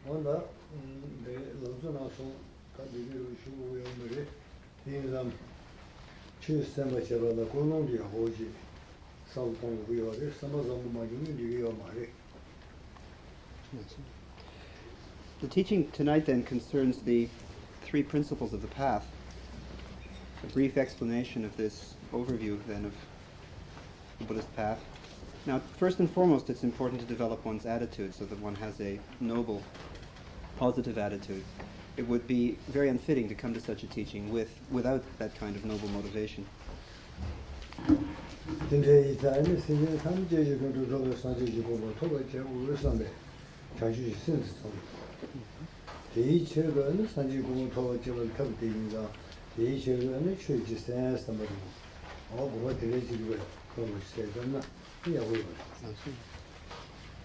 onda de lazım nasıl tabii bir şu uyumları dinlem çözsem çabala konum diye hoca saltan uyarı sama zamanı diyor mari. The teaching tonight then concerns the three principles of the path. A brief explanation of this overview then of the Buddhist path. Now, first and foremost, it's important to develop one's attitude so that one has a noble, positive attitude. It would be very unfitting to come to such a teaching without that kind of noble motivation.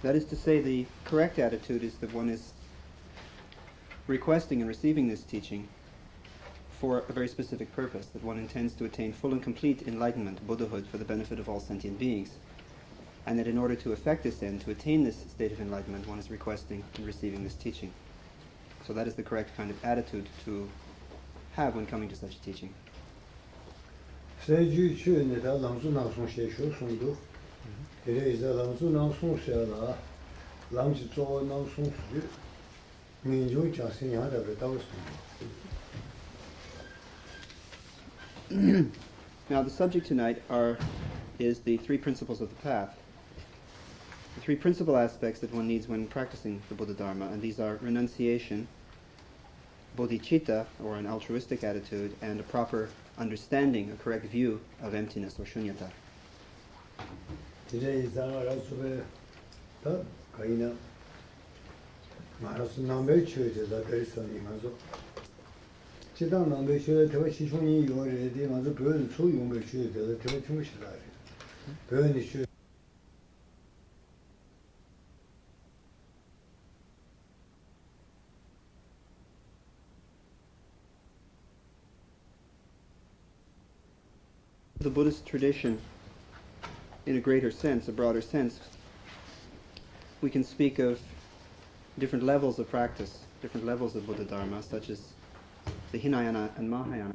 That is to say, the correct attitude is that one is requesting and receiving this teaching for a very specific purpose, that one intends to attain full and complete enlightenment, Buddhahood, for the benefit of all sentient beings. And that in order to effect this end, to attain this state of enlightenment, one is requesting and receiving this teaching. So that is the correct kind of attitude to have when coming to such a teaching. Now the subject tonight is the three principles of the path. The three principal aspects that one needs when practicing the Buddha Dharma, and these are renunciation, bodhicitta, or an altruistic attitude, and a proper understanding, a correct view of emptiness or shunyata. The Buddhist tradition, in a greater sense, a broader sense, we can speak of different levels of practice, different levels of Buddha Dharma, such as the Hinayana and Mahayana.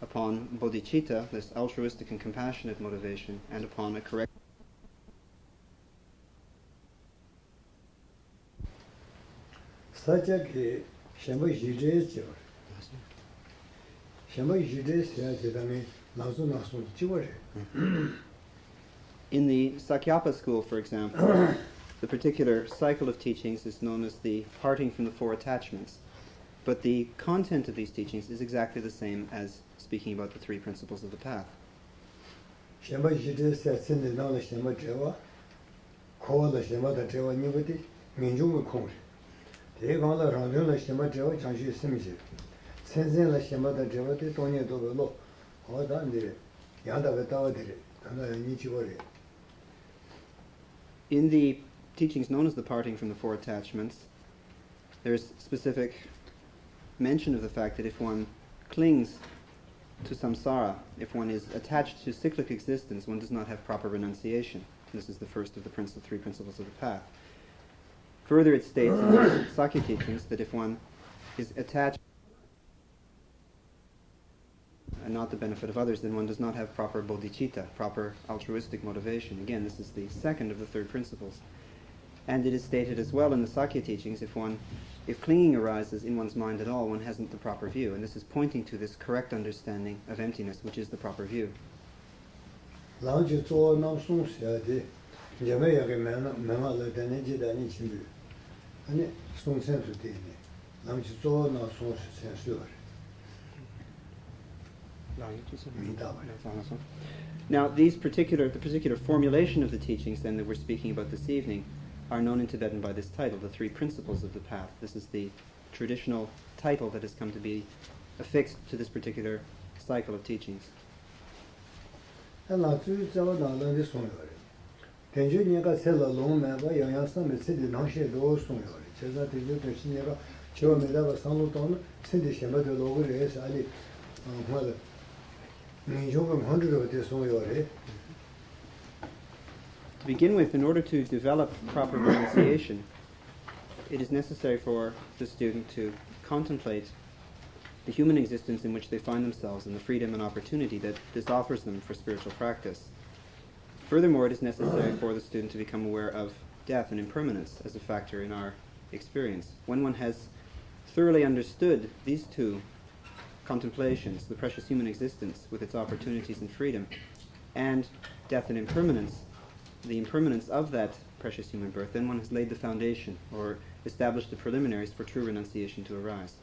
Upon bodhicitta, this altruistic and compassionate motivation, and upon a correct In the Sakyapa school, for example, the particular cycle of teachings is known as the parting from the four attachments. But the content of these teachings is exactly the same as speaking about the three principles of the path. In the teachings known as the parting from the four attachments, there is specific mention of the fact that if one clings to samsara, if one is attached to cyclic existence, one does not have proper renunciation. This is the first of the three principles of the path. Further, it states in the Sakya teachings that if one is attached and not the benefit of others, then one does not have proper bodhicitta, proper altruistic motivation. Again, this is the second of the third principles. And it is stated as well in the Sakya teachings, if clinging arises in one's mind at all, one hasn't the proper view. And this is pointing to this correct understanding of emptiness, which is the proper view. Now, the particular formulation of the teachings then that we're speaking about this evening are known in Tibetan by this title, the three principles of the path. This is the traditional title that has come to be affixed to this particular cycle of teachings. and not to tell another this one. Tenju Nika Sella Long Mava, Yang Sam, City Nashi, those from your Chesa Tineka, Cho Medava Saluton, Cindy Shema de Logo, yes, Ali, well, Minjong 100 of this on your head. To begin with, in order to develop proper renunciation, it is necessary for the student to contemplate the human existence in which they find themselves and the freedom and opportunity that this offers them for spiritual practice. Furthermore, it is necessary for the student to become aware of death and impermanence as a factor in our experience. When one has thoroughly understood these two contemplations, the precious human existence with its opportunities and freedom, and death and impermanence, the impermanence of that precious human birth, then one has laid the foundation or established the preliminaries for true renunciation to arise.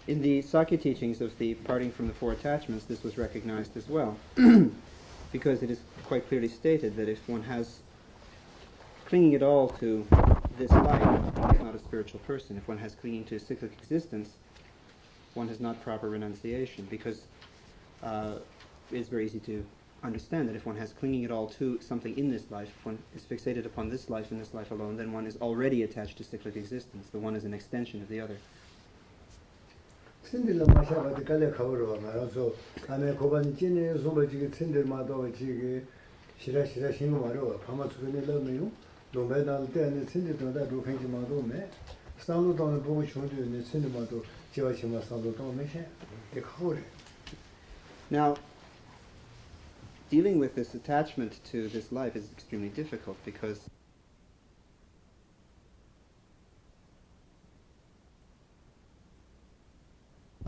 In the Sakya teachings of the parting from the four attachments, this was recognized as well, because it is quite clearly stated that if one has clinging at all to this life, one is not a spiritual person. If one has clinging to a cyclic existence, one has not proper renunciation, because it is very easy to understand that if one has clinging at all to something in this life, if one is fixated upon this life and this life alone, then one is already attached to cyclic existence. The one is an extension of the other. Cindy Lamashaba, the Kale Kauro, also, I may go on Gene, Zumba, Cinder Mado, Shira Shingomaro, Pamatuni Lomeo, Lomeda, then Cindy to that Rukanji Mado, me, Stanley on the Bowish Hunter in the Cinemato, Chivachima Sandoton, Mesha, the Kauri. Now, dealing with this attachment to this life is extremely difficult because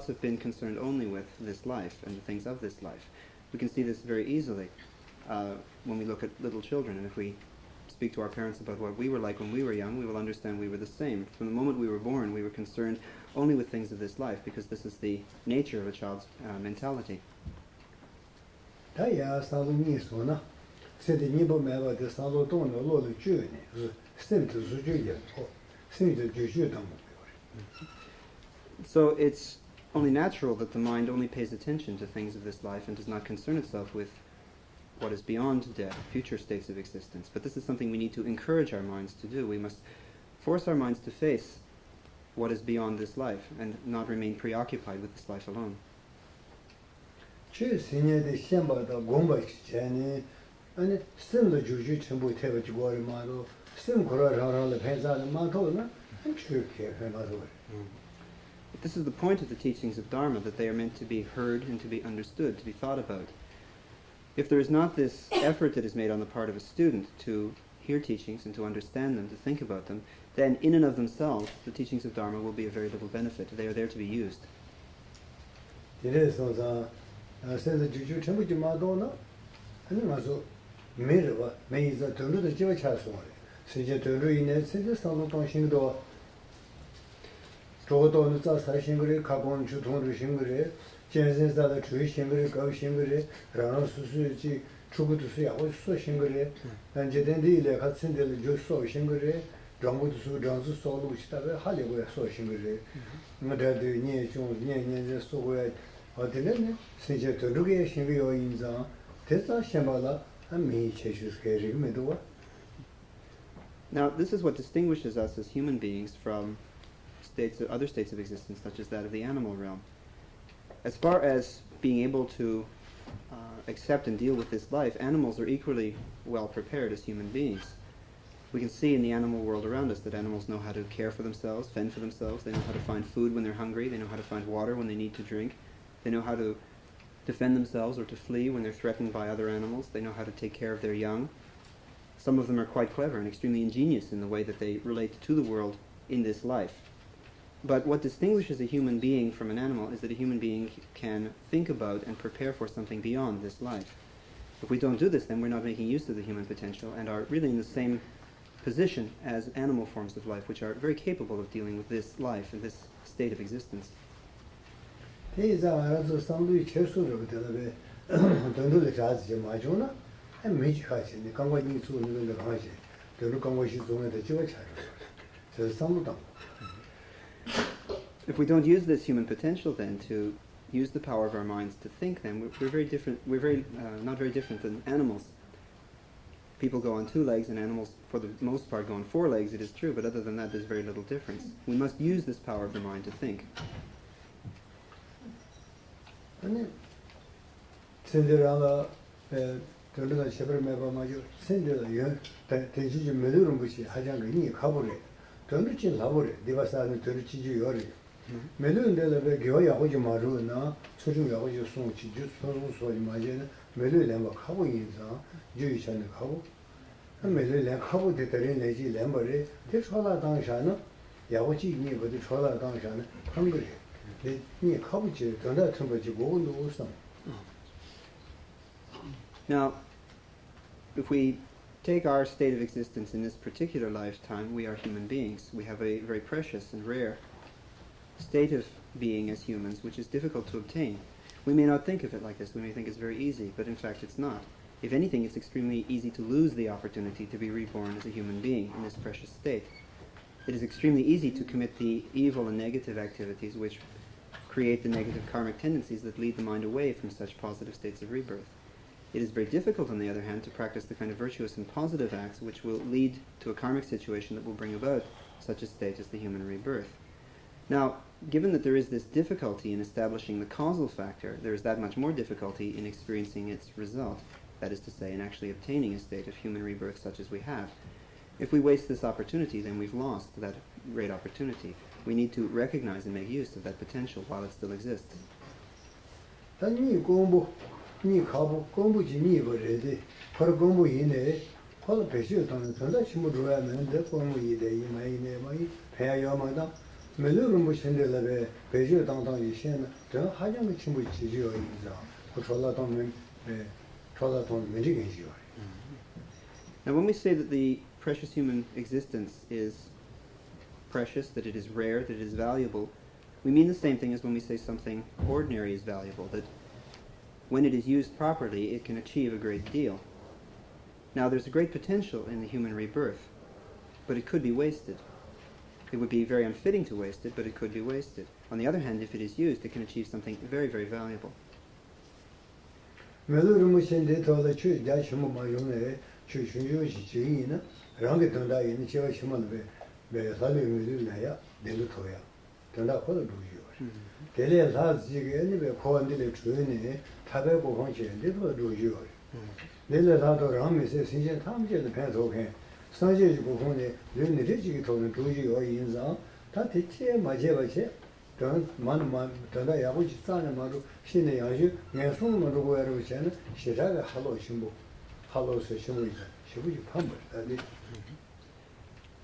have been concerned only with this life and the things of this life. We can see this very easily when we look at little children, and if we speak to our parents about what we were like when we were young, we will understand we were the same. From the moment we were born, we were concerned only with things of this life, because this is the nature of a child's mentality. So it's only natural that the mind only pays attention to things of this life and does not concern itself with what is beyond death, future states of existence. But this is something we need to encourage our minds to do. We must force our minds to face what is beyond this life and not remain preoccupied with this life alone. This is the point of the teachings of Dharma, that they are meant to be heard and to be understood, to be thought about. If there is not this effort that is made on the part of a student to hear teachings and to understand them, to think about them, then in and of themselves, the teachings of Dharma will be of very little benefit. They are there to be used. Now, this is what distinguishes us as human beings from other states of existence, such as that of the animal realm. As far as being able to accept and deal with this life, animals are equally well prepared as human beings. We can see in the animal world around us that animals know how to care for themselves, fend for themselves. They know how to find food when they're hungry. They know how to find water when they need to drink. They know how to defend themselves or to flee when they're threatened by other animals. They know how to take care of their young. Some of them are quite clever and extremely ingenious in the way that they relate to the world in this life. But what distinguishes a human being from an animal is that a human being can think about and prepare for something beyond this life. If we don't do this, then we're not making use of the human potential and are really in the same position as animal forms of life, which are very capable of dealing with this life and this state of existence. 대장 알아서 상도이 최소로 되는데 돈도 자지 마죠나 매지 하시네 강관이 수는 거 하시 저는 강관이 수는 더 지워 차려 저 상도다. If we don't use this human potential then to use the power of our minds to think, then we're very different. We're very not very different than animals. People go on 2 legs, and animals, for the most part, go on 4 legs. It is true, but other than that, there's very little difference. We must use this power of the mind to think. 아니 senderanga 돌려가 쉐버 매바 마죠 sender가 여 대지지 매도는 것이 하장 거니 가버려 돈을 나버려 네바사는 돈을 요리 매도는 데를 교야 하지 마루나 소중 야고지 송치 주 소소소리 마제는 매도를 막 하고 있어 유의선을 하고 매도를 하고 되더니 내지 램버리 대초라 당샤는 야고지 니 거기 초라 당샤는 한 거래 니 가부지 돈다 틈버지 고군도 없어. Now, if we take our state of existence in this particular lifetime, we are human beings. We have a very precious and rare state of being as humans, which is difficult to obtain. We may not think of it like this. We may think it's very easy, but in fact it's not. If anything, it's extremely easy to lose the opportunity to be reborn as a human being in this precious state. It is extremely easy to commit the evil and negative activities which create the negative karmic tendencies that lead the mind away from such positive states of rebirth. It is very difficult, on the other hand, to practice the kind of virtuous and positive acts which will lead to a karmic situation that will bring about such a state as the human rebirth. Now, given that there is this difficulty in establishing the causal factor, there is that much more difficulty in experiencing its result, that is to say, in actually obtaining a state of human rebirth such as we have. If we waste this opportunity, then we've lost that great opportunity. We need to recognize and make use of that potential while it still exists. 니 가보 공부지 니 버려지 바로 공부 이내 콜 배시어 도는 전자 신부 줘야면 내 공부 이내 이마이네 마이 배야마다 매르름 무신들레 배시어 당당히 신은 저 하장의 친구 지지어 있어 그 졸라도면 졸라도면 매지게지요. Now when we say that the precious human existence is precious, that it is rare, that it is valuable, we mean the same thing as when we say something ordinary is valuable, that when it is used properly, it can achieve a great deal. Now, there's a great potential in the human rebirth, but it could be wasted. It would be very unfitting to waste it, but it could be wasted. On the other hand, if it is used, it can achieve something very, very valuable.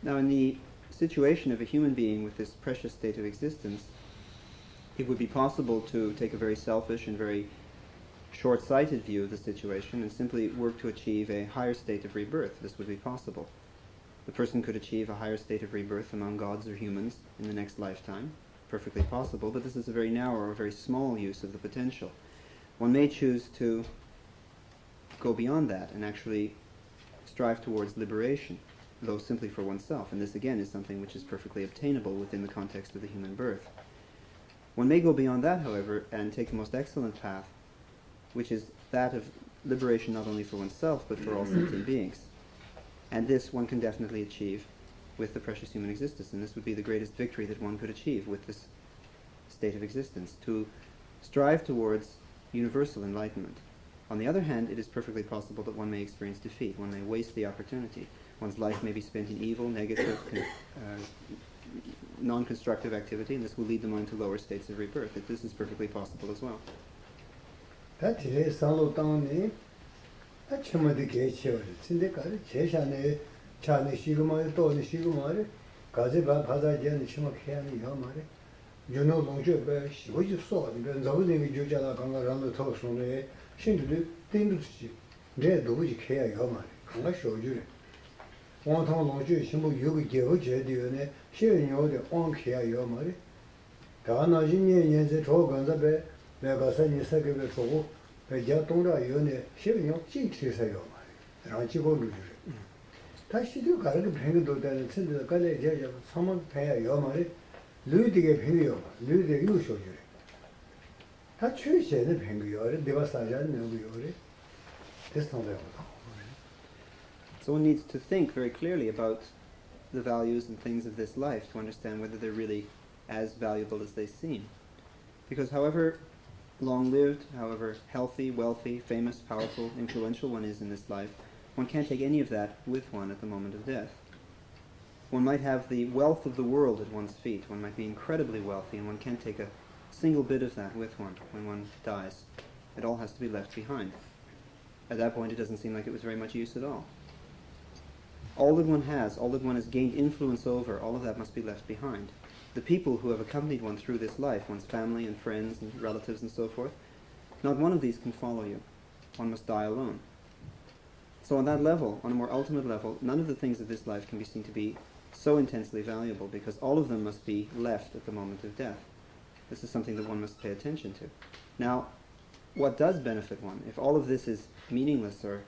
Now, in the situation of a human being with this precious state of existence, it would be possible to take a very selfish and very short-sighted view of the situation and simply work to achieve a higher state of rebirth. This would be possible. The person could achieve a higher state of rebirth among gods or humans in the next lifetime. Perfectly possible, but this is a very narrow or very small use of the potential. One may choose to go beyond that and actually strive towards liberation, though simply for oneself, and this again is something which is perfectly obtainable within the context of the human birth. One may go beyond that, however, and take the most excellent path, which is that of liberation not only for oneself, but for all sentient beings. And this one can definitely achieve with the precious human existence, and this would be the greatest victory that one could achieve with this state of existence, to strive towards universal enlightenment. On the other hand, it is perfectly possible that one may experience defeat, one may waste the opportunity. One's life may be spent in evil, negative, non-constructive activity, and this will lead the mind to lower states of rebirth. This is perfectly possible as well. So one needs to think very clearly about the values and things of this life to understand whether they're really as valuable as they seem. Because however long-lived, however healthy, wealthy, famous, powerful, influential one is in this life, one can't take any of that with one at the moment of death. One might have the wealth of the world at one's feet, one might be incredibly wealthy, and one can't take a single bit of that with one when one dies. It all has to be left behind. At that point it doesn't seem like it was very much use at all. All that one has gained influence over, all of that must be left behind. The people who have accompanied one through this life, one's family and friends and relatives and so forth, not one of these can follow you. One must die alone. So on that level, on a more ultimate level, none of the things of this life can be seen to be so intensely valuable, because all of them must be left at the moment of death. This is something that one must pay attention to. Now, what does benefit one? If all of this is meaningless or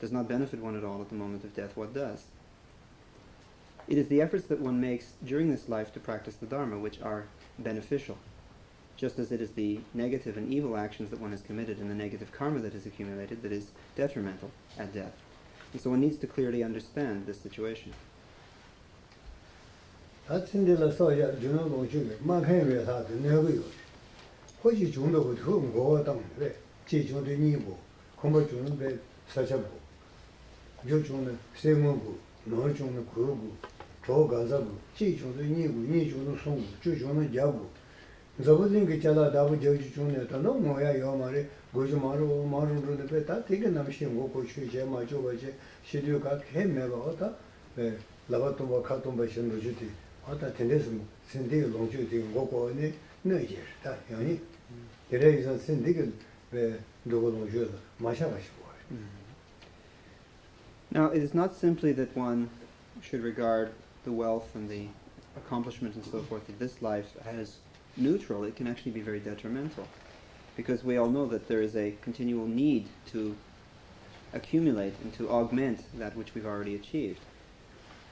does not benefit one at all at the moment of death, what does? It is the efforts that one makes during this life to practice the Dharma which are beneficial, just as it is the negative and evil actions that one has committed and the negative karma that is accumulated that is detrimental at death. And so one needs to clearly understand this situation. Now, it is not simply that one should regard the wealth and the accomplishment and so forth of this life as neutral. It can actually be very detrimental, because we all know that there is a continual need to accumulate and to augment that which we've already achieved.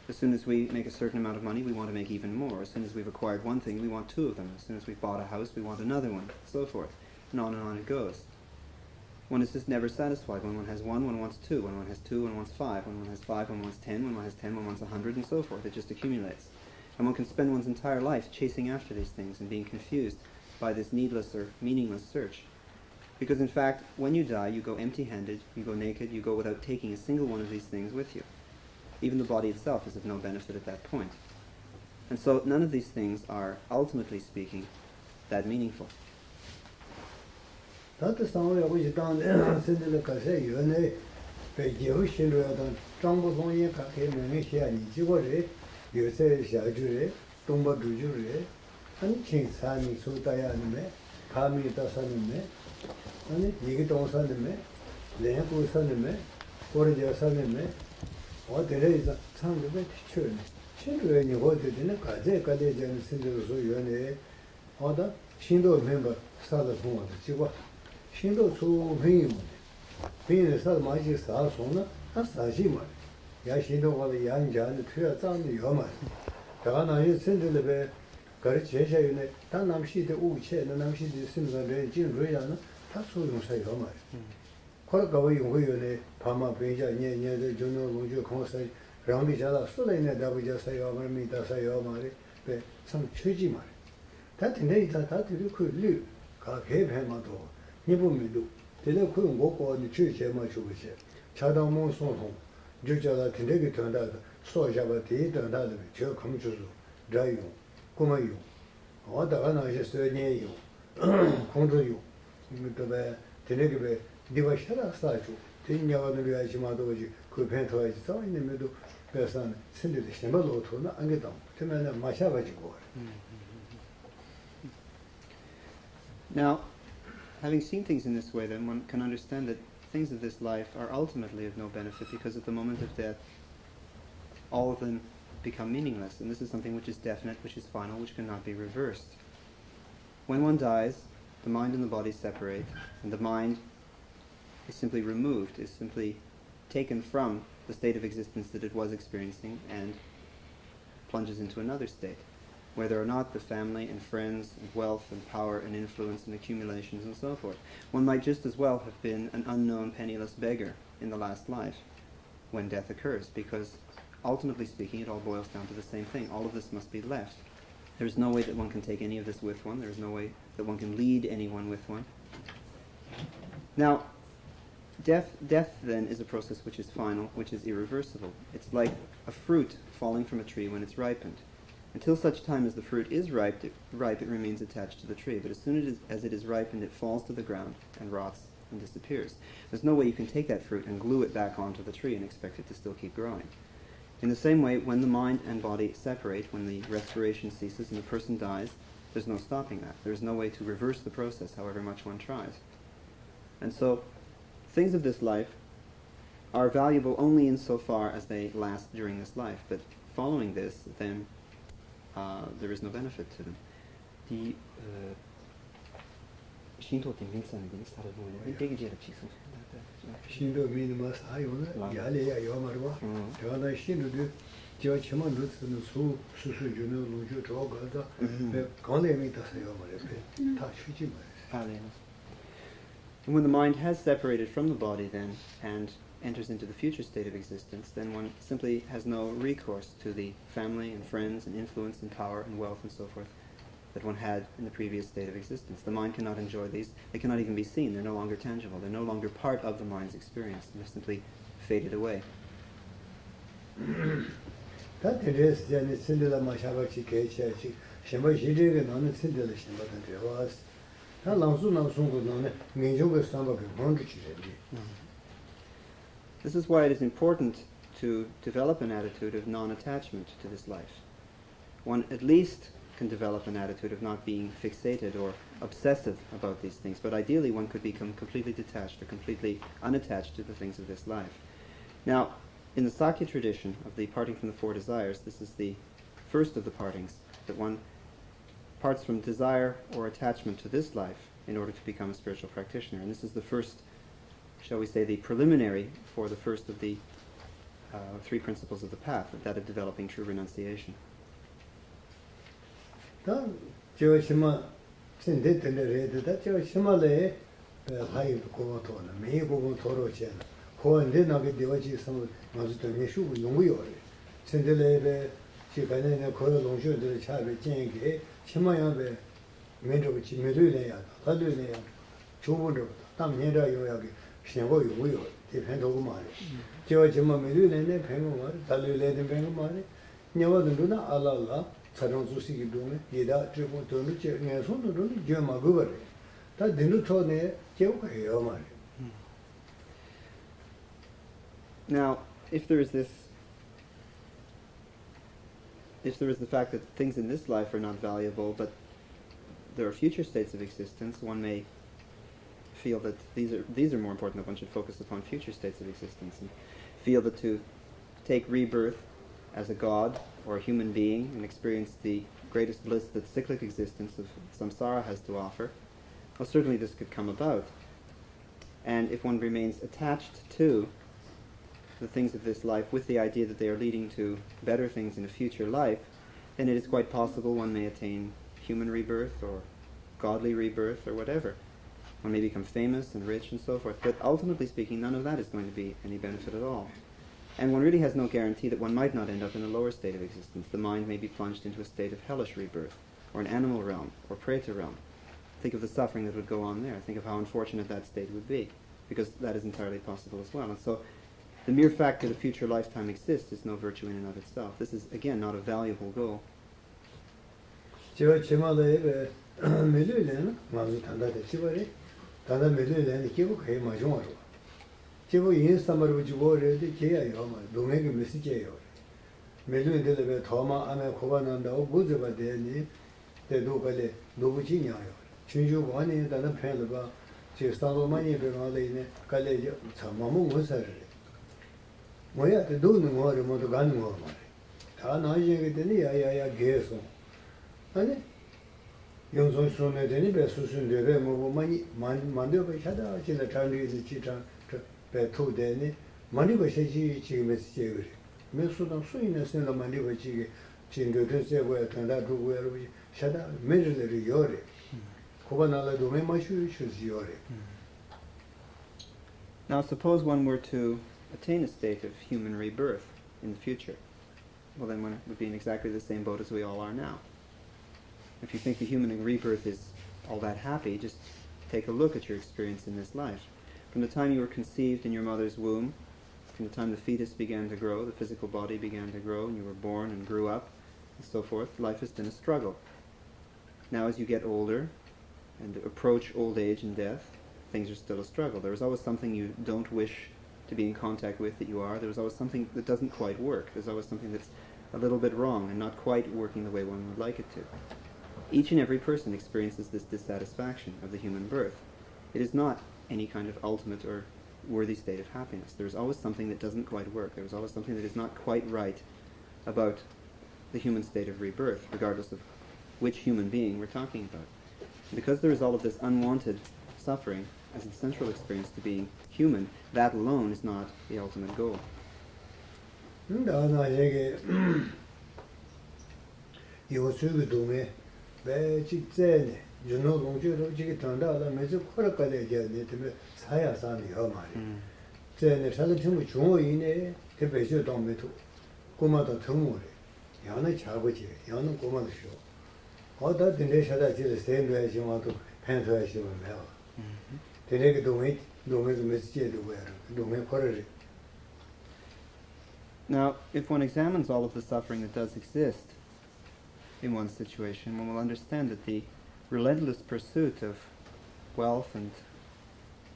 As soon as we make a certain amount of money, we want to make even more. As soon as we've acquired one thing, we want two of them. As soon as we've bought a house, we want another one, so forth. And on it goes. One is just never satisfied. When one has one wants two. When one has two, one wants five. When one has five, one wants 10. When one has 10, one wants 100, and so forth. It just accumulates. And one can spend one's entire life chasing after these things and being confused by this needless or meaningless search. Because in fact, when you die, you go empty-handed, you go naked, you go without taking a single one of these things with you. Even the body itself is of no benefit at that point. And so none of these things are, ultimately speaking, that meaningful. Now, having seen things in this way, then one can understand that things of this life are ultimately of no benefit, because at the moment of death, all of them become meaningless. And this is something which is definite, which is final, which cannot be reversed. when one dies, the mind and the body separate, and the mind is simply removed, is simply taken from the state of existence that it was experiencing and plunges into another state, where there are not the family and friends and wealth and power and influence and accumulations and so forth. One might just as well have been an unknown penniless beggar in the last life when death occurs, because ultimately speaking it all boils down to the same thing. All of this must be left. There's no way that one can take any of this with one. There's no way that one can lead anyone with one. Now, death then is a process which is final, which is irreversible. It's like a fruit falling from a tree when it's ripened. Until such time as the fruit is ripe, it remains attached to the tree. But as soon as it is ripened, it falls to the ground and rots and disappears. There's no way you can take that fruit and glue it back onto the tree and expect it to still keep growing. In the same way, when the mind and body separate, when the respiration ceases and the person dies, there's no stopping that. There's no way to reverse the process, however much one tries. And so, things of this life are valuable only insofar as they last during this life. But following this, then there is no benefit to them. The Shinto Shindo minima sayona, Yalia Yomarwa, Tana Shindo, Jochima Lutz and Su, Susu Juno, Lujo Togaza, Conlemita Sayomare, Tashijima. And when the mind has separated from the body then and enters into the future state of existence, then one simply has no recourse to the family and friends and influence and power and wealth and so forth that one had in the previous state of existence. The mind cannot enjoy these. They cannot even be seen. They're no longer tangible. They're no longer part of the mind's experience. They're simply faded away. That is the Sindela Mashabachi Kecha, Shema Shiri, and on the Sindela Shemba was. This is why it is important to develop an attitude of non-attachment to this life. One at least can develop an attitude of not being fixated or obsessive about these things, but ideally one could become completely detached or completely unattached to the things of this life. Now, in the Sakya tradition of the parting from the four desires, this is the first of the partings, that one parts from desire or attachment to this life in order to become a spiritual practitioner. And this is the first, shall we say, the preliminary for the first of the three principles of the path, that of developing true renunciation. Now, if there is the fact that things in this life are not valuable, but there are future states of existence, one may feel that these are more important, that one should focus upon future states of existence, and feel that to take rebirth as a god or a human being and experience the greatest bliss that cyclic existence of samsara has to offer, well, certainly this could come about. And if one remains attached to the things of this life with the idea that they are leading to better things in a future life, then it is quite possible one may attain human rebirth or godly rebirth or whatever. One may become famous and rich and so forth, but ultimately speaking, none of that is going to be any benefit at all. And one really has no guarantee that one might not end up in a lower state of existence. The mind may be plunged into a state of hellish rebirth, or an animal realm, or preta realm. Think of the suffering that would go on there. Think of how unfortunate that state would be, because that is entirely possible as well. And so the mere fact that a future lifetime exists is no virtue in and of itself. This is, again, not a valuable goal. 영성 손에 되니 배수순 되베 뭐 많이 만들 거 찾아 지나 장리에서 지장 배 토되니 많이 버시지 지금에서 제거리 매수당 수인의 생각 많이 버시게 진도된 세고야 단다 두고야 샤다 매르들이 요래 고바나라도 매 마슈 요래. Now suppose one were to attain a state of human rebirth in the future. Well, then one would be in exactly the same boat as we all are now. If you think the human rebirth is all that happy, just take a look at your experience in this life. From the time you were conceived in your mother's womb, from the time the fetus began to grow, the physical body began to grow, and you were born and grew up, and so forth, life has been a struggle. Now as you get older and approach old age and death, things are still a struggle. There is always something you don't wish to be in contact with that you are. There's always something that doesn't quite work. There's always something that's a little bit wrong and not quite working the way one would like it to. Each and every person experiences this dissatisfaction of the human birth. It is not any kind of ultimate or worthy state of happiness. There is always something that doesn't quite work. There is always something that is not quite right about the human state of rebirth, regardless of which human being we're talking about. Because there is all of this unwanted suffering as the central experience to being human, that alone is not the ultimate goal. Now, if one examines all of the suffering that does exist in one's situation, one will understand that the relentless pursuit of wealth and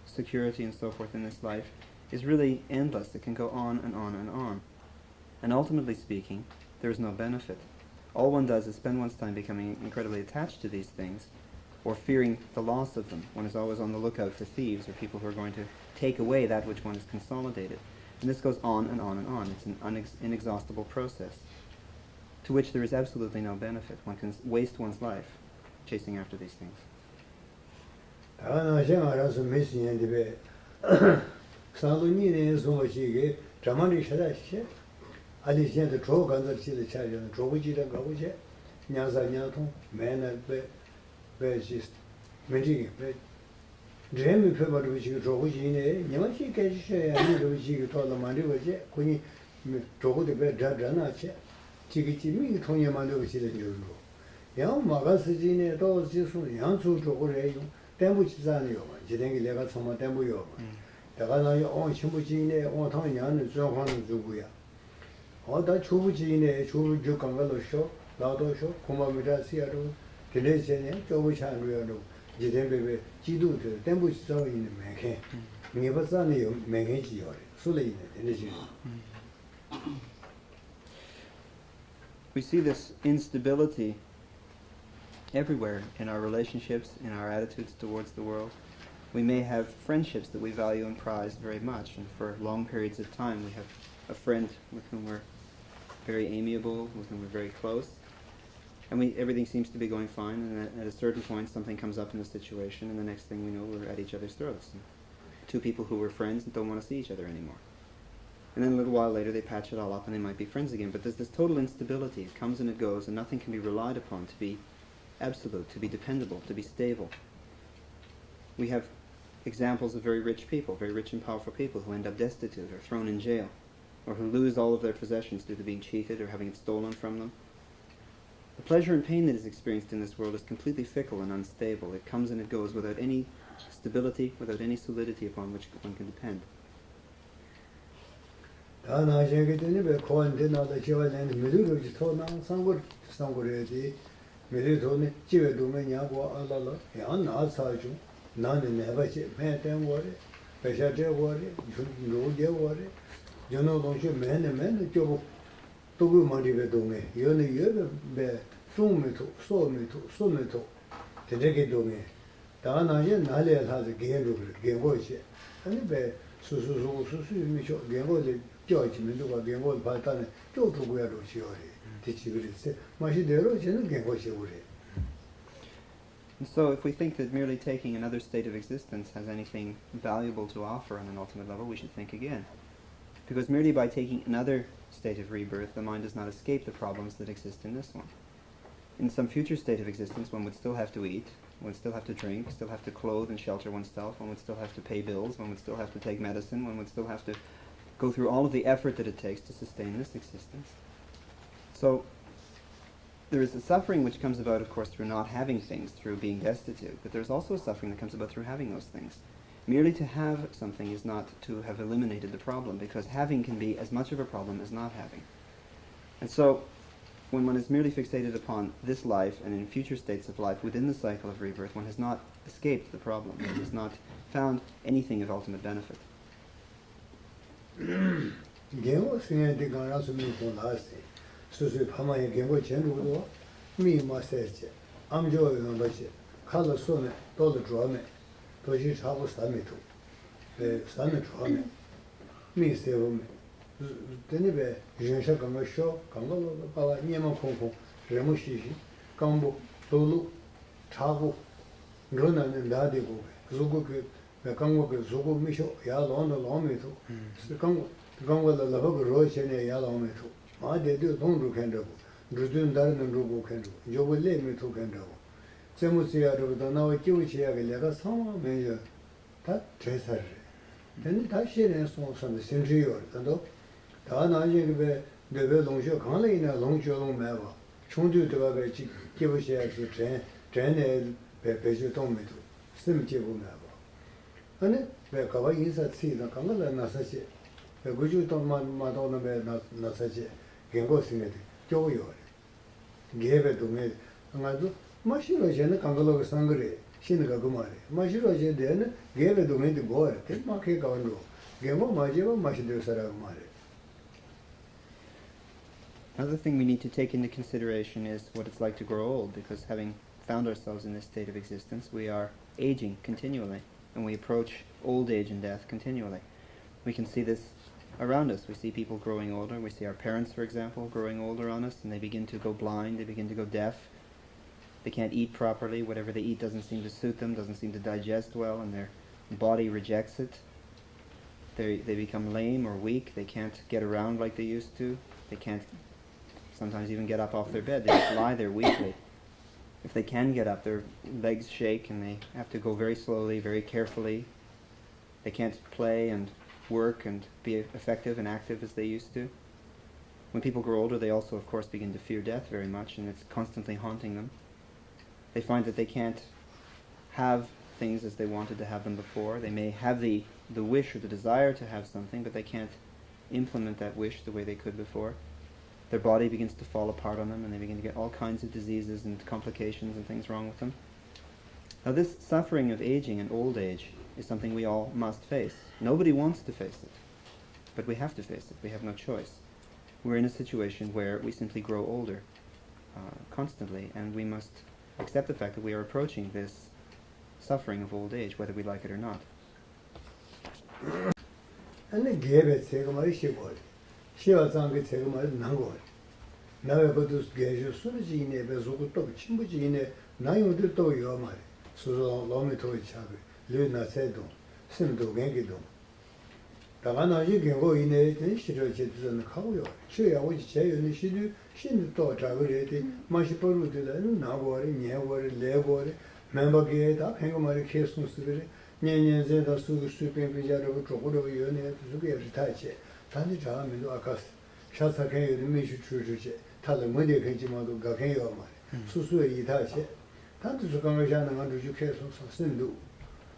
security and so forth in this life is really endless. It can go on and on and on. And ultimately speaking, there is no benefit. All one does is spend one's time becoming incredibly attached to these things or fearing the loss of them. One is always on the lookout for thieves or people who are going to take away that which one has consolidated. And this goes on and on and on. It's an inexhaustible process to which there is absolutely no benefit. One can waste one's life chasing after these things. We see this instability everywhere in our relationships, in our attitudes towards the world. We may have friendships that we value and prize very much, and for long periods of time we have a friend with whom we're very amiable, with whom we're very close, and everything seems to be going fine, and at a certain point something comes up in the situation, and the next thing we know we're at each other's throats. And two people who were friends don't want to see each other anymore. And then a little while later they patch it all up and they might be friends again. But there's this total instability. It comes and it goes, and nothing can be relied upon to be absolute, to be dependable, to be stable. We have examples of very rich people, very rich and powerful people who end up destitute or thrown in jail, or who lose all of their possessions due to being cheated or having it stolen from them. The pleasure and pain that is experienced in this world is completely fickle and unstable. It comes and it goes without any stability, without any solidity upon which one can depend. And so if we think that merely taking another state of existence has anything valuable to offer on an ultimate level, we should think again. Because merely by taking another state of rebirth, the mind does not escape the problems that exist in this one. In some future state of existence, one would still have to eat, one would still have to drink, still have to clothe and shelter oneself, one would still have to pay bills, one would still have to take medicine, one would still have to go through all of the effort that it takes to sustain this existence. So there is a suffering which comes about, of course, through not having things, through being destitute, but there's also a suffering that comes about through having those things. Merely to have something is not to have eliminated the problem, because having can be as much of a problem as not having. And so, when one is merely fixated upon this life and in future states of life within the cycle of rebirth, one has not escaped the problem, one has not found anything of ultimate benefit. 수수 파마에 경고 전후도 미마세체 암조는 것이 칼로 손에 도도 좋아네 도시 차고 삼미도 산에 좋아네 미세오메 되네베 전샤 강가쇼 강가로 바와 니만 콩콩 레무시시 강보 도루 차고 너는 나대고 그거 그 강고 그 조고 미쇼 야론도 로메도 강고 강고도 라고 로체네 야로메도 아 데도 동루 캔다고 루든 다른 루고 캔도 요벌레 메토 캔다고 세무시야로도 나와 끼우치야게 내가 성매여 다 제사를 근데 다시는 송선의 신지요 근데 다 나중에 레벨 동시에 강래이나 동시에 매봐 총주도가 같이 끼우셔야지 전에 배배주 동매도 심지고 매봐 아니 왜 가봐 인사 치나 강가 나사시 배구주 동마도는 배 나사시 경고스네 교요 게베도 매 아마도 마시로제는 강글로가 상그레 신가 그말에 마시로제는 게베도 매도 고어 대마케 가원로 게모 마지로 마시들 사람 말에. Another thing we need to take into consideration is what it's like to grow old, because having found ourselves in this state of existence, we are aging continually, and we approach old age and death continually. We can see this around us. We see people growing older. We see our parents, for example, growing older on us, and they begin to go blind, they begin to go deaf. They can't eat properly. Whatever they eat doesn't seem to suit them, doesn't seem to digest well, and their body rejects it. They become lame or weak. They can't get around like they used to. They can't sometimes even get up off their bed. They just lie there weakly. If they can get up, their legs shake, and they have to go very slowly, very carefully. They can't play and work and be effective and active as they used to. When people grow older, they also, of course, begin to fear death very much, and it's constantly haunting them. They find that they can't have things as they wanted to have them before. They may have the wish or the desire to have something, but they can't implement that wish the way they could before. Their body begins to fall apart on them, and they begin to get all kinds of diseases and complications and things wrong with them. Now, this suffering of aging and old age is something we all must face. Nobody wants to face it, but we have to face it. We have no choice. We're in a situation where we simply grow older constantly, and we must accept the fact that we are approaching this suffering of old age, whether we like it or not. 다가나지 경고 이내 시절 제도는 가고요. 최야고 제연의 시도 신도 자그래데 마시 버루들은 나고리 녀고리 레고리 멤버게 다 행고마리 케스무스들이 년년제다 수수pen 비자로 조고로 연애 수게 타체 단지 자면도 아까 샤사케 미시 추주제 다들 뭐데 괜지마도 가게요 말 수수의 이타체 단지 저강을 자는 건 주주 계속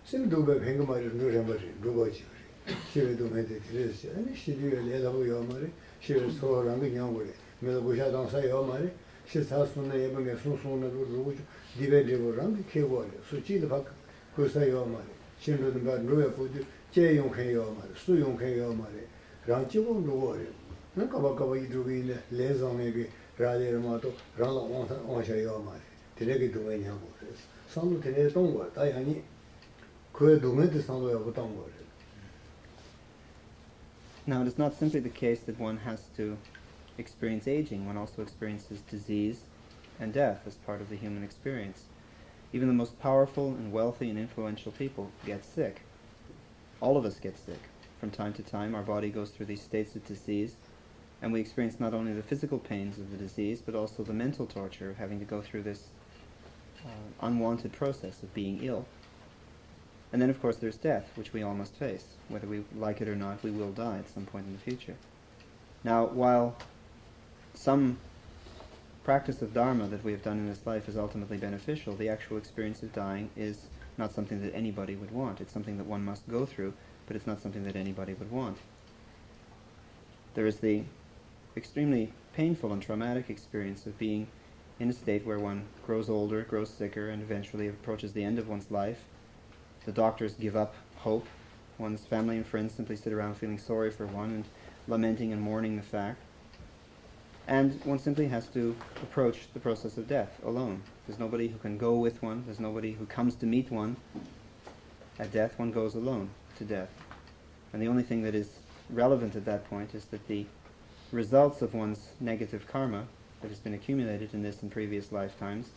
신도배 행고마리 누르버리 누거지 시외도 매대 들으시 아니 시비에 내다고 요마리 시외 소랑 그냥고래 내가 고샤당 사요 말이 시사스는 예방에 소소는 루루 디베리고랑 케고래 수치도 박 고사요 말이 신도는 바 노에 보디 제용해요 말이 수용해요 말이 랑치고 누고래 내가 바까바 이두기네 레종에게 라데르마도 랑라 온샤요 말이 되게 도메냐고 그래서 상도 되게 동거 다양히 그 도메도 상도야 보통 거래. Now, it is not simply the case that one has to experience aging. One also experiences disease and death as part of the human experience. Even the most powerful and wealthy and influential people get sick. All of us get sick. From time to time, our body goes through these states of disease, and we experience not only the physical pains of the disease, but also the mental torture of having to go through this unwanted process of being ill. And then, of course, there's death, which we all must face. Whether we like it or not, we will die at some point in the future. Now, while some practice of Dharma that we have done in this life is ultimately beneficial, the actual experience of dying is not something that anybody would want. It's something that one must go through, but it's not something that anybody would want. There is the extremely painful and traumatic experience of being in a state where one grows older, grows sicker, and eventually approaches the end of one's life. The doctors give up hope. One's family and friends simply sit around feeling sorry for one and lamenting and mourning the fact. And one simply has to approach the process of death alone. There's nobody who can go with one. There's nobody who comes to meet one. At death, one goes alone to death. And the only thing that is relevant at that point is that the results of one's negative karma that has been accumulated in this and previous lifetimes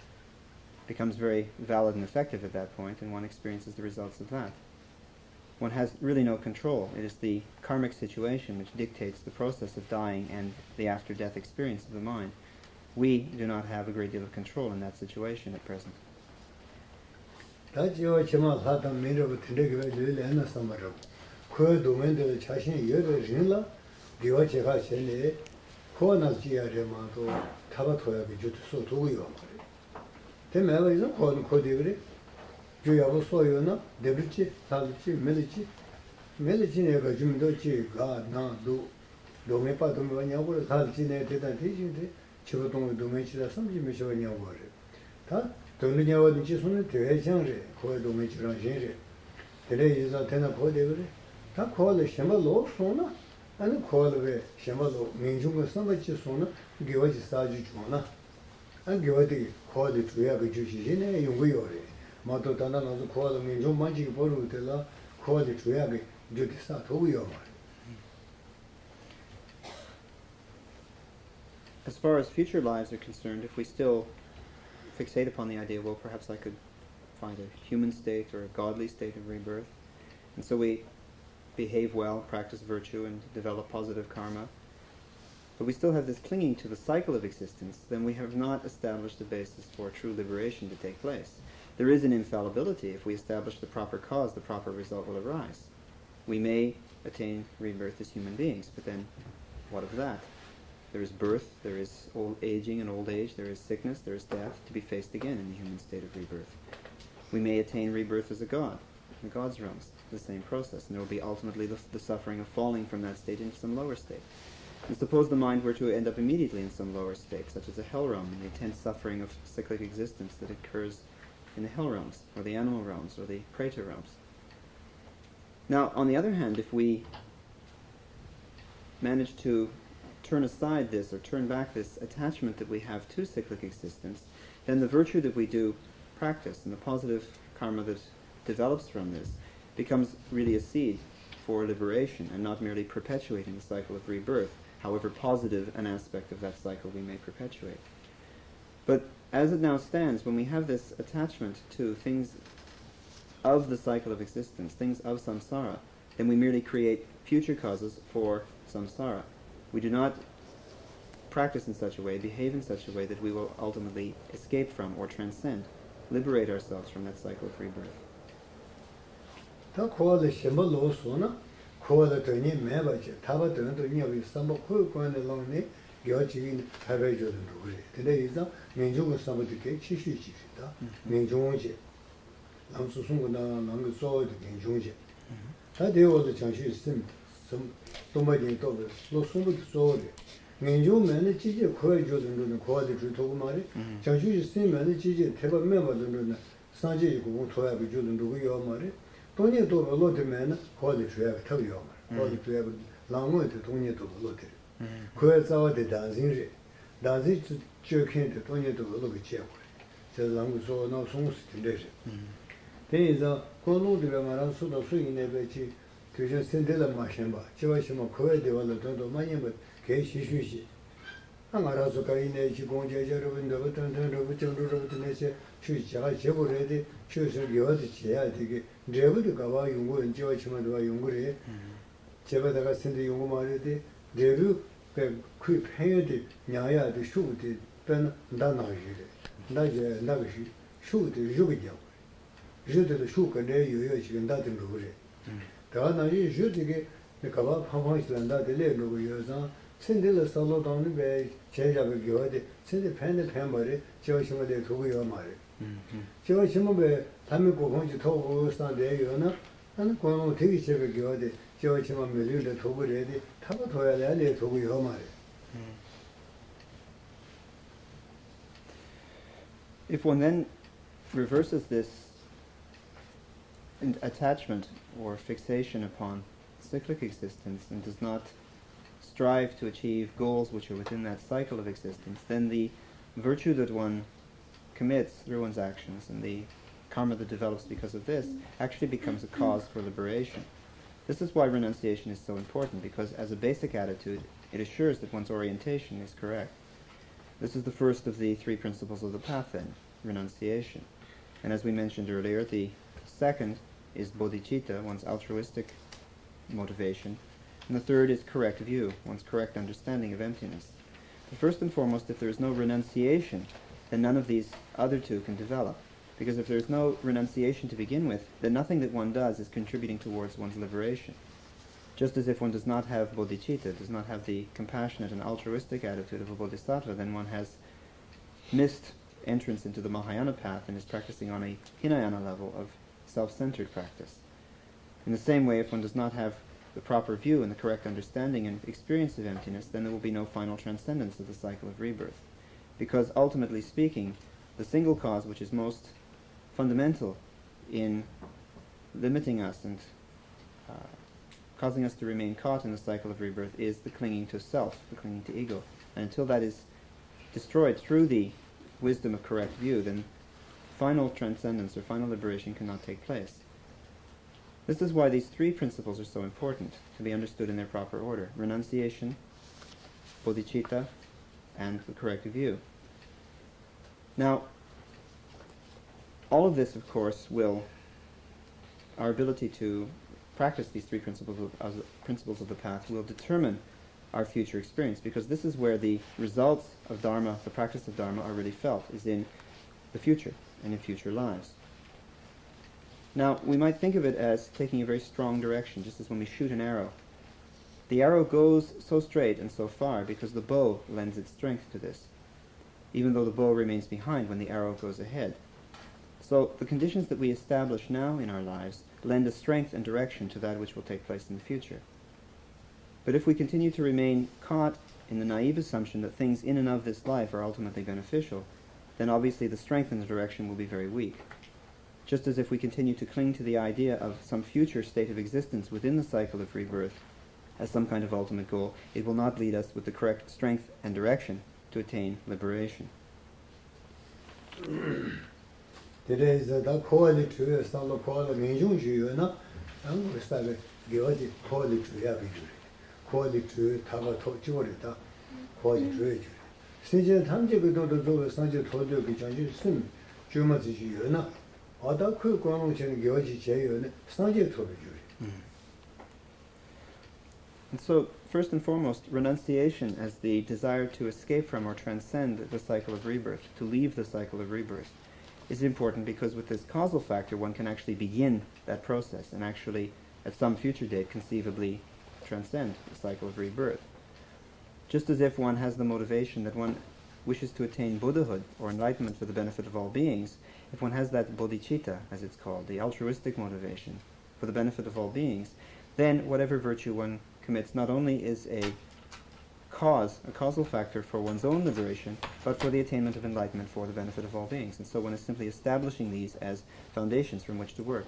becomes very valid and effective at that point, and one experiences the results of that. One has really no control. It is the karmic situation which dictates the process of dying and the after-death experience of the mind. We do not have a great deal of control in that situation at present. 주야고 소요나 데브치 살치 멜치 멜치네가 좀더지 가나도 동해파도 뭐냐고 살치네 대단 대신데 저동의 동해치라 섬지면서냐고 다 돈이냐고든지 손에 대해장래 거의 동해치랑 신래 데레이자 되나 거대그래 다 거를 셴발로 손나 아니 거를 셴발로 민중의 선배치 손나 기와지 사주 주나 안 기와디 거를 주야 그 주시네 용거요래 마도 단단하고 거를 민중 만지 버르들라 거를 주야 그 주디사 도요 말. As far as future lives are concerned, if we still fixate upon the idea, well, perhaps I could find a human state or a godly state of rebirth, and so we behave well, practice virtue, and develop positive karma, but we still have this clinging to the cycle of existence, then we have not established a basis for true liberation to take place. There is an infallibility. If we establish the proper cause, the proper result will arise. We may attain rebirth as human beings, but then what of that? There is birth, there is old aging and old age, there is sickness, there is death, to be faced again in the human state of rebirth. We may attain rebirth as a god, in God's realms, the same process, and there will be ultimately the suffering of falling from that state into some lower state. And suppose the mind were to end up immediately in some lower state, such as a hell realm, and the intense suffering of cyclic existence that occurs in the hell realms, or the animal realms, or the preta realms. Now, on the other hand, if we manage to turn aside this, or turn back this attachment that we have to cyclic existence, then the virtue that we do practice, and the positive karma that develops from this, becomes really a seed for liberation, and not merely perpetuating the cycle of rebirth, however positive an aspect of that cycle we may perpetuate. But as it now stands, when we have this attachment to things of the cycle of existence, things of samsara, then we merely create future causes for samsara. We do not practice in such a way, behave in such a way that we will ultimately escape from or transcend, liberate ourselves from that cycle of rebirth. Angarazuka in a Chigonja, Robin, Chucha, Cheburedi, Chusa Gyoti Chia, Drevu to Gava Yungu and George Madua Yungure, Chevada Cindy Yungumari, Drevu, Quip Head, Nyaya, the shoot, Pen Danaji, Naja, Nagashi, shoot, Jubija. Shoot the shook and there you can that in Rure. Dana is shooting the Kava Hamas and that the leg over years on. Sindila solo down the bay, change up a good, send the pen and hammer, Joshua de Togo Mari. Joshua, Tamiko going to Togo stand there, you know, and go take each other good, Joshua million the Togo ready, Tabato Togo Mari. If one then reverses this attachment or fixation upon cyclic existence and does not strive to achieve goals which are within that cycle of existence, then the virtue that one commits through one's actions and the karma that develops because of this actually becomes a cause for liberation. This is why renunciation is so important, because as a basic attitude, it assures that one's orientation is correct. This is the first of the three principles of the path then, renunciation. And as we mentioned earlier, the second is bodhicitta, one's altruistic motivation. And the third is correct view, one's correct understanding of emptiness. But first and foremost, if there is no renunciation, then none of these other two can develop. Because if there is no renunciation to begin with, then nothing that one does is contributing towards one's liberation. Just as if one does not have bodhicitta, does not have the compassionate and altruistic attitude of a bodhisattva, then one has missed entrance into the Mahayana path and is practicing on a Hinayana level of self-centered practice. In the same way, if one does not have the proper view and the correct understanding and experience of emptiness, then there will be no final transcendence of the cycle of rebirth. Because ultimately speaking, the single cause which is most fundamental in limiting us and causing us to remain caught in the cycle of rebirth is the clinging to self, the clinging to ego. And until that is destroyed through the wisdom of correct view, then final transcendence or final liberation cannot take place. This is why these three principles are so important to be understood in their proper order: renunciation, bodhicitta, and the correct view. Now, all of this, of course, our ability to practice these three principles of the path will determine our future experience, because this is where the results of Dharma, the practice of Dharma, are really felt, is in the future and in future lives. Now, we might think of it as taking a very strong direction, just as when we shoot an arrow. The arrow goes so straight and so far because the bow lends its strength to this, even though the bow remains behind when the arrow goes ahead. So the conditions that we establish now in our lives lend a strength and direction to that which will take place in the future. But if we continue to remain caught in the naive assumption that things in and of this life are ultimately beneficial, then obviously the strength and the direction will be very weak. Just as if we continue to cling to the idea of some future state of existence within the cycle of rebirth as some kind of ultimate goal, it will not lead us with the correct strength and direction to attain liberation. Today is the quality to some quality minjung ju na, and we start give quality to yabi quality to taba to jori da quality to. Since tamje go do sanje tojo bi janju sim juma ji ju na. And so, first and foremost, renunciation as the desire to escape from or transcend the cycle of rebirth, to leave the cycle of rebirth, is important because with this causal factor one can actually begin that process and actually, at some future date, conceivably transcend the cycle of rebirth. Just as if one has the motivation that one wishes to attain Buddhahood or enlightenment for the benefit of all beings, if one has that bodhicitta, as it's called, the altruistic motivation for the benefit of all beings, then whatever virtue one commits not only is a causal factor for one's own liberation, but for the attainment of enlightenment for the benefit of all beings. And so one is simply establishing these as foundations from which to work.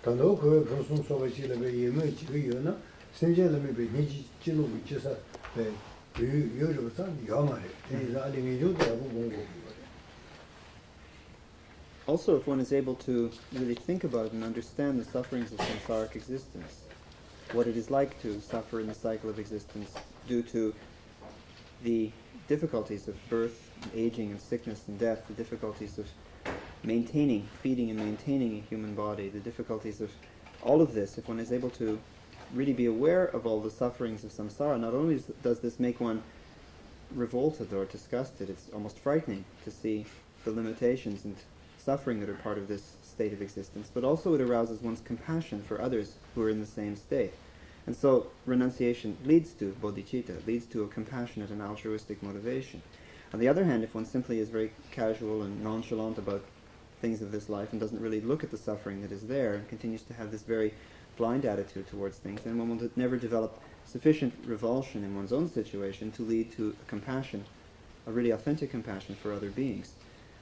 단도 그 무슨 소리지를 왜 예매 지금이나 생전에 왜 니지 지로 위치서 왜 요요로서 영화를 대사 아니면 하고 공부. Also, if one is able to really think about and understand the sufferings of samsaric existence, what it is like to suffer in the cycle of existence due to the difficulties of birth, and aging, and sickness and death, the difficulties of maintaining, feeding and maintaining a human body, the difficulties of all of this, if one is able to really be aware of all the sufferings of samsara, not only does this make one revolted or disgusted, it's almost frightening to see the limitations and suffering that are part of this state of existence, but also it arouses one's compassion for others who are in the same state. And so renunciation leads to bodhicitta, leads to a compassionate and altruistic motivation. On the other hand, if one simply is very casual and nonchalant about things of this life and doesn't really look at the suffering that is there and continues to have this very blind attitude towards things, then one will never develop sufficient revulsion in one's own situation to lead to a compassion, a really authentic compassion for other beings.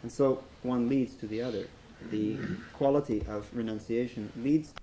And so one leads to the other. The quality of renunciation leads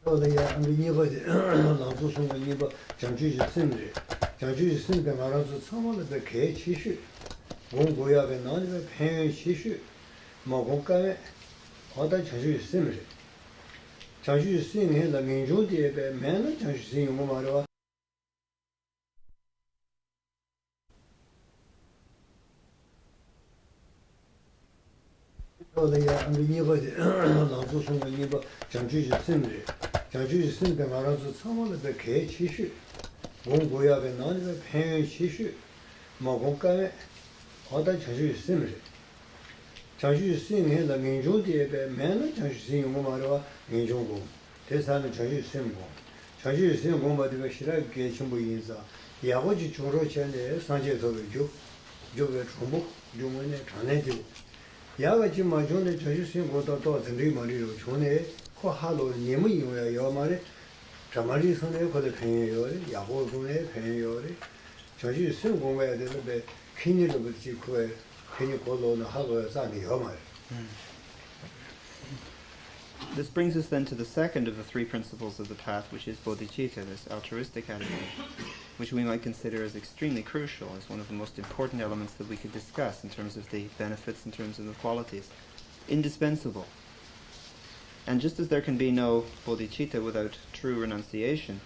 어디야 니버지 나도 손에 니버 장주지 심리 장주지 심리가 말아서 처음에 개 치슈 공고야게 나는 배 치슈 뭐고가에 어디 장주지 심리 장주지 심리가 민주주의에 매는 장주지 심리 말아 어디야 니버지 나도 손에 니버 장주지 심리 장주지 심리가 말아서 처음에 개 치슈 공고야게 나는 배 치슈 뭐고가에 어디 장주지 심리 장주지 심리가 민주주의에 매는 장주지 심리 말아 민주고 대사는 장주지 심고 장주지 심고 공부하는 싫어게 전부 인사 야고지 주로 전에 상제도를 저게 전부 주문에 전해지고 야가지 마존에 저주신 것도 또 전리 머리로 존에 코하로 님이 이거야 요 말에 자말이 손에 거들 팽해요 야고 손에 팽해요 저주 쓴 공부해야 되는데 괜히도 그렇지 그에 괜히 걸어오는 하고 싸니 요 말. This brings us then to the second of the three principles of the path, which is bodhicitta, this altruistic attitude, which we might consider as extremely crucial, as one of the most important elements that we could discuss in terms of the benefits, in terms of the qualities. Indispensable. And just as there can be no bodhicitta without true renunciation,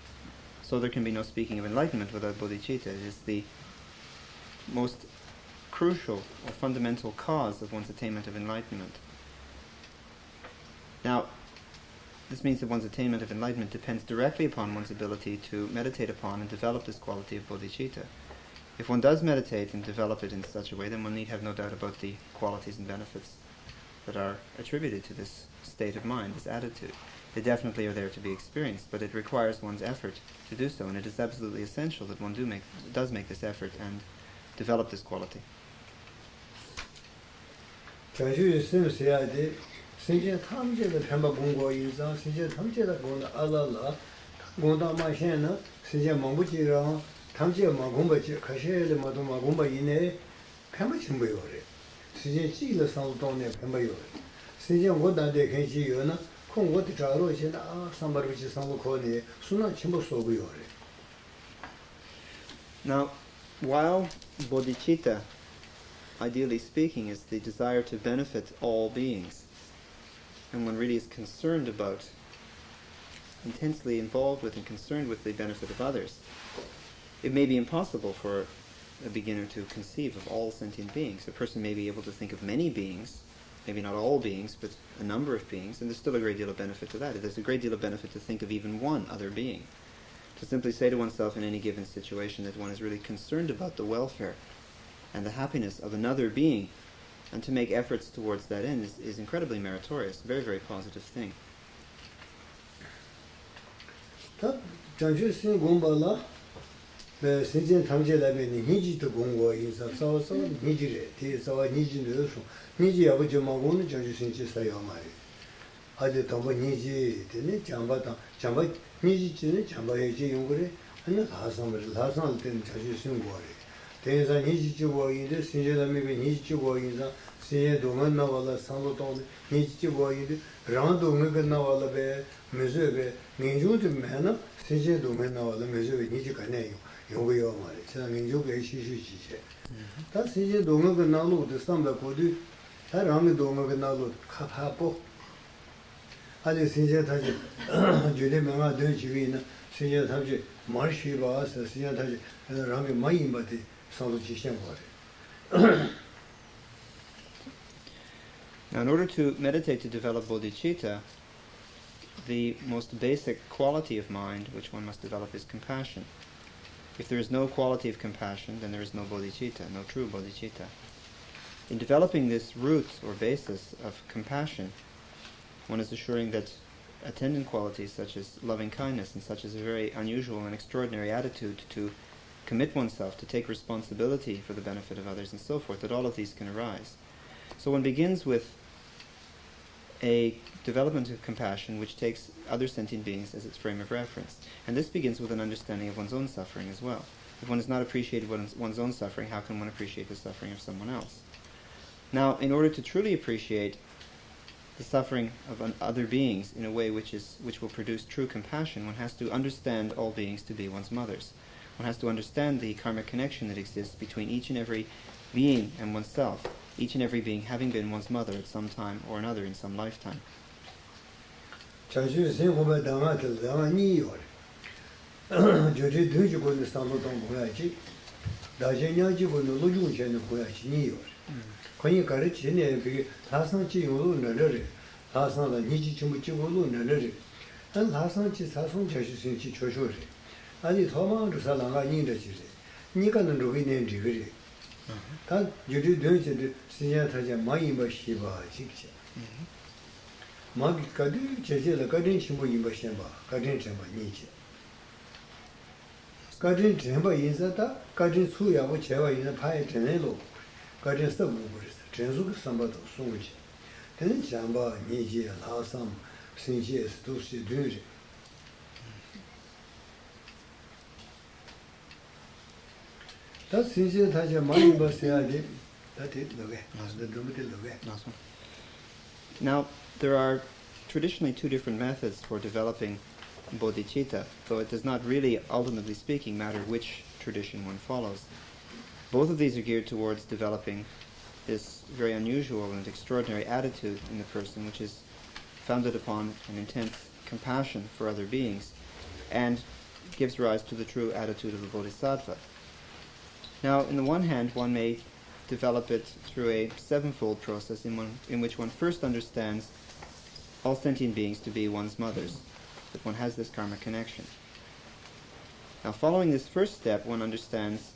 so there can be no speaking of enlightenment without bodhicitta. It is the most crucial or fundamental cause of one's attainment of enlightenment. Now, this means that one's attainment of enlightenment depends directly upon one's ability to meditate upon and develop this quality of bodhicitta. If one does meditate and develop it in such a way, then one need have no doubt about the qualities and benefits that are attributed to this state of mind, this attitude. They definitely are there to be experienced, but it requires one's effort to do so, and it is absolutely essential that one does make this effort and develop this quality. 신제 탐제의 편바 공고 인상 신제 탐제의 공고 알아라 공다 마셔는 신제 몽부지랑 탐제 몽부지 가셔를 모두 몽부 이내 편바 준비요래 신제 지를 상도네 편바요 신제 고다데 괜시요나 공고도 자로 신다 상바르지 상고 코니 순나 침부 소고요래. Now, while bodhicitta, ideally speaking, is the desire to benefit all beings, and one really is concerned about intensely involved with and concerned with the benefit of others, it may be impossible for a beginner to conceive of all sentient beings. A person may be able to think of many beings, maybe not all beings, but a number of beings, and there's still a great deal of benefit to that. There's a great deal of benefit to think of even one other being. To simply say to oneself in any given situation that one is really concerned about the welfare and the happiness of another being, and to make efforts towards that end is incredibly meritorious, a very, very positive thing. Now, in order to meditate to develop bodhicitta, the most basic quality of mind which one must develop is compassion. If there is no quality of compassion, then there is no bodhicitta, no true bodhicitta. In developing this root or basis of compassion, one is assuring that attendant qualities such as loving kindness and such as a very unusual and extraordinary attitude to commit oneself, to take responsibility for the benefit of others and so forth, that all of these can arise. So one begins with a development of compassion which takes other sentient beings as its frame of reference. And this begins with an understanding of one's own suffering as well. If one has not appreciated one's own suffering, how can one appreciate the suffering of someone else? Now, in order to truly appreciate the suffering of other beings in a way which will produce true compassion, one has to understand all beings to be one's mothers. One has to understand the karmic connection that exists between each and every being and oneself, each and every being having been one's mother at some time or another in some lifetime. Now, there are traditionally two different methods for developing bodhicitta, though it does not really, ultimately speaking, matter which tradition one follows. Both of these are geared towards developing this very unusual and extraordinary attitude in the person, which is founded upon an intense compassion for other beings, and gives rise to the true attitude of a bodhisattva. Now, on the one hand, one may develop it through a sevenfold process in which one first understands all sentient beings to be one's mothers, that one has this karmic connection. Now, following this first step, one understands,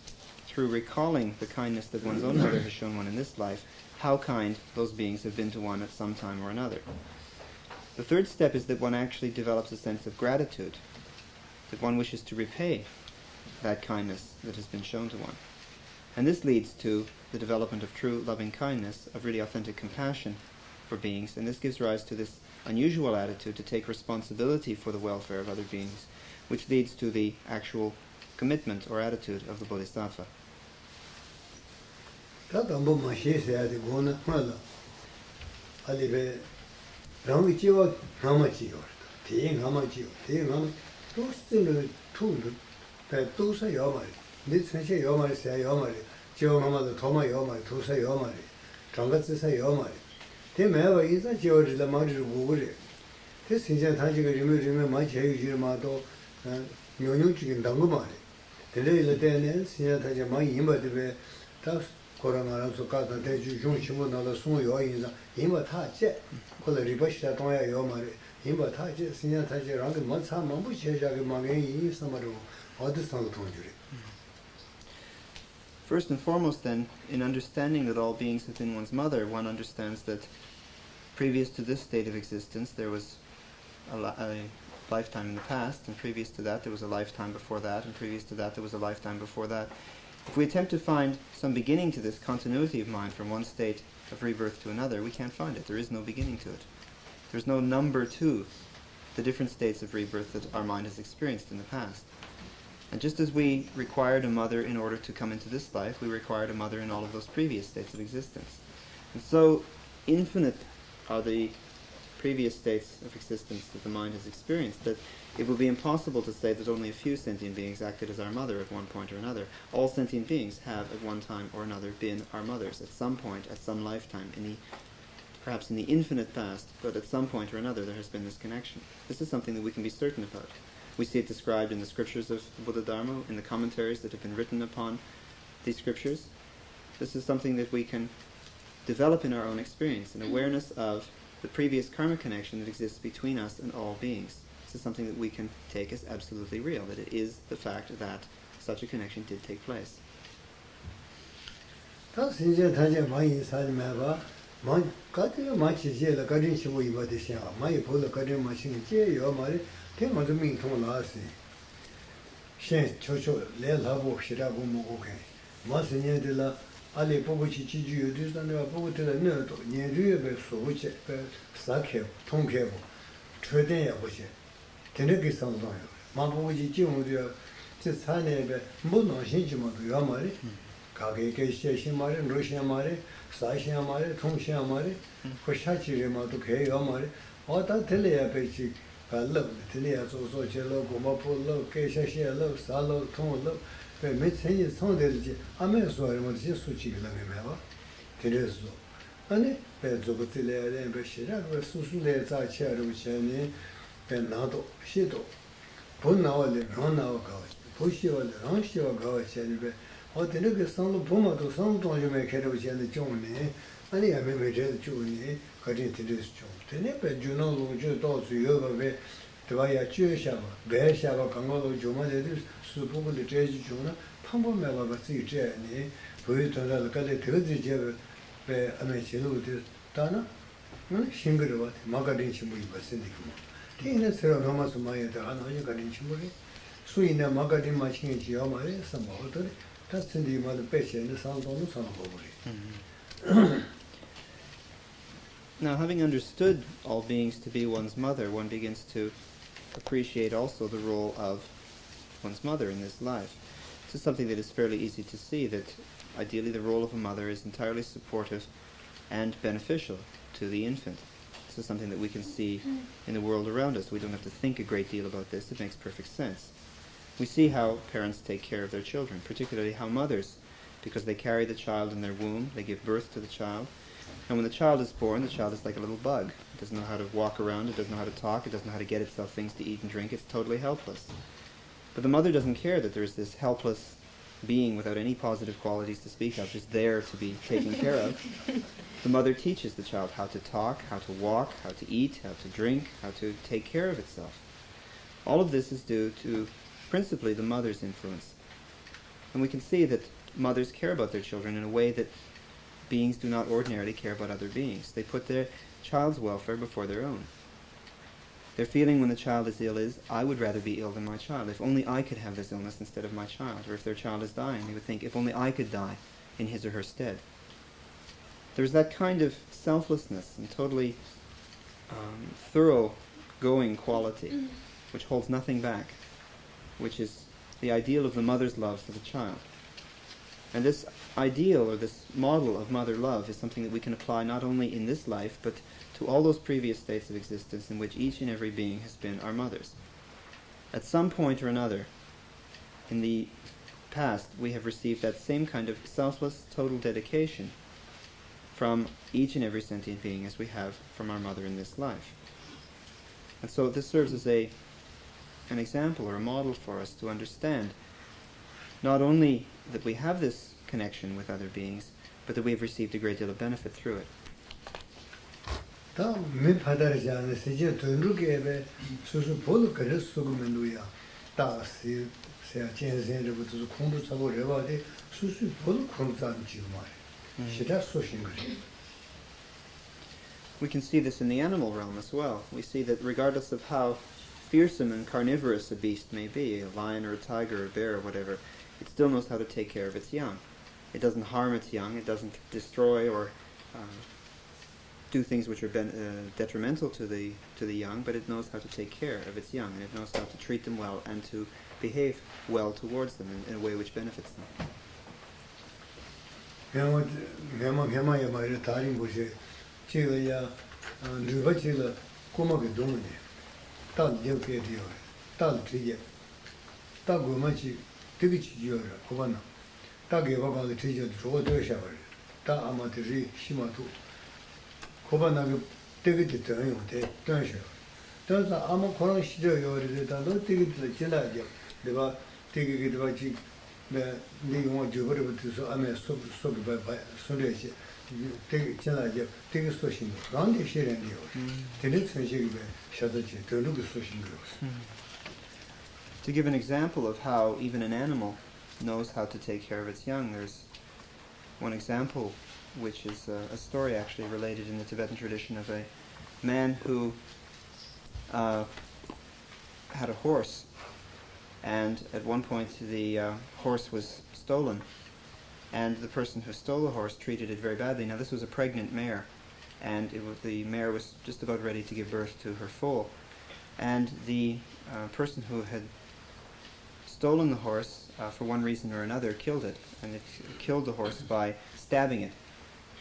through recalling the kindness that one's own mother has shown one in this life, how kind those beings have been to one at some time or another. The third step is that one actually develops a sense of gratitude, that one wishes to repay that kindness that has been shown to one. And this leads to the development of true loving kindness, of really authentic compassion for beings, and this gives rise to this unusual attitude to take responsibility for the welfare of other beings, which leads to the actual commitment or attitude of the bodhisattva. This is a Tajiga Rime, my Chayumato, Yunuchi and Dangumari. Today is the day, Sinata, my Imba de Tas, Corona, Sokata, Teju, Shimona, Sun, Imba Tache, called the Ribasha Toya Yomari, Imba Tache, Sinata, Rang, Matsa, Mamucha, Magani, Samaru, all the Sang Tonjuri. First and foremost, then, in understanding that all beings within one's mother, one understands that previous to this state of existence, there was a lifetime in the past, and previous to that, there was a lifetime before that, and previous to that, there was a lifetime before that. If we attempt to find some beginning to this continuity of mind from one state of rebirth to another, we can't find it. There is no beginning to it. There's no number to the different states of rebirth that our mind has experienced in the past. And just as we required a mother in order to come into this life, we required a mother in all of those previous states of existence. And so infinite are the previous states of existence that the mind has experienced, that it will be impossible to say that only a few sentient beings acted as our mother at one point or another. All sentient beings have at one time or another been our mothers at some point, at some lifetime, perhaps in the infinite past, but at some point or another there has been this connection. This is something that we can be certain about. We see it described in the scriptures of the Buddha Dharma, in the commentaries that have been written upon these scriptures. This is something that we can develop in our own experience, an awareness of the previous karma connection that exists between us and all beings. This is something that we can take as absolutely real, that it is the fact that such a connection did take place. Ali Pobuchi Chiju, this and the Pobuta Nerdo, Neru, Soche, Sake, Tonkebo, Tredea Boche, Teneki Sandoyo, Mabuji Jimu, Titane, Muno Shinjimo, Yamari, Kage Shimari, Russian Mari, Sasha Mari, Tongsha Mari, Koshachi Rematuke, Yamari, all that Telea Pechi, I love Telea, so Cello, Gomapo, Kesha, love, Salo, Ton, love. Mais c'est sans dire amène soir moi je suis là même là Terezo ane pezo botile ale beshira susu le za chero chene penado shido bonawale ronawa ga boshio ranshio ga chene be odene ke sanlo bomato sanlo jome kero chene jone ane ame me je jone kari terezo tene pe juno lo je do zu yo be Tvaya Chusha, Beshava, Kangolo, Juma, Supu, the Jeji Juna, Pambo Mava, see Jenny, Puitana, the Kali Tuzi, Amichilu, Tana, Shingarvat, Magadin Chimui, Basilikum. Tina Seranomas Maya, Hanoja Gadinchimuri, Suina Magadin Machin Giamari, some water, that's in the mother patient, the sound on the sun. Now, having understood all beings to be one's mother, one begins to appreciate also the role of one's mother in this life. This is something that is fairly easy to see, that ideally the role of a mother is entirely supportive and beneficial to the infant. This is something that we can see in the world around us. We don't have to think a great deal about this. It makes perfect sense. We see how parents take care of their children, particularly how mothers, because they carry the child in their womb, they give birth to the child. And when the child is born, the child is like a little bug. It doesn't know how to walk around, it doesn't know how to talk, it doesn't know how to get itself things to eat and drink. It's totally helpless. But the mother doesn't care that there's this helpless being without any positive qualities to speak of, just there to be taken care of. The mother teaches the child how to talk, how to walk, how to eat, how to drink, how to take care of itself. All of this is due to principally the mother's influence. And we can see that mothers care about their children in a way that beings do not ordinarily care about other beings. They put their child's welfare before their own. Their feeling when the child is ill is, I would rather be ill than my child. If only I could have this illness instead of my child. Or if their child is dying, they would think, if only I could die in his or her stead. There's that kind of selflessness and totally thorough-going quality which holds nothing back, which is the ideal of the mother's love for the child. And this ideal, or this model of mother love, is something that we can apply not only in this life, but to all those previous states of existence in which each and every being has been our mothers. At some point or another, in the past, we have received that same kind of selfless, total dedication from each and every sentient being as we have from our mother in this life. And so this serves as an example or a model for us to understand not only that we have this connection with other beings, but that we have received a great deal of benefit through it. We can see this in the animal realm as well. We see that regardless of how fearsome and carnivorous a beast may be, a lion or a tiger or a bear or whatever, it still knows how to take care of its young. It doesn't harm its young, it doesn't destroy or do things which are detrimental to the young, but it knows how to take care of its young, and it knows how to treat them well and to behave well towards them in a way which benefits them. To give an example of how even an animal knows how to take care of its young, there's one example which is a story actually related in the Tibetan tradition of a man who had a horse, and at one point the horse was stolen, and the person who stole the horse treated it very badly. Now this was a pregnant mare, and the mare was just about ready to give birth to her foal, and the person who had stolen the horse for one reason or another killed it, and it killed the horse by stabbing it.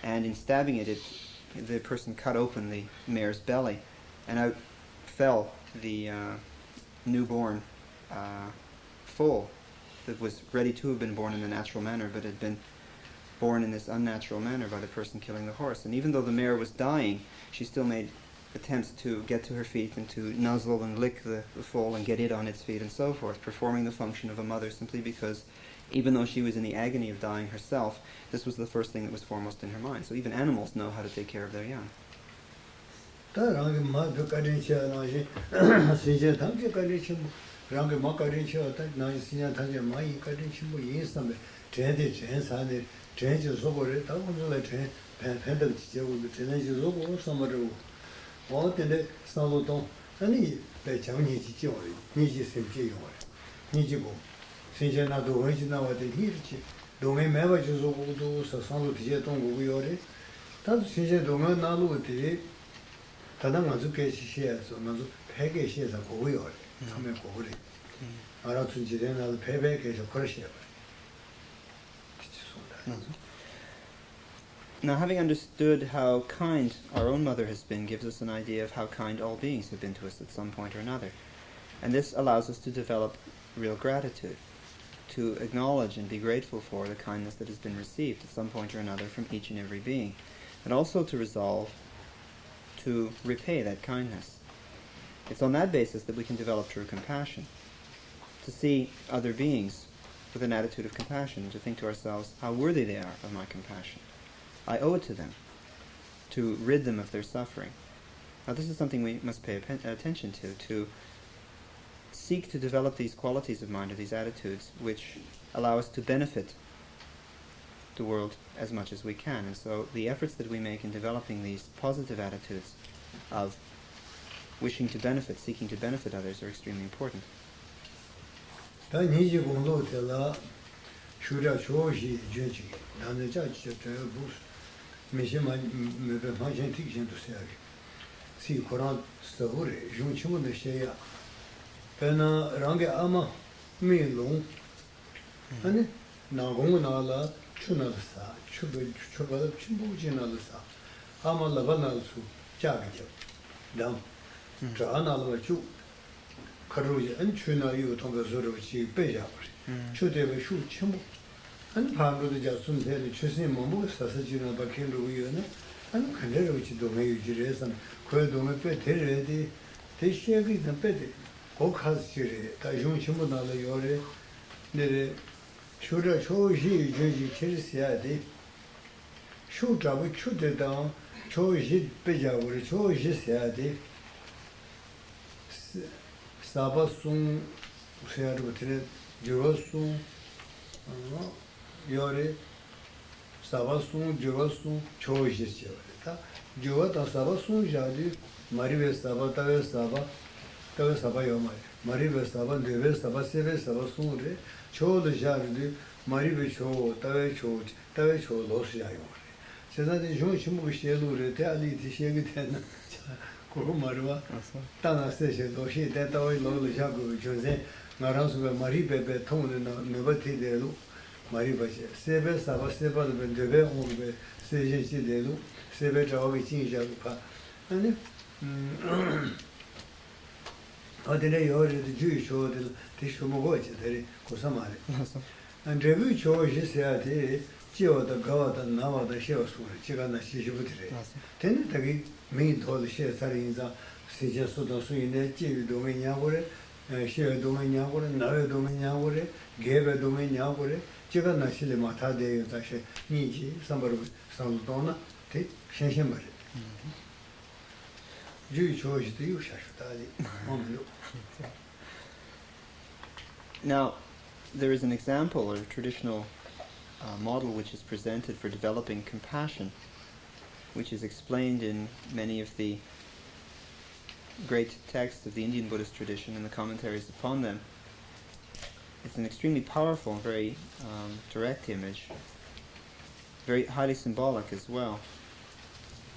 And in stabbing it, the person cut open the mare's belly, and out fell the newborn foal that was ready to have been born in a natural manner, but had been born in this unnatural manner by the person killing the horse. And even though the mare was dying, she still made attempts to get to her feet and to nuzzle and lick the foal and get it on its feet and so forth, performing the function of a mother simply because even though she was in the agony of dying herself, this was the first thing that was foremost in her mind. So even animals know how to take care of their young. Now, having understood how kind our own mother has been gives us an idea of how kind all beings have been to us at some point or another. And this allows us to develop real gratitude, to acknowledge and be grateful for the kindness that has been received at some point or another from each and every being, and also to resolve to repay that kindness. It's on that basis that we can develop true compassion, to see other beings with an attitude of compassion, and to think to ourselves how worthy they are of my compassion. I owe it to them to rid them of their suffering. Now this is something we must pay attention to seek to develop these qualities of mind or these attitudes which allow us to benefit the world as much as we can. And so the efforts that we make in developing these positive attitudes of wishing to benefit, seeking to benefit others are extremely important. Te shegi dan pede, kokhaz chiri, ta yung chimu nala yore, nere, shura cho ji junji chiri siyade, shu jabu chude dan, cho ji pejaburi, cho ji siyade, saba sung, siyadu tine, juro sung, yore, saba sung, juro sung, cho ji siyade, ta, juro dan saba sung jadi, Marive Saba, Tave Saba Yomai, Marive Saba, Deve Saba, Seve Saba Sungre, Cho the Jardi, Marive Cho, Tave Cho, Los Yayomai. Says that the Jun Shimu Shelu, Tali, Shegiten, Kurumarua, Tana Station, Doshi, Tatawi, Lolo Jago, Jose, Narasu, Maribe, Ton, Nevati de Lu, Mariba, Sebe Saba, Seba, Deve, Ombe, Seji de Lu, Sebe Jawi, Jinjapa, and Adele yore the Jewish show the Tishumogocha, the Kosamari. And review show is the Geo the God and Nava the Shell Suri, Chigana Shishibutri. Ten Tagi mean told the Shell Sarinza, Sija Soda Suine, Chiv Dominiawore, Shell Dominiawore, Nave Dominiawore, gave a Dominiawore, Chigana Shilimata de Tashe, Niji, somebody Saludona, take Shenshamari. Now, there is an example or a traditional model which is presented for developing compassion, which is explained in many of the great texts of the Indian Buddhist tradition and the commentaries upon them. It's an extremely powerful and very direct image, very highly symbolic as well.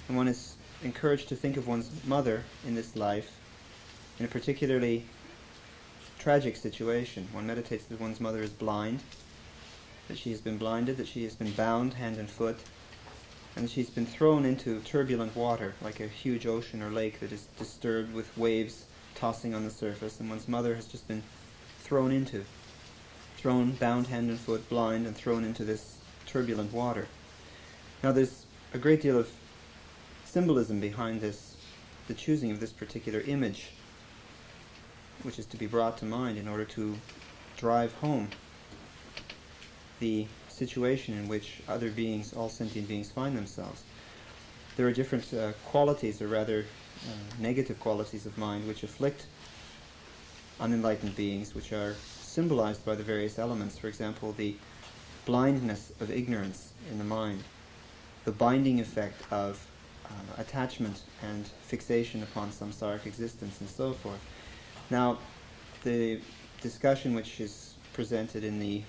And one is encouraged to think of one's mother in this life in a particularly tragic situation. One meditates that one's mother is blind, that she has been blinded, that she has been bound hand and foot, and that she's been thrown into turbulent water, like a huge ocean or lake that is disturbed with waves tossing on the surface, and one's mother has just been thrown, bound hand and foot, blind, and thrown into this turbulent water. Now there's a great deal of symbolism behind this, the choosing of this particular image, which is to be brought to mind in order to drive home the situation in which other beings, all sentient beings, find themselves. There are different qualities, or rather negative qualities of mind, which afflict unenlightened beings, which are symbolized by the various elements. For example, the blindness of ignorance in the mind, the binding effect of attachment and fixation upon samsaric existence, and so forth. Now, the discussion which is presented in the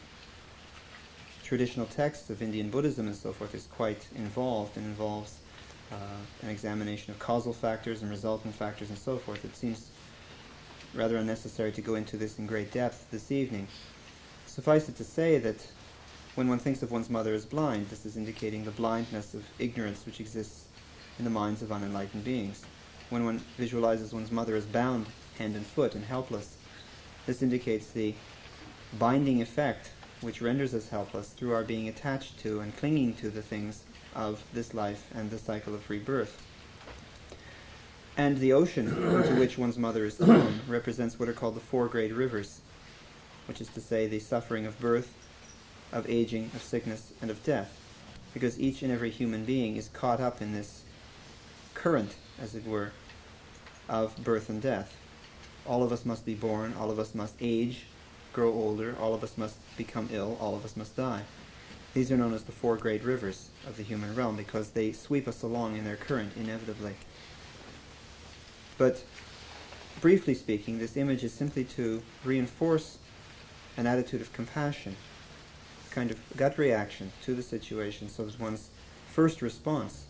traditional texts of Indian Buddhism and so forth is quite involved, and involves an examination of causal factors and resultant factors and so forth. It seems rather unnecessary to go into this in great depth this evening. Suffice it to say that when one thinks of one's mother as blind, this is indicating the blindness of ignorance which exists in the minds of unenlightened beings. When one visualizes one's mother as bound hand and foot and helpless, this indicates the binding effect which renders us helpless through our being attached to and clinging to the things of this life and the cycle of rebirth. And the ocean into which one's mother is thrown represents what are called the four great rivers, which is to say the suffering of birth, of aging, of sickness, and of death, because each and every human being is caught up in this current, as it were, of birth and death. All of us must be born, all of us must age, grow older, all of us must become ill, all of us must die. These are known as the four great rivers of the human realm because they sweep us along in their current inevitably. But briefly speaking, this image is simply to reinforce an attitude of compassion, a kind of gut reaction to the situation, so that one's first response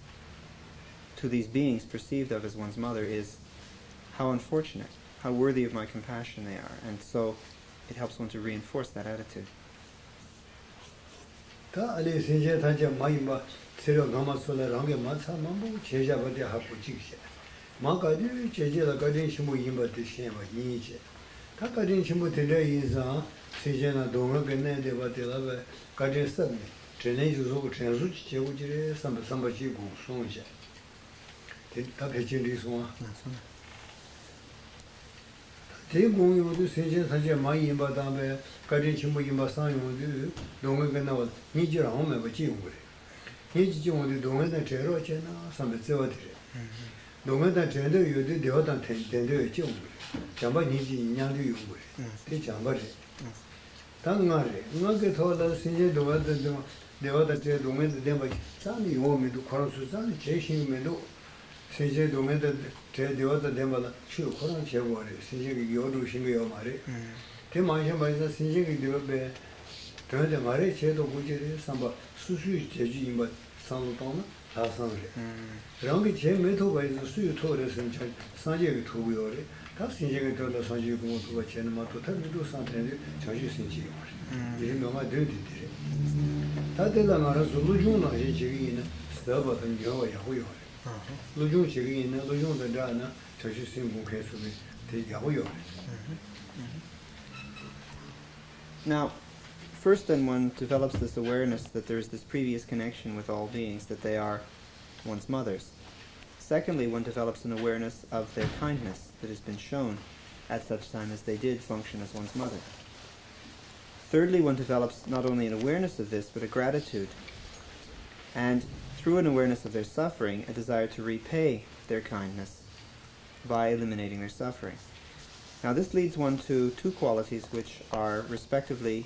to these beings perceived of as one's mother is how unfortunate, how worthy of my compassion they are. And so it helps one to reinforce that attitude. 대공 요도 세제 사제 많이 임바다에 가진 친구 임바 상용도 동의가 나와 니지랑 오면 뭐 지용 그래. 니지 지용도 동의다 제로 제나 삼배 세워드려. 동의다 제도 요도 되어다 된데 지용 그래. 잠바 니지 인양도 용 그래. 대 잠바래. 당나래. 응하게 더더 세제 동의다 되어다 제 동의다 되면 산이 오면도 그런 수산이 제신면도 세제 동의다 제 되어다 되면 추 그런 제거래. 세제가 요도 신경이 말해. 대만신 말에서 신경이 되어배 그런데 말에 제도 구제를 삼바 수수 제주 임바 상도나 다상래. 그런 게 제 메토바에서 수유 토를 선착 상제가 토고요래. 다 신경이 되어다 상제 공부가 제는 마토 타비도 상태를 자주 신경이 말해. 이런 명화 되듯이. 다들 말아서 루중나 제기는 스타바든 여야 호요. 루중 제기는 루중의 자나 자주 신공해서 되게 호요. Now, first then one develops this awareness that there is this previous connection with all beings, that they are one's mothers. Secondly, one develops an awareness of their kindness that has been shown at such time as they did function as one's mother. Thirdly, one develops not only an awareness of this, but a gratitude, and through an awareness of their suffering, a desire to repay their kindness by eliminating their suffering. Now this leads one to two qualities which are respectively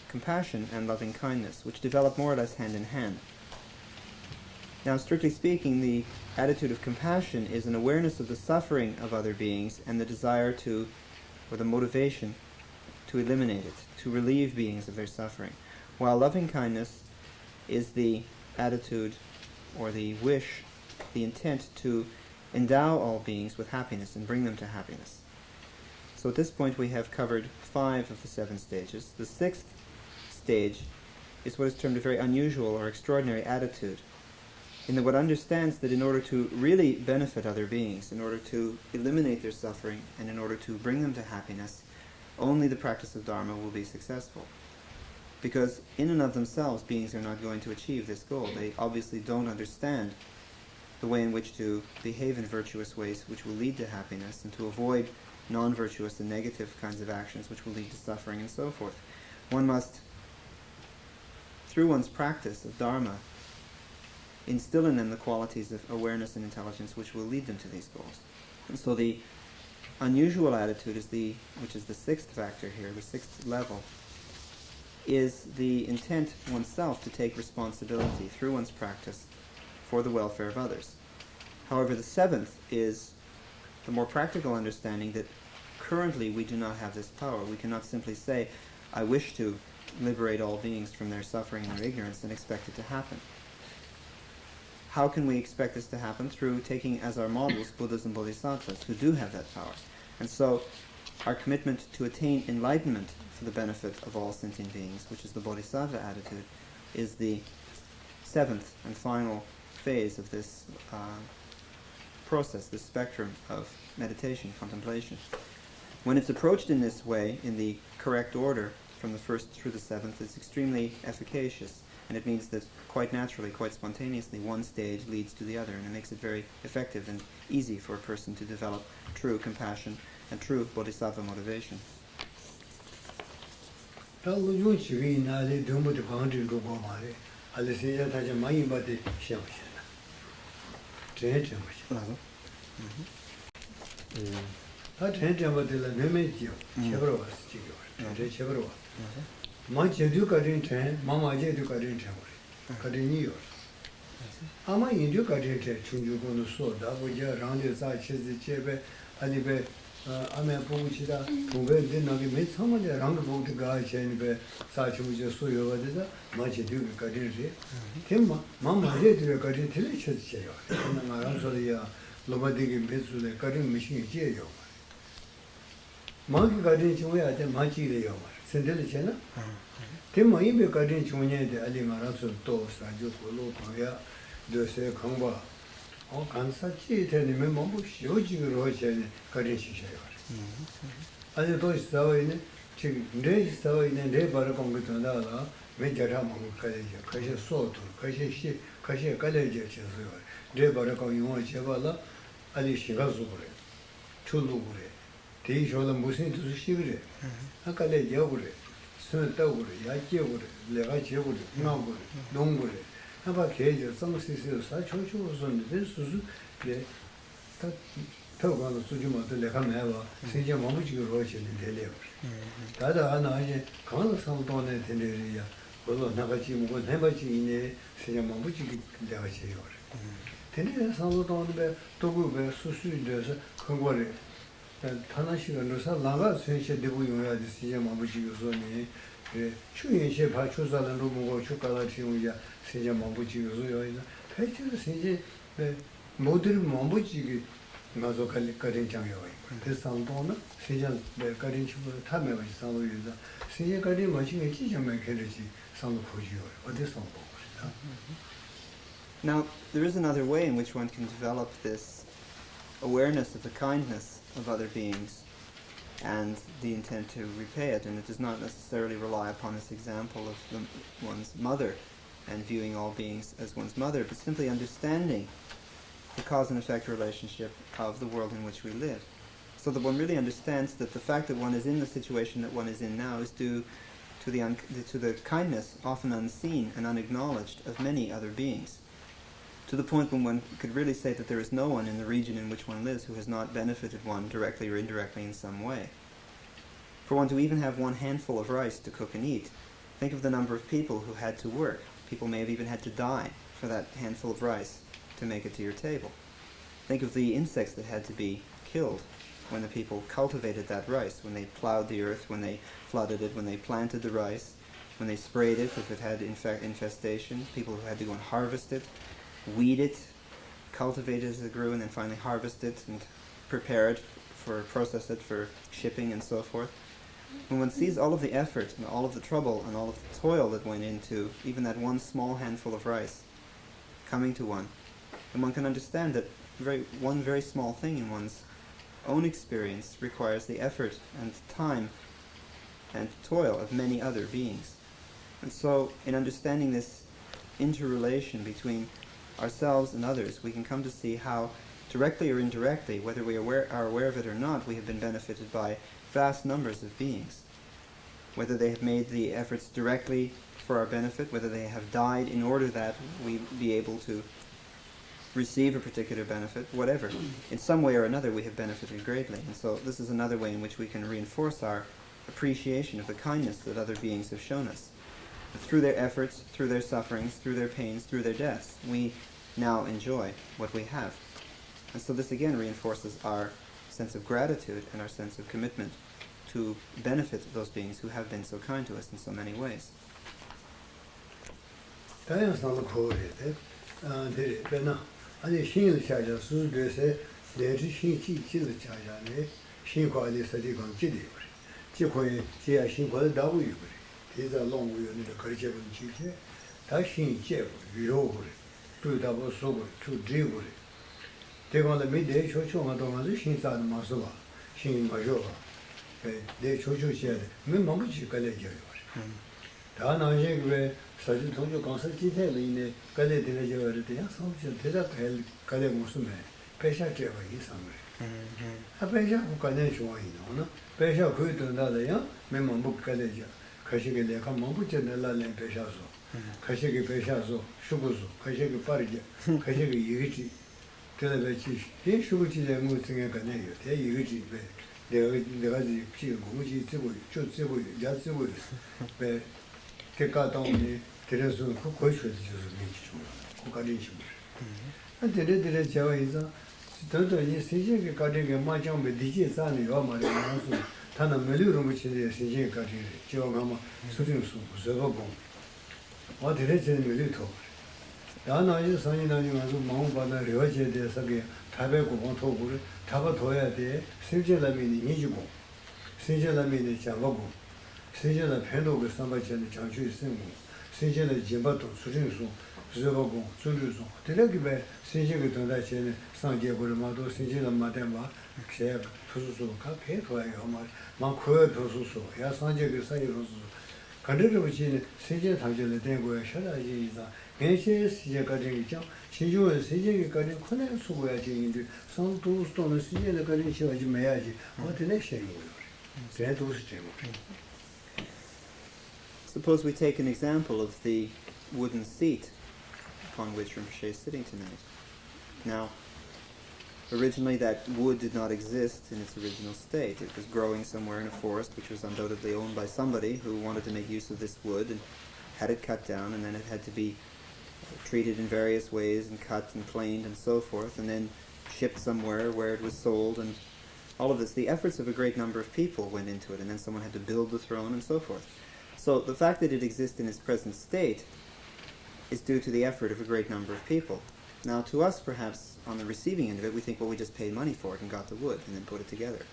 compassion and loving kindness, which develop more or less hand in hand. Now strictly speaking, the attitude of compassion is an awareness of the suffering of other beings and the desire to, or the motivation to eliminate it, to relieve beings of their suffering. While loving kindness is the attitude or the wish, the intent to endow all beings with happiness and bring them to happiness. So at this point we have covered 5 of the 7 stages. The 6th stage is what is termed a very unusual or extraordinary attitude, in that one understands that in order to really benefit other beings, in order to eliminate their suffering, and in order to bring them to happiness, only the practice of Dharma will be successful. Because in and of themselves, beings are not going to achieve this goal. They obviously don't understand the way in which to behave in virtuous ways which will lead to happiness, and to avoid non-virtuous and negative kinds of actions which will lead to suffering and so forth. One must, through one's practice of Dharma, instill in them the qualities of awareness and intelligence which will lead them to these goals. And so the unusual attitude is which is the 6th factor here, the 6th level, is the intent oneself to take responsibility through one's practice for the welfare of others. However, the 7th is the more practical understanding that currently we do not have this power. We cannot simply say, I wish to liberate all beings from their suffering and their ignorance, and expect it to happen. How can we expect this to happen? Through taking as our models Buddhas and Bodhisattvas who do have that power. And so our commitment to attain enlightenment for the benefit of all sentient beings, which is the Bodhisattva attitude, is the 7th and final phase of this process, this spectrum of meditation, contemplation. When it's approached in this way, in the correct order, from the 1st through the 7th, it's extremely efficacious, and it means that quite naturally, quite spontaneously, one stage leads to the other, and it makes it very effective and easy for a person to develop true compassion and true bodhisattva motivation. 아메 봉치다 동배데 나게 몇 삼원에 랑고 가이체니베 사치무제 소요가데다 마치 되게 가지지 템마 마마제 되게 가지 틀리셔지요 그러나 말아서야 로바디게 메수데 가지 미신이 지요 마기 가지 중요하대 마치래요 센들이잖아 템마 이베 가지 중요하대 알리 말아서 또 사주 골로파야 되세 강바 간사치 되면 뭐 쇼지로 하셔야 가르치셔요. 아니 또 있어요. 지금 내 있어요. 내 바로 공부한다라. 매저라 뭐 가야죠. 가시 소토, 가시 가야죠. 내 바로 공부 제발라. 아니 시가 zu고래. 출루고래. They show the Muslim to Shigre. Akale Yogure, Sun Togure, Yakigure, Levachigure, Nogure, Nongure. About Cage, some sisters, such was on this the Togo Sujima to the Hameva, Sija Mamuchi Roche in the Leo. Tata Anaje, Kano Samton and Teneria, although Nagachi would never in a Sija Mamuchi Lavachi. Tenere Samton Bear, Togo Bear, Susu does Kongore. Tanashi and Rosa Langa, Sense de Buya, the Sija Mamuchi Zoni, Chuyin Pachusa and Rumo Chukalachi, Sija Mamuchi Zoya, Petu Sija, Modern Mamuchi. Mazo Karin Changyo. This Santona, Sijan, the Karin Tame, San Luisa, Sija Karin watching a teacher make energy, San Pujio, or this song. Now, there is another way in which one can develop this awareness of the kindness of other beings and the intent to repay it, and it does not necessarily rely upon this example of one's mother and viewing all beings as one's mother, but simply understanding the cause and effect relationship of the world in which we live. So that one really understands that the fact that one is in the situation that one is in now is due to the kindness, often unseen and unacknowledged, of many other beings. To the point when one could really say that there is no one in the region in which one lives who has not benefited one directly or indirectly in some way. For one to even have one handful of rice to cook and eat, think of the number of people who had to work. People may have even had to die for that handful of rice to make it to your table. Think of the insects that had to be killed when the people cultivated that rice, when they plowed the earth, when they flooded it, when they planted the rice, when they sprayed it if it had infestation, people who had to go and harvest it, weed it, cultivate it as it grew, and then finally harvest it and prepare it process it for shipping and so forth. When one sees all of the effort and all of the trouble and all of the toil that went into even that one small handful of rice coming to one, and one can understand that one very small thing in one's own experience requires the effort and time and toil of many other beings. And so, in understanding this interrelation between ourselves and others, we can come to see how, directly or indirectly, whether we are aware of it or not, we have been benefited by vast numbers of beings. Whether they have made the efforts directly for our benefit, whether they have died in order that we be able to receive a particular benefit, whatever. In some way or another we have benefited greatly. And so this is another way in which we can reinforce our appreciation of the kindness that other beings have shown us. Through their efforts, through their sufferings, through their pains, through their deaths, we now enjoy what we have. And so this again reinforces our sense of gratitude and our sense of commitment to benefit those beings who have been so kind to us in so many ways. 간데르 부치는 세제 당절에 된 거야. 샤라지 이사. 괜시 세제 가진 있죠. 신주의 세제가 가진 큰에 수고야지 이제 성도스도는 세제가 가진 시와지 매야지. 어떻게 시행을 해요. 그래도 시행을. Suppose we take an example of the wooden seat upon which Rinpoche is sitting tonight. Now, originally that wood did not exist in its original state. It was growing somewhere in a forest which was undoubtedly owned by somebody who wanted to make use of this wood and had it cut down, and then it had to be treated in various ways and cut and planed and so forth, and then shipped somewhere where it was sold, and all of this. The efforts of a great number of people went into it, and then someone had to build the throne and so forth. So the fact that it exists in its present state is due to the effort of a great number of people. Now, to us, perhaps, on the receiving end of it, we think, well, we just paid money for it and got the wood and then put it together.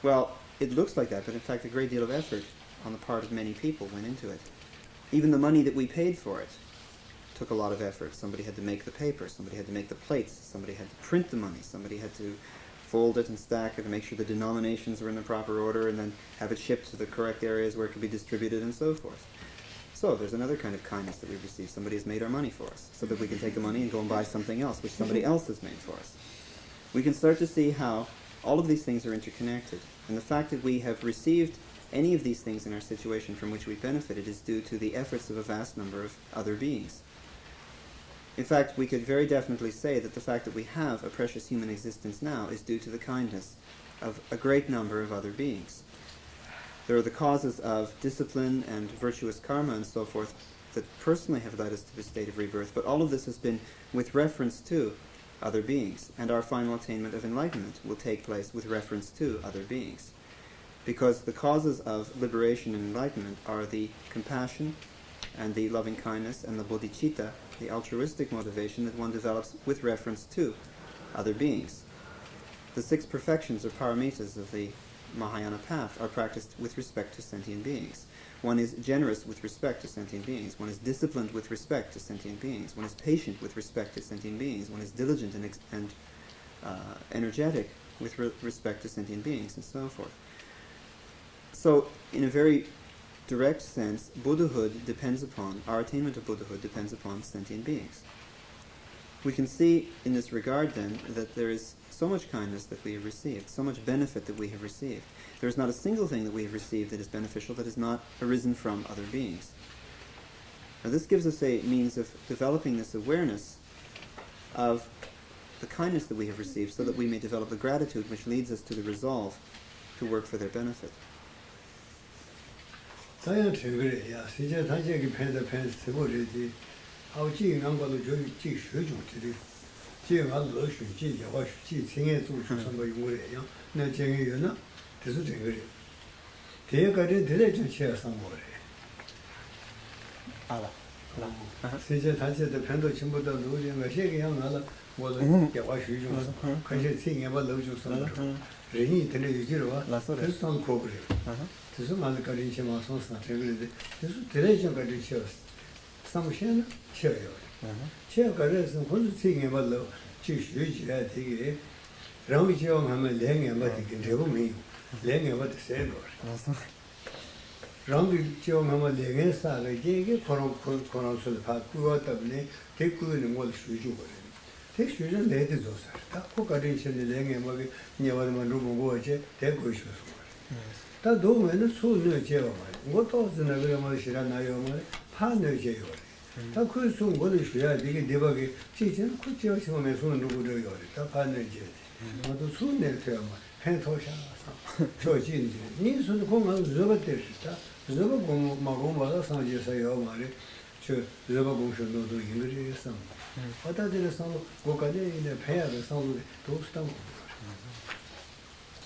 Well, it looks like that, but in fact, a great deal of effort on the part of many people went into it. Even the money that we paid for it took a lot of effort. Somebody had to make the paper, somebody had to make the plates, somebody had to print the money, somebody had to fold it and stack it and make sure the denominations were in the proper order, and then have it shipped to the correct areas where it could be distributed and so forth. So there's another kind of kindness that we've received. Somebody has made our money for us, so that we can take the money and go and buy something else, which somebody else has made for us. We can start to see how all of these things are interconnected. And the fact that we have received any of these things in our situation from which we benefited is due to the efforts of a vast number of other beings. In fact, we could very definitely say that the fact that we have a precious human existence now is due to the kindness of a great number of other beings. There are the causes of discipline and virtuous karma and so forth that personally have led us to this state of rebirth, but all of this has been with reference to other beings, and our final attainment of enlightenment will take place with reference to other beings. Because the causes of liberation and enlightenment are the compassion and the loving kindness and the bodhicitta, the altruistic motivation that one develops with reference to other beings. The 6 perfections or paramitas of the Mahayana path are practiced with respect to sentient beings. One is generous with respect to sentient beings. One is disciplined with respect to sentient beings. One is patient with respect to sentient beings. One is diligent and energetic with respect to sentient beings, and so forth. So, in a very direct sense, Buddhahood depends upon, our attainment of Buddhahood depends upon sentient beings. We can see in this regard then that there is so much kindness that we have received, so much benefit that we have received. There is not a single thing that we have received that is beneficial that has not arisen from other beings. Now this gives us a means of developing this awareness of the kindness that we have received, so that we may develop the gratitude which leads us to the resolve to work for their benefit.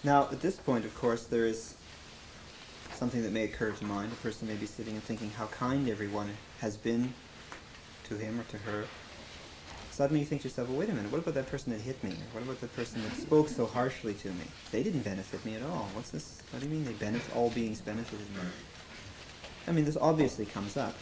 Now, at this point, of course, there is something that may occur to mind. A person may be sitting and thinking how kind everyone has been to him or to her. Suddenly you think to yourself, well, wait a minute, what about that person that hit me? Or what about that person that spoke so harshly to me? They didn't benefit me at all. What's this? What do you mean all beings benefited me? I mean, this obviously comes up.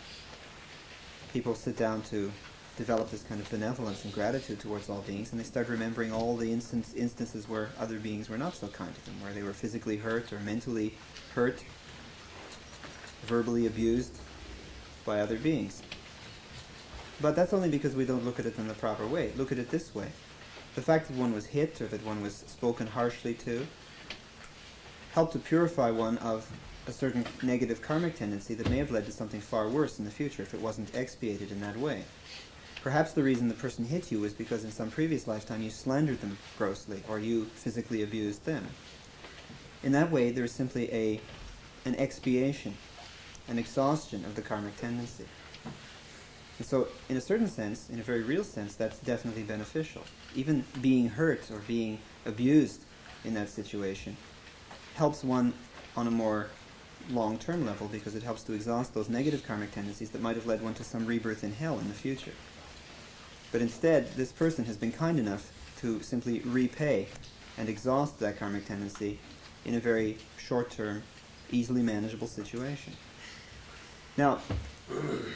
People sit down to develop this kind of benevolence and gratitude towards all beings, and they start remembering all the instances where other beings were not so kind to them, where they were physically hurt or mentally hurt. verbally abused by other beings. But that's only because we don't look at it in the proper way. Look at it this way. The fact that one was hit or that one was spoken harshly to helped to purify one of a certain negative karmic tendency that may have led to something far worse in the future if it wasn't expiated in that way. Perhaps the reason the person hit you was because in some previous lifetime you slandered them grossly or you physically abused them. In that way, there is simply an expiation, an exhaustion of the karmic tendency. And so, in a certain sense, in a very real sense, that's definitely beneficial. Even being hurt or being abused in that situation helps one on a more long-term level because it helps to exhaust those negative karmic tendencies that might have led one to some rebirth in hell in the future. But instead, this person has been kind enough to simply repay and exhaust that karmic tendency in a very short-term, easily manageable situation. Now,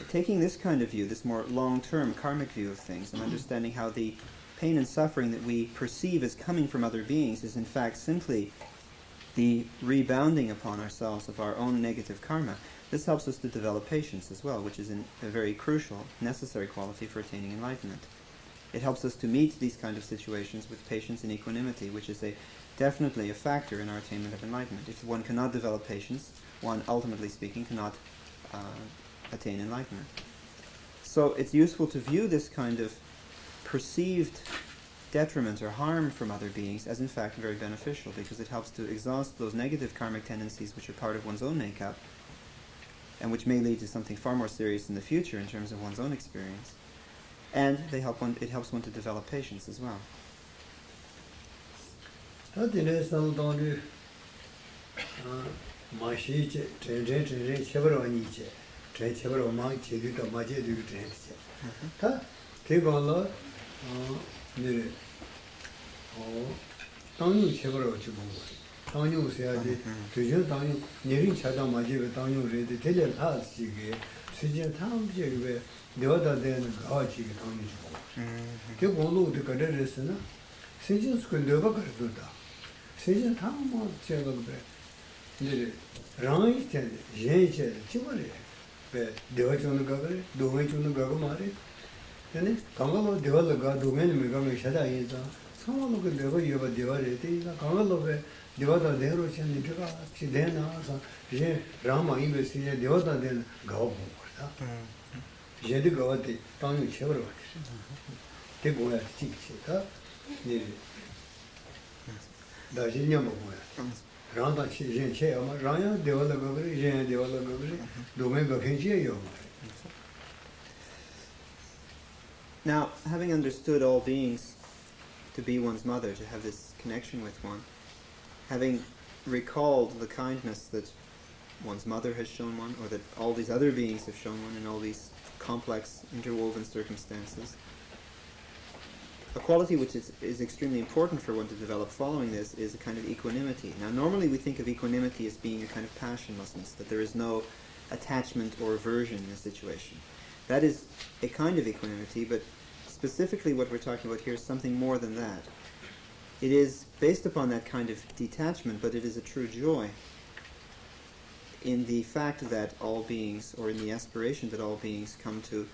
taking this kind of view, this more long-term karmic view of things, and understanding how the pain and suffering that we perceive as coming from other beings is in fact simply the rebounding upon ourselves of our own negative karma, this helps us to develop patience as well, which is a very crucial, necessary quality for attaining enlightenment. It helps us to meet these kind of situations with patience and equanimity, which is definitely a factor in our attainment of enlightenment. If one cannot develop patience, one, ultimately speaking, cannot attain enlightenment. So it's useful to view this kind of perceived detriment or harm from other beings as in fact very beneficial, because it helps to exhaust those negative karmic tendencies which are part of one's own makeup and which may lead to something far more serious in the future in terms of one's own experience. And it helps one to develop patience as well. Now, having understood all beings to be one's mother, to have this connection with one, having recalled the kindness that one's mother has shown one, or that all these other beings have shown one in all these complex, interwoven circumstances, a quality which is extremely important for one to develop following this is a kind of equanimity. Now, normally we think of equanimity as being a kind of passionlessness, that there is no attachment or aversion in a situation. That is a kind of equanimity, but specifically what we're talking about here is something more than that. It is based upon that kind of detachment, but it is a true joy in the fact that all beings, or in the aspiration that all beings come to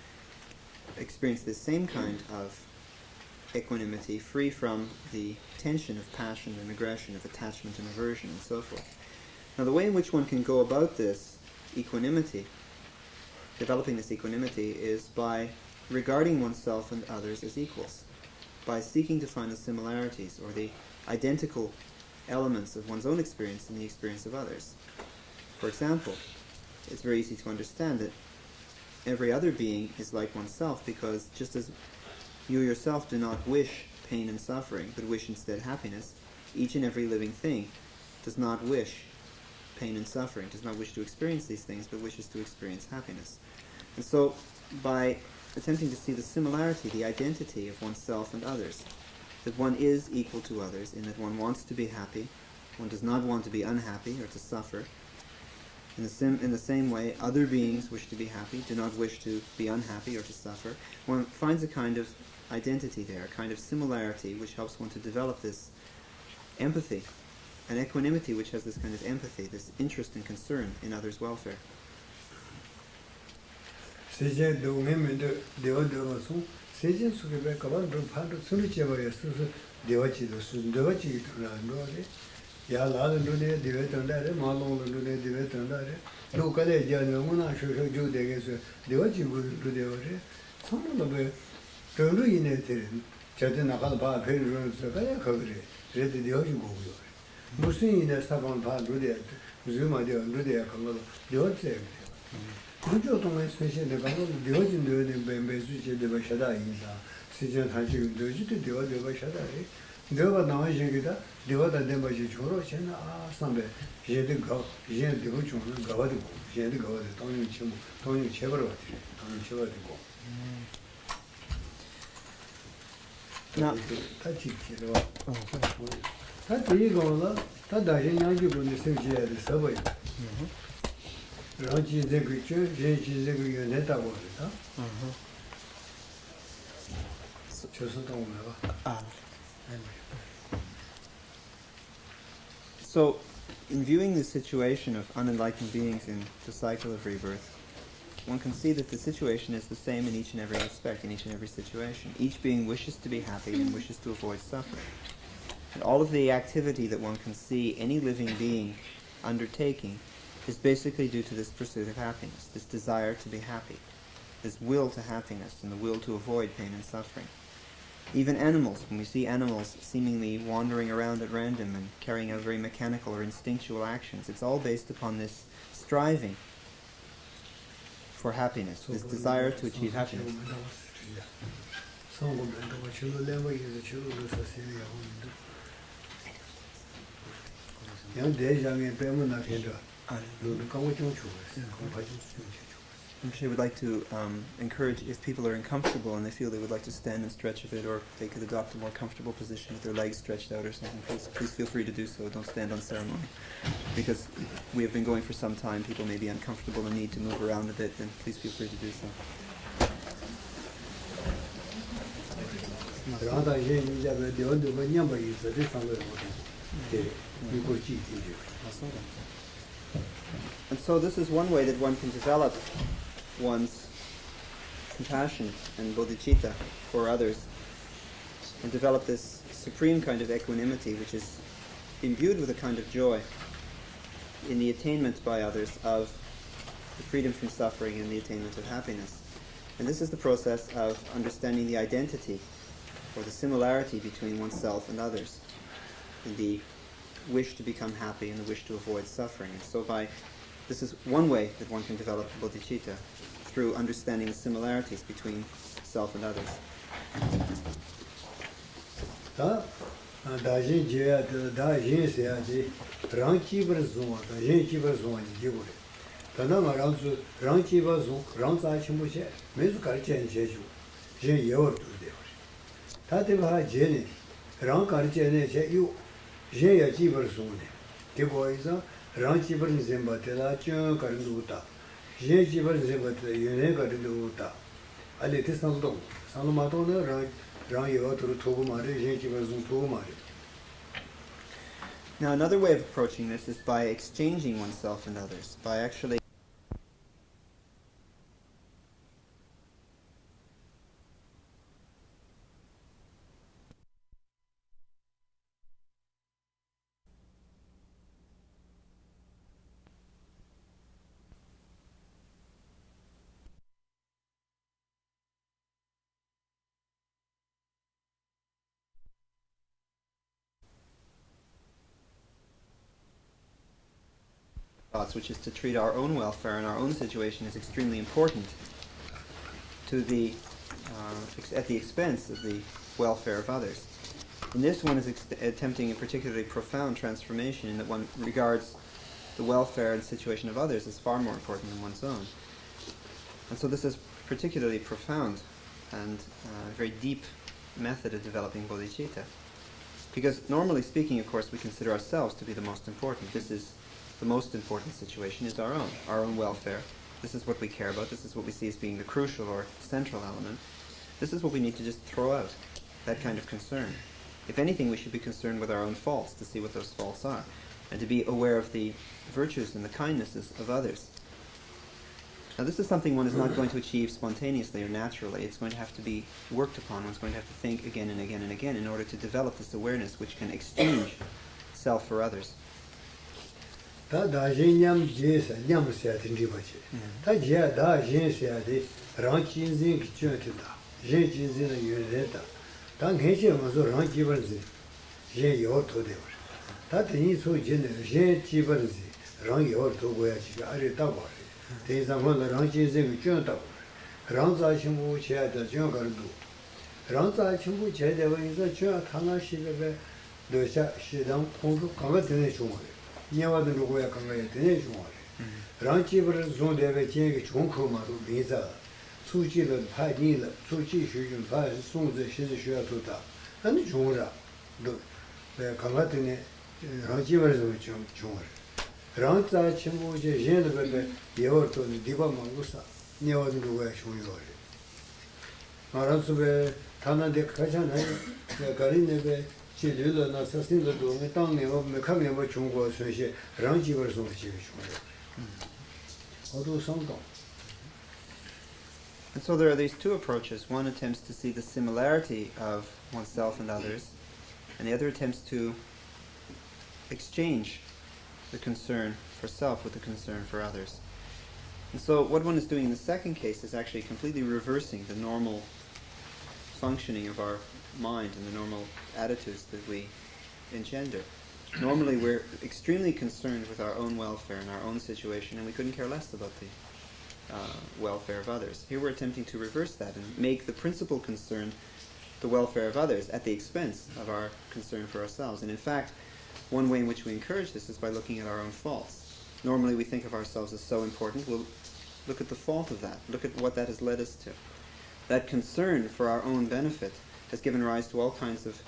experience this same kind of equanimity, free from the tension of passion and aggression, of attachment and aversion, and so forth. Now, the way in which one can go about this equanimity, developing this equanimity, is by regarding oneself and others as equals, by seeking to find the similarities or the identical elements of one's own experience in the experience of others. For example, it's very easy to understand that every other being is like oneself, because just as you yourself do not wish pain and suffering, but wish instead happiness, each and every living thing does not wish pain and suffering, does not wish to experience these things, but wishes to experience happiness. And so, by attempting to see the similarity, the identity of oneself and others, that one is equal to others in that one wants to be happy, one does not want to be unhappy or to suffer. In the same way, other beings wish to be happy, do not wish to be unhappy or to suffer. One finds a kind of identity there, a kind of similarity which helps one to develop this empathy, an equanimity which has this kind of empathy, this interest and concern in others' welfare. Sejen do memendo deva deva su sejen su ke be kaban do phandu sulu cheba yesu deva chi do su deva chi na no re ya la do ne deva tanda re ma lo do ne deva tanda re lo ka le ja no na shu shu ju de ge su deva chi gu do deva re sono no be do lu ine te cha de na ka ba pe ru su ka ya ka re re de deva chi gu yo musin ine sa ban ba do de zu ma de do de ka lo deva che kunjo 동에 스페셜 가서 되어진 되는 멤버스 제대로 샤다 인사 시즌 다시 되어지도 되어 샤다리 내가 나와지기다 되어다 멤버스 줘로 쟤는 아 선배 얘들 가 얘들 되고 주는 가봐도 얘들 가봐도 돈이 치고 돈이 제거로 왔지 돈이 제거가 되고 나 같이 기로 다 되고는 다 다시 양지 분이 생기야 돼 서버요 rāñcī zhēngu chū, rēñcī zhēngu yu nē tā gōrī tā. Chū sū tā ngō mē bā. So, in viewing the situation of unenlightened beings in the cycle of rebirth, one can see that the situation is the same in each and every aspect, in each and every situation. Each being wishes to be happy and wishes to avoid suffering. And all of the activity that one can see any living being undertaking is basically due to this pursuit of happiness, this desire to be happy, this will to happiness and the will to avoid pain and suffering. Even animals, when we see animals seemingly wandering around at random and carrying out very mechanical or instinctual actions, it's all based upon this striving for happiness, this desire to achieve happiness. She would like to encourage, if people are uncomfortable and they feel they would like to stand and stretch a bit, or they could adopt a more comfortable position with their legs stretched out or something, please feel free to do so. Don't stand on ceremony. Because we have been going for some time, people may be uncomfortable and need to move around a bit, and please feel free to do so. And so this is one way that one can develop one's compassion and bodhicitta for others, and develop this supreme kind of equanimity which is imbued with a kind of joy in the attainment by others of the freedom from suffering and the attainment of happiness. And this is the process of understanding the identity or the similarity between oneself and others, in the wish to become happy and the wish to avoid suffering. And so this is one way that one can develop bodhicitta, through understanding the similarities between self and others. Now another way of approaching this is by exchanging oneself and others, by actually which is to treat our own welfare and our own situation as extremely important to at the expense of the welfare of others. In this, one is attempting a particularly profound transformation, in that one regards the welfare and situation of others as far more important than one's own. And so this is particularly profound and a very deep method of developing bodhicitta. Because normally speaking, of course, we consider ourselves to be the most important. The most important situation is our own welfare. This is what we care about. This is what we see as being the crucial or central element. This is what we need to just throw out, that kind of concern. If anything, we should be concerned with our own faults, to see what those faults are, and to be aware of the virtues and the kindnesses of others. Now this is something one is not going to achieve spontaneously or naturally. It's going to have to be worked upon. One's going to have to think again and again and again in order to develop this awareness which can exchange self for others. 다 다진 냠 제사 냠스야 딘디바치 다 지야 다 진스야데 랑진진 기초한테다 제진진의 유래다 당 개시면서 랑지버지 제 요토데 다 대니 소진의 제 지버지 랑 요토 고야지 아래 따고 대상은 랑진진 기초한다 랑자신부 제야다 정가르도 랑자신부 제대로에서 저 하나씩에 너샤 시당 공부 강화되는 중앙에 냐와도 누구야 강가에 되는 중앙에 랑치버를 존대베 제게 종코마도 비자 수지를 파니를 수지 수준 파 송제 시즈 쉬어도다 아니 중으라 너 강가되네 랑치버를 좀 중을 랑자 친구제 제르베 예월도 디바망고사 냐와도 누구야 중요해 말아서베 타나데 가잖아요 가리네베 And so there are these two approaches. One attempts to see the similarity of oneself and others, and the other attempts to exchange the concern for self with the concern for others. And so what one is doing in the second case is actually completely reversing the normal functioning of our mind and the normal attitudes that we engender. Normally we're extremely concerned with our own welfare and our own situation, and we couldn't care less about the welfare of others. Here we're attempting to reverse that and make the principal concern the welfare of others at the expense of our concern for ourselves. And in fact, one way in which we encourage this is by looking at our own faults. Normally we think of ourselves as so important. We'll look at the fault of that. Look at what that has led us to. That concern for our own benefit has given rise to all kinds of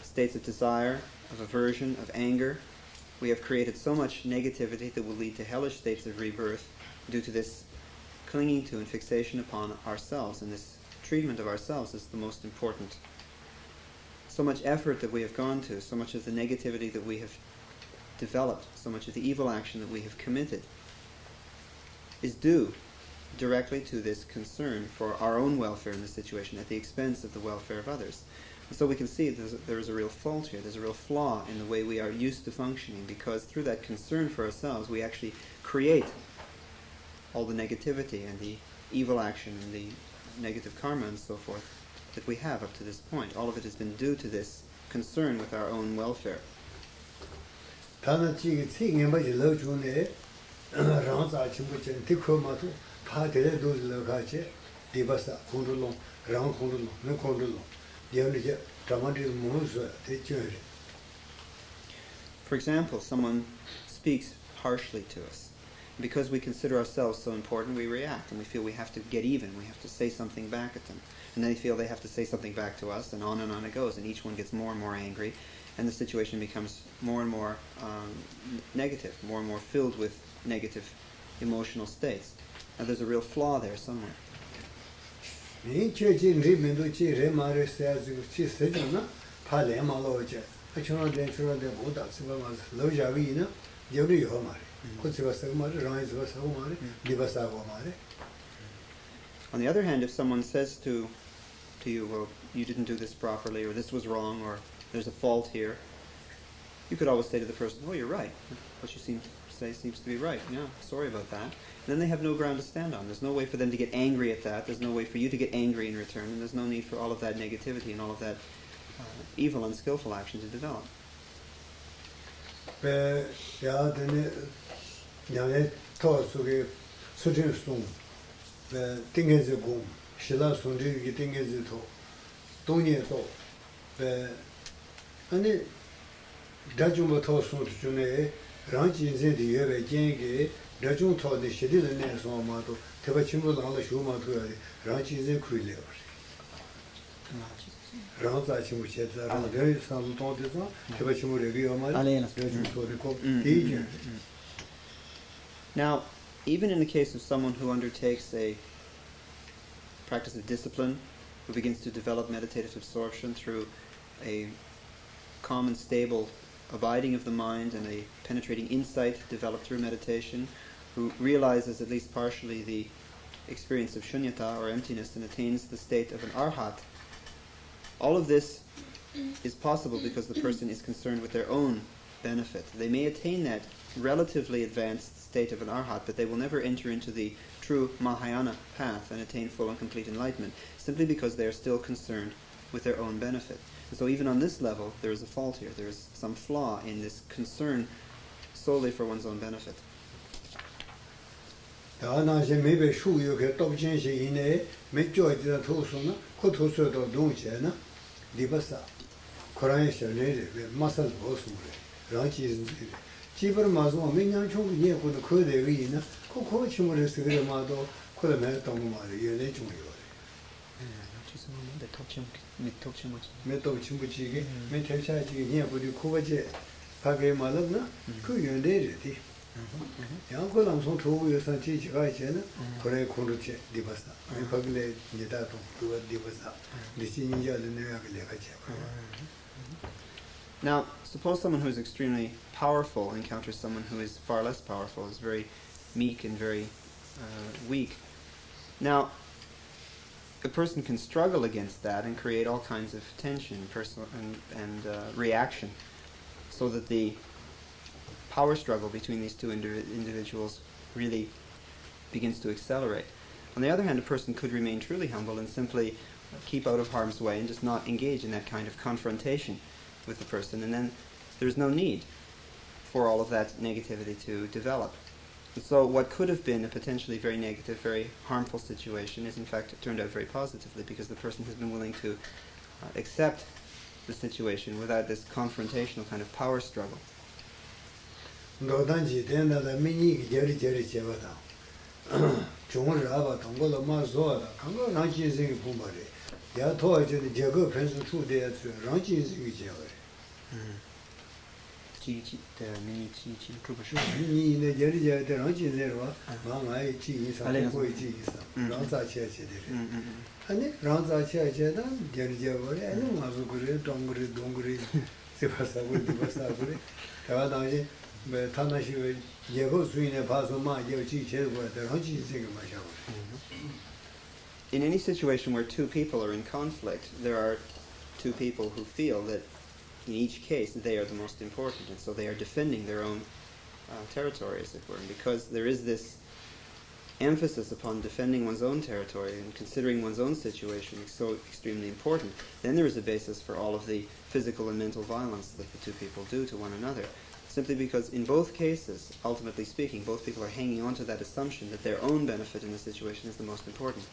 states of desire, of aversion, of anger. We have created so much negativity that will lead to hellish states of rebirth due to this clinging to and fixation upon ourselves, and this treatment of ourselves is the most important. So much effort that we have gone to, so much of the negativity that we have developed, so much of the evil action that we have committed is due directly to this concern for our own welfare in this situation at the expense of the welfare of others. And so we can see there is a real fault here, there's a real flaw in the way we are used to functioning, because through that concern for ourselves we actually create all the negativity and the evil action and the negative karma and so forth that we have up to this point. All of it has been due to this concern with our own welfare. For example, someone speaks harshly to us. Because we consider ourselves so important, we react and we feel we have to get even, we have to say something back at them. And they feel they have to say something back to us, and on it goes, and each one gets more and more angry, and the situation becomes more and more negative, more and more filled with negative emotional states. Now there's a real flaw there somewhere. On the other hand, if someone says to you, well, you didn't do this properly, or this was wrong, or there's a fault here, you could always say to the person, oh, you're right. What you seem to say seems to be right. Yeah, sorry about that. And then they have no ground to stand on. There's no way for them to get angry at that. There's no way for you to get angry in return. And there's no need for all of that negativity and all of that evil, unskillful action to develop. Now, even in the case of someone who undertakes a practice of discipline, who begins to develop meditative absorption through a calm and stable abiding of the mind and a penetrating insight developed through meditation, who realizes at least partially the experience of shunyata or emptiness and attains the state of an arhat, all of this is possible because the person is concerned with their own benefit. They may attain that relatively advanced state of an arhat, but they will never enter into the true Mahayana path and attain full and complete enlightenment, simply because they are still concerned with their own benefit. And so even on this level, there is a fault here. There is some flaw in this concern solely for one's own benefit. Now, suppose someone who is extremely powerful encounters someone who is far less powerful, is very meek and very weak. Now, a person can struggle against that and create all kinds of tension, personal and reaction, so that the power struggle between these two individuals really begins to accelerate. On the other hand, a person could remain truly humble and simply keep out of harm's way and just not engage in that kind of confrontation with the person, and then there's no need for all of that negativity to develop. And so what could have been a potentially very negative, very harmful situation is in fact turned out very positively, because the person has been willing to accept the situation without this confrontational kind of power struggle. In any situation where two people are in conflict, there are two people who feel that in each case they are the most important, and so they are defending their own territory, as it were. And because there is this emphasis upon defending one's own territory and considering one's own situation is so extremely important, then there is a basis for all of the physical and mental violence that the two people do to one another, simply because in both cases, ultimately speaking, both people are hanging on to that assumption that their own benefit in the situation is the most important.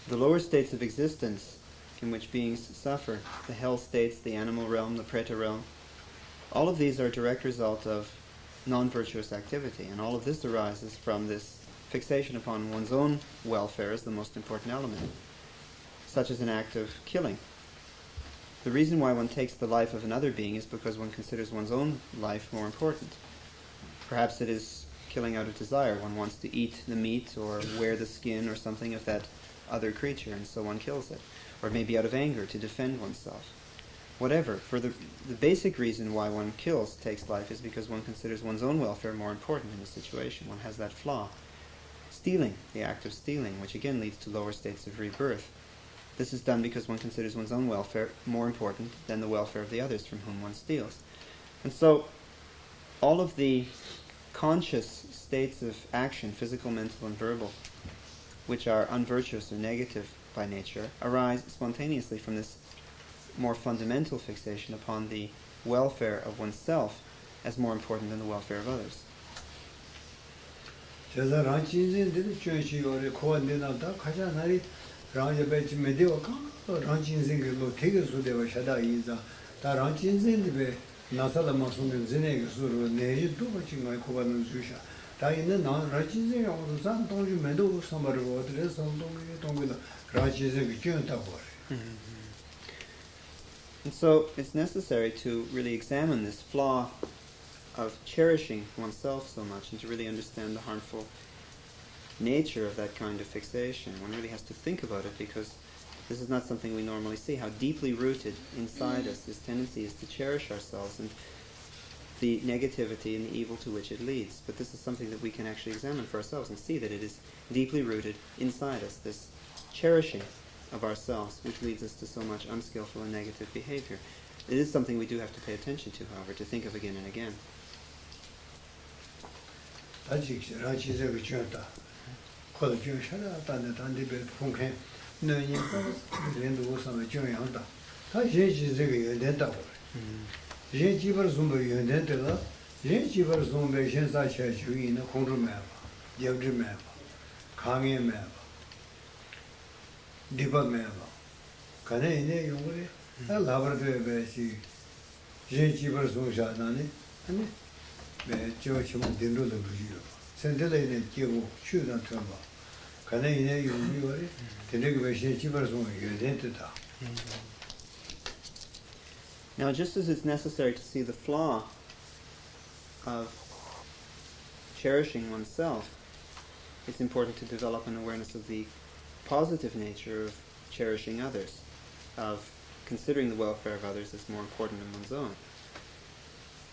The lower states of existence in which beings suffer, the hell states, the animal realm, the preta realm, all of these are a direct result of non-virtuous activity, and all of this arises from this fixation upon one's own welfare as the most important element, such as an act of killing. The reason why one takes the life of another being is because one considers one's own life more important. Perhaps it is killing out of desire. One wants to eat the meat or wear the skin or something of that other creature, and so one kills it. Or it may be out of anger, to defend oneself. Whatever. For the basic reason why one takes life is because one considers one's own welfare more important in the situation. One has that flaw. Stealing, the act of stealing, which again leads to lower states of rebirth. This is done because one considers one's own welfare more important than the welfare of the others from whom one steals. And so, all of the conscious states of action, physical, mental, and verbal, which are unvirtuous or negative by nature, arise spontaneously from this more fundamental fixation upon the welfare of oneself as more important than the welfare of others. Ranja Bech Medeo, Ranchin Zingo, take us with the Shada Iza, Ranchin Zindibe, Nasala Masun Zineg, Suru, Neji, Tubaching, my Kuban Zusha. Taina, Ranchin Zing, or the San Tonju Medo, somebody wrote this, some Tonga, Ranchin Zing, And so it's necessary to really examine this flaw of cherishing oneself so much and to really understand the harmful nature of that kind of fixation. One really has to think about it because this is not something we normally see, how deeply rooted inside us this tendency is to cherish ourselves and the negativity and the evil to which it leads. But this is something that we can actually examine for ourselves and see that it is deeply rooted inside us, this cherishing of ourselves, which leads us to so much unskillful and negative behavior. It is something we do have to pay attention to, however, to think of again and again. Dipa meva, kana ine yungre, a labar de besi, Jenchiver Sungsha Nani, and George Montindo the Brazil. Sendela in a Kivu, shoot and tremble. Kana ine yungre, the negotiation Chiver Sung, identita. Now, just as it's necessary to see the flaw of cherishing oneself, it's important to develop an awareness of the positive nature of cherishing others, of considering the welfare of others as more important than one's own.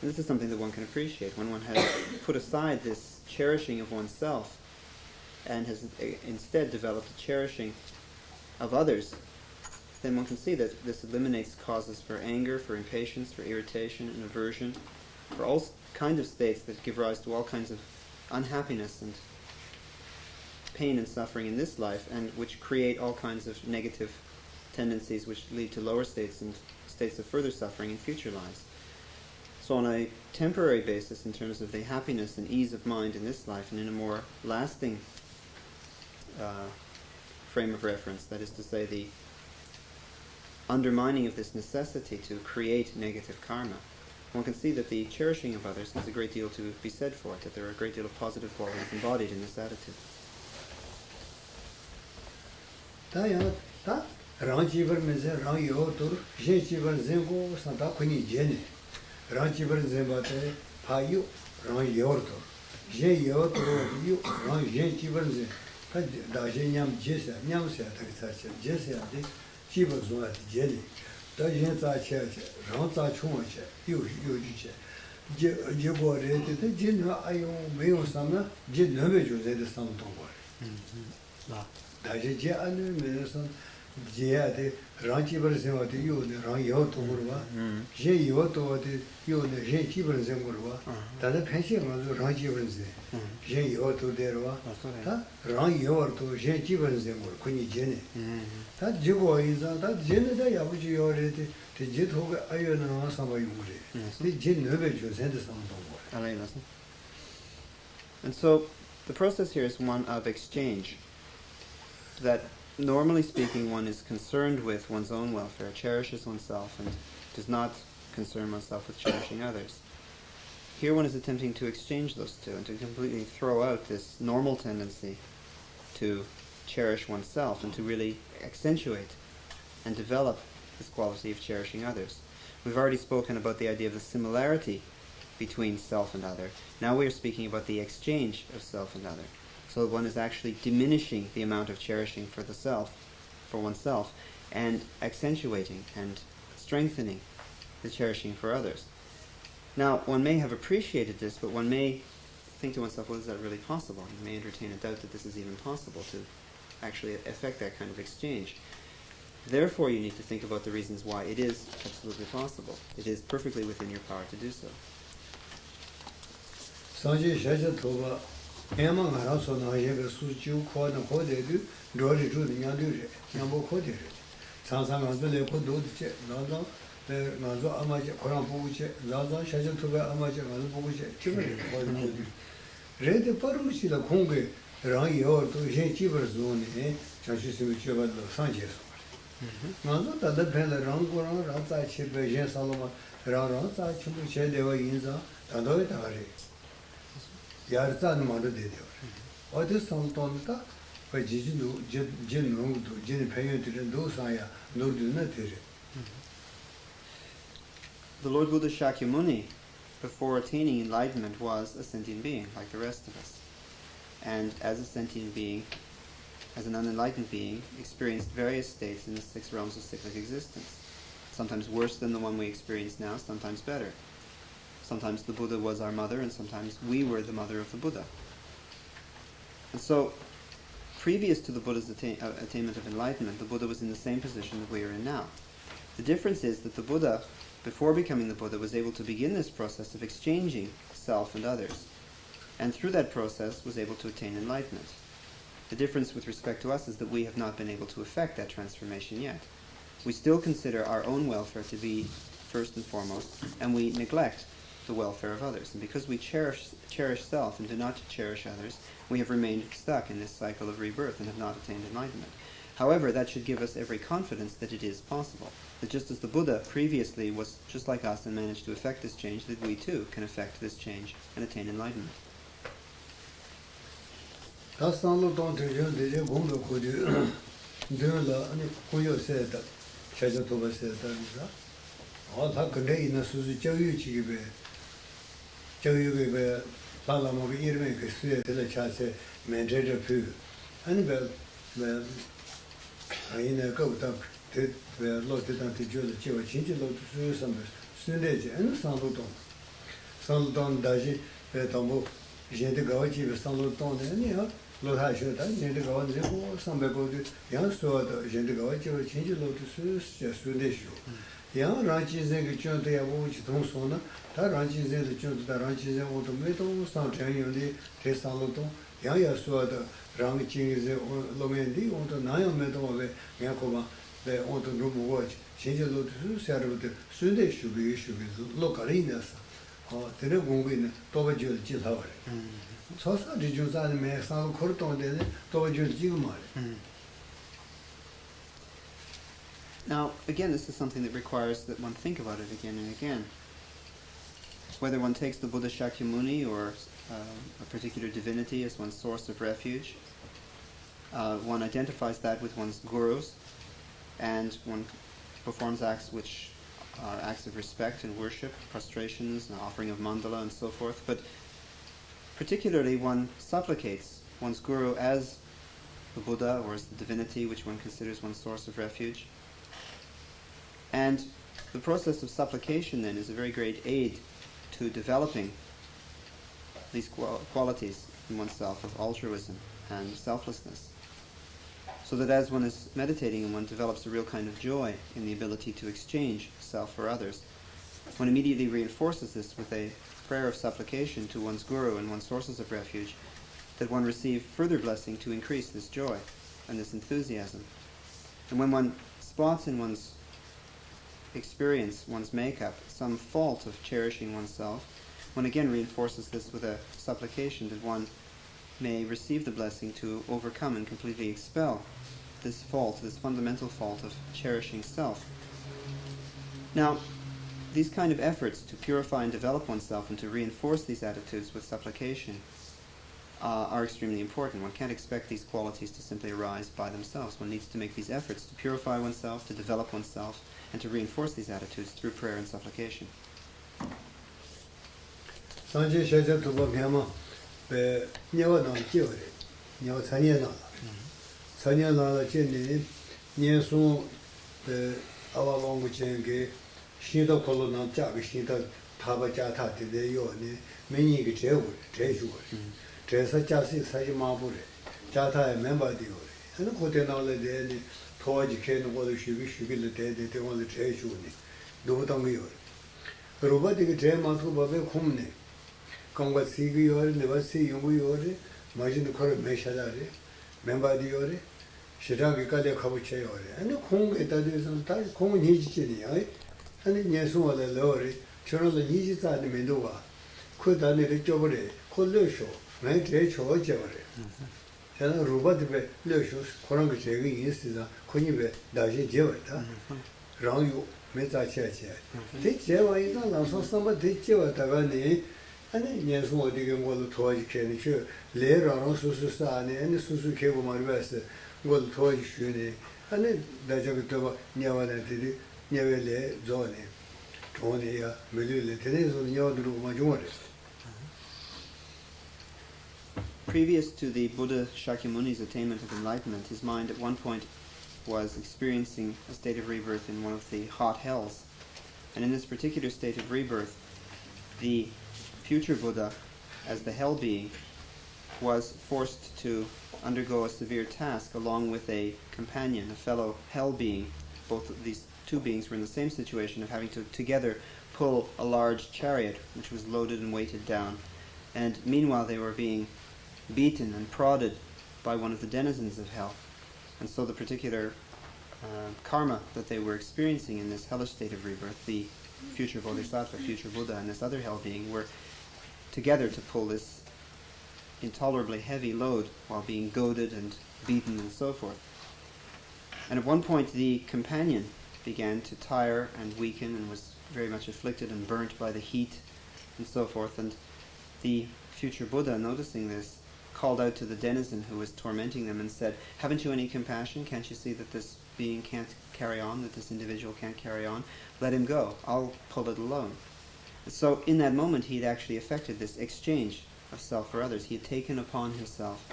And this is something that one can appreciate. When one has put aside this cherishing of oneself and has instead developed a cherishing of others, then one can see that this eliminates causes for anger, for impatience, for irritation and aversion, for all kinds of states that give rise to all kinds of unhappiness and pain and suffering in this life, and which create all kinds of negative tendencies which lead to lower states and states of further suffering in future lives. So on a temporary basis, in terms of the happiness and ease of mind in this life, and in a more lasting frame of reference, that is to say, the undermining of this necessity to create negative karma, one can see that the cherishing of others has a great deal to be said for it, that there are a great deal of positive qualities embodied in this attitude. Ranchiver Mese, Ran Yotur, Jenchiver Zengo, Santa Kuni Jenny, Ranchiver Zembate, Payu, Ran Yortor, Jen Yotor, you, Ran Jenchiver Zen, Dajeniam Jessa, Nyamsa, Jessa, Chiva Zuat Jenny, Dajenza Church, Ranza Chunche, you, Jibo Red, Jin Ayo, Mayo Sama, Jin Noviju, the Santongo. Daje anu medicine je ade ranchi version ade yo ne ran yo to murwa je yo to ade yo ne je chi version murwa da ne pension ma ranchi version je yo to derwa ta ran yo to je chi version mur kuni je ne ta je go inza ta je ne da ya bu ji yo re de je to ga ayo na sa ba yu re ni je ne be jo sen de sam to. And so the process here is one of exchange. That normally speaking one is concerned with one's own welfare, cherishes oneself, and does not concern oneself with cherishing others. Here one is attempting to exchange those two and to completely throw out this normal tendency to cherish oneself and to really accentuate and develop this quality of cherishing others. We've already spoken about the idea of the similarity between self and other. Now we are speaking about the exchange of self and other. So one is actually diminishing the amount of cherishing for the self, for oneself, and accentuating and strengthening the cherishing for others. Now, one may have appreciated this, but one may think to oneself, well, is that really possible? You may entertain a doubt that this is even possible to actually effect that kind of exchange. Therefore, you need to think about the reasons why it is absolutely possible. It is perfectly within your power to do so. Emang Araso na yebe suju ko na ko de du rori ru nya du re nyambo ko de re sang sang ga le ko do che na na le na zo ama che koran bu che la za sha je tu ba ama che ma bu che chi me ko de du re de paru chi la khong ge rang yo to je chi ber zo ne Chanchisi Chuba Sanchez. Mazo Tada Pella Rangoran, Rata Chipe, Jen Saloma, Rata Chipu Chedeva Inza, Tadoitari. Yartan Mother did. What is Santonta? But Jin Nung, Jin Payan to do Saya, no do not. The Lord Buddha Shakyamuni, before attaining enlightenment, was a sentient being, like the rest of us. And as a sentient being, as an unenlightened being, experienced various states in the 6 realms of cyclic existence. Sometimes worse than the one we experience now, sometimes better. Sometimes the Buddha was our mother, and sometimes we were the mother of the Buddha. And so, previous to the Buddha's attainment of enlightenment, the Buddha was in the same position that we are in now. The difference is that the Buddha, before becoming the Buddha, was able to begin this process of exchanging self and others, and through that process was able to attain enlightenment. The difference with respect to us is that we have not been able to effect that transformation yet. We still consider our own welfare to be first and foremost, and we neglect the welfare of others. And because we cherish self and do not cherish others, we have remained stuck in this cycle of rebirth and have not attained enlightenment. However, that should give us every confidence that it is possible. That just as the Buddha previously was just like us and managed to effect this change, that we too can effect this change and attain enlightenment. Yang Ranchi Zen Chun to Yabuchi Tonsona, Ta Ranchi Zen the Chun to the Ranchi Zen Automato, San Chanyoli, Tesaloton, Yang Yasua, the Ranchi Zen Lomendi, on the Naya Metal of Yakova, the on the room watch, change a lot to serve the Sunday should be issued with localinas, or the Gungun, Tovajul Jilhawari. So, did you say, may sound Corton, Tovajul Jilmar? Now, again, this is something that requires that one think about it again and again. Whether one takes the Buddha Shakyamuni or a particular divinity as one's source of refuge, one identifies that with one's gurus, and one performs acts which are acts of respect and worship, prostrations, and offering of mandala and so forth. But particularly one supplicates one's guru as the Buddha or as the divinity which one considers one's source of refuge. And the process of supplication then is a very great aid to developing these qualities in oneself of altruism and selflessness. So that as one is meditating and one develops a real kind of joy in the ability to exchange self for others, one immediately reinforces this with a prayer of supplication to one's guru and one's sources of refuge, that one receive further blessing to increase this joy and this enthusiasm. And when one spots in one's experience, one's makeup, some fault of cherishing oneself, one again reinforces this with a supplication that one may receive the blessing to overcome and completely expel this fault, this fundamental fault of cherishing self. Now, these kind of efforts to purify and develop oneself and to reinforce these attitudes with supplication are extremely important. One can't expect these qualities to simply arise by themselves. One needs to make these efforts to purify oneself, to develop oneself, and to reinforce these attitudes through prayer and supplication. 저는 로봇에 löscht 그런 거 제가 있으다. 코니베 다시 제와다. 라요 메자체체. 대체와 이상 나서서만 대체와다가네 아니 예수 어디게 뭘 도와주겠니? 그 레라로 수수사네 아니 수수 개고 말베스 뭘 도와주시네. 아니 다저부터 냐와다들이 냐벨레 존에 존이야 밀레 테네서 냐와들고 마중어레. Previous to the Buddha Shakyamuni's attainment of enlightenment, his mind at one point was experiencing a state of rebirth in one of the hot hells. And in this particular state of rebirth, the future Buddha, as the hell being, was forced to undergo a severe task along with a companion, a fellow hell being. Both of these two beings were in the same situation of having to together pull a large chariot which was loaded and weighted down. And meanwhile they were being beaten and prodded by one of the denizens of hell. And so the particular karma that they were experiencing in this hellish state of rebirth, the future Bodhisattva, future Buddha, and this other hell being were together to pull this intolerably heavy load while being goaded and beaten and so forth. And at one point the companion began to tire and weaken and was very much afflicted and burnt by the heat and so forth. And the future Buddha, noticing this, called out to the denizen who was tormenting them and said, "Haven't you any compassion? Can't you see that this being can't carry on, that this individual can't carry on? Let him go. I'll pull it alone." And so in that moment he had actually effected this exchange of self for others. He had taken upon himself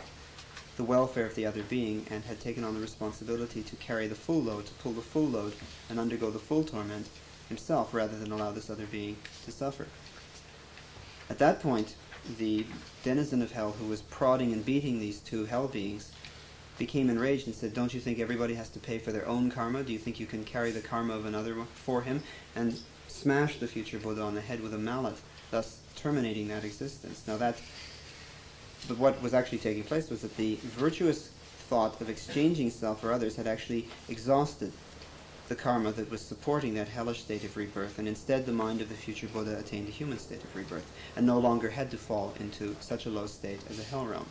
the welfare of the other being and had taken on the responsibility to carry the full load, to pull the full load and undergo the full torment himself rather than allow this other being to suffer. At that point, the denizen of hell who was prodding and beating these two hell beings became enraged and said, "Don't you think everybody has to pay for their own karma? Do you think you can carry the karma of another for him?" And smashed the future Buddha on the head with a mallet, thus terminating that existence. Now but what was actually taking place was that the virtuous thought of exchanging self for others had actually exhausted the karma that was supporting that hellish state of rebirth, and instead the mind of the future Buddha attained a human state of rebirth and no longer had to fall into such a low state as a hell realm.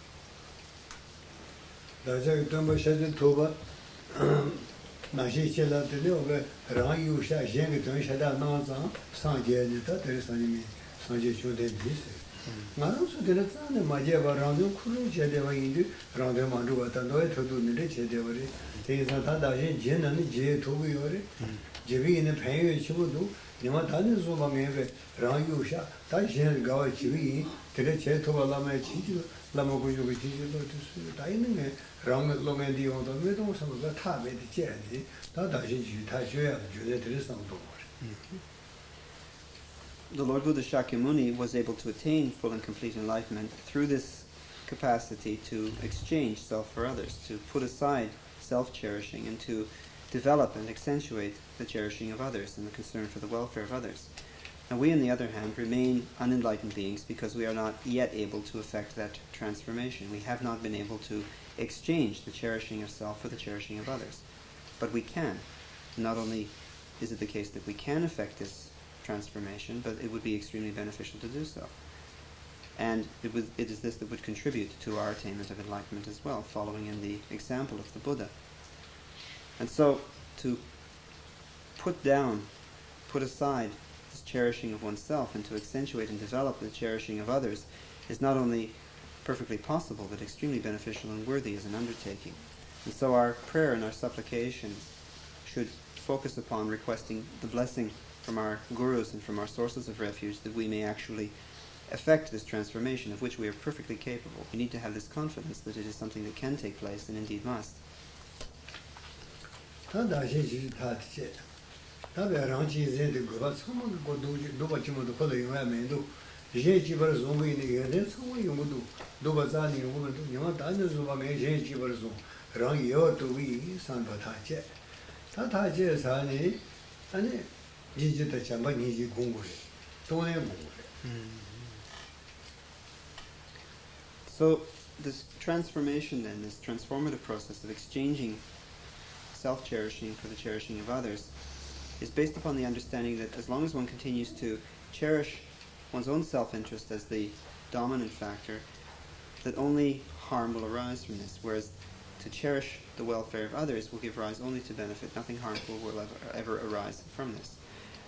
The Lord Buddha Shakyamuni was able to attain full and complete enlightenment through this capacity to exchange self for others, to put aside self-cherishing and to develop and accentuate the cherishing of others and the concern for the welfare of others. Now we, on the other hand, remain unenlightened beings because we are not yet able to effect that transformation. We have not been able to exchange the cherishing of self for the cherishing of others. But we can. Not only is it the case that we can effect this transformation, but it would be extremely beneficial to do so. And it is this that would contribute to our attainment of enlightenment as well, following in the example of the Buddha. And so, to put aside this cherishing of oneself and to accentuate and develop the cherishing of others is not only perfectly possible, but extremely beneficial and worthy as an undertaking. And so our prayer and our supplication should focus upon requesting the blessing from our gurus and from our sources of refuge that we may actually effect this transformation of which we are perfectly capable. We need to have this confidence that it is something that can take place and indeed must. So this transformation then, this transformative process of exchanging self-cherishing for the cherishing of others, is based upon the understanding that as long as one continues to cherish one's own self-interest as the dominant factor, that only harm will arise from this, whereas to cherish the welfare of others will give rise only to benefit. Nothing harmful will ever arise from this.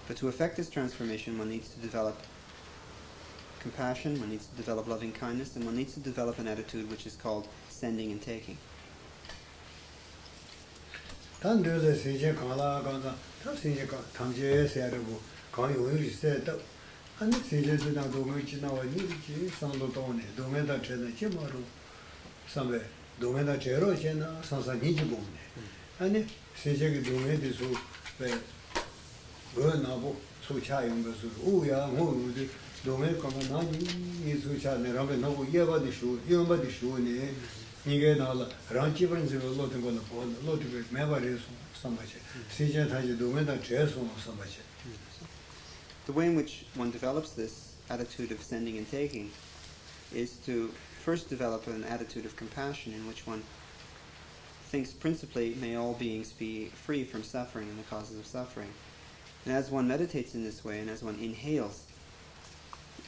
But to effect this transformation, one needs to develop compassion, one needs to develop loving kindness, and one needs to develop an attitude which is called sending and taking. The way in which one develops this attitude of sending and taking is to first develop an attitude of compassion in which one thinks principally, may all beings be free from suffering and the causes of suffering. And as one meditates in this way, and as one inhales,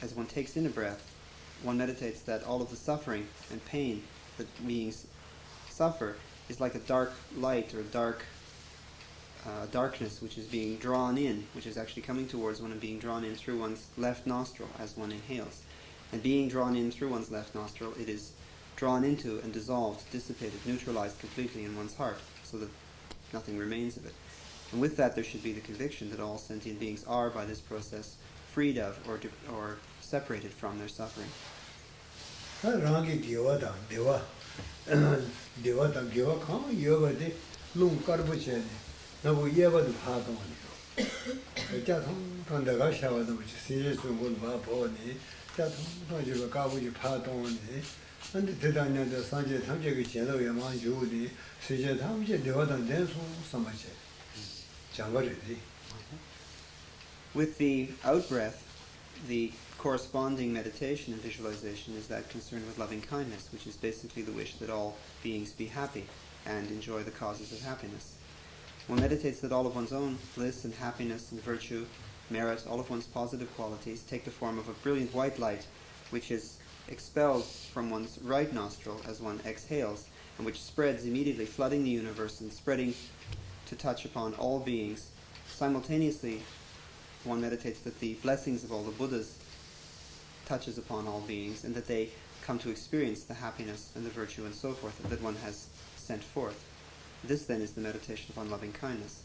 as one takes in a breath, one meditates that all of the suffering and pain that beings suffer is like a dark light or a dark darkness which is being drawn in, which is actually coming towards one and being drawn in through one's left nostril as one inhales. And being drawn in through one's left nostril, it is drawn into and dissolved, dissipated, neutralized completely in one's heart, so that nothing remains of it. And with that there should be the conviction that all sentient beings are, by this process, freed of or separated from their suffering. With the out-breath, the corresponding meditation and visualization is that concerned with loving kindness, which is basically the wish that all beings be happy and enjoy the causes of happiness. One meditates that all of one's own bliss and happiness and virtue, merit, all of one's positive qualities take the form of a brilliant white light which is expelled from one's right nostril as one exhales, and which spreads immediately, flooding the universe and spreading to touch upon all beings. Simultaneously, one meditates that the blessings of all the Buddhas touches upon all beings, and that they come to experience the happiness and the virtue and so forth that one has sent forth. This then is the meditation upon loving kindness.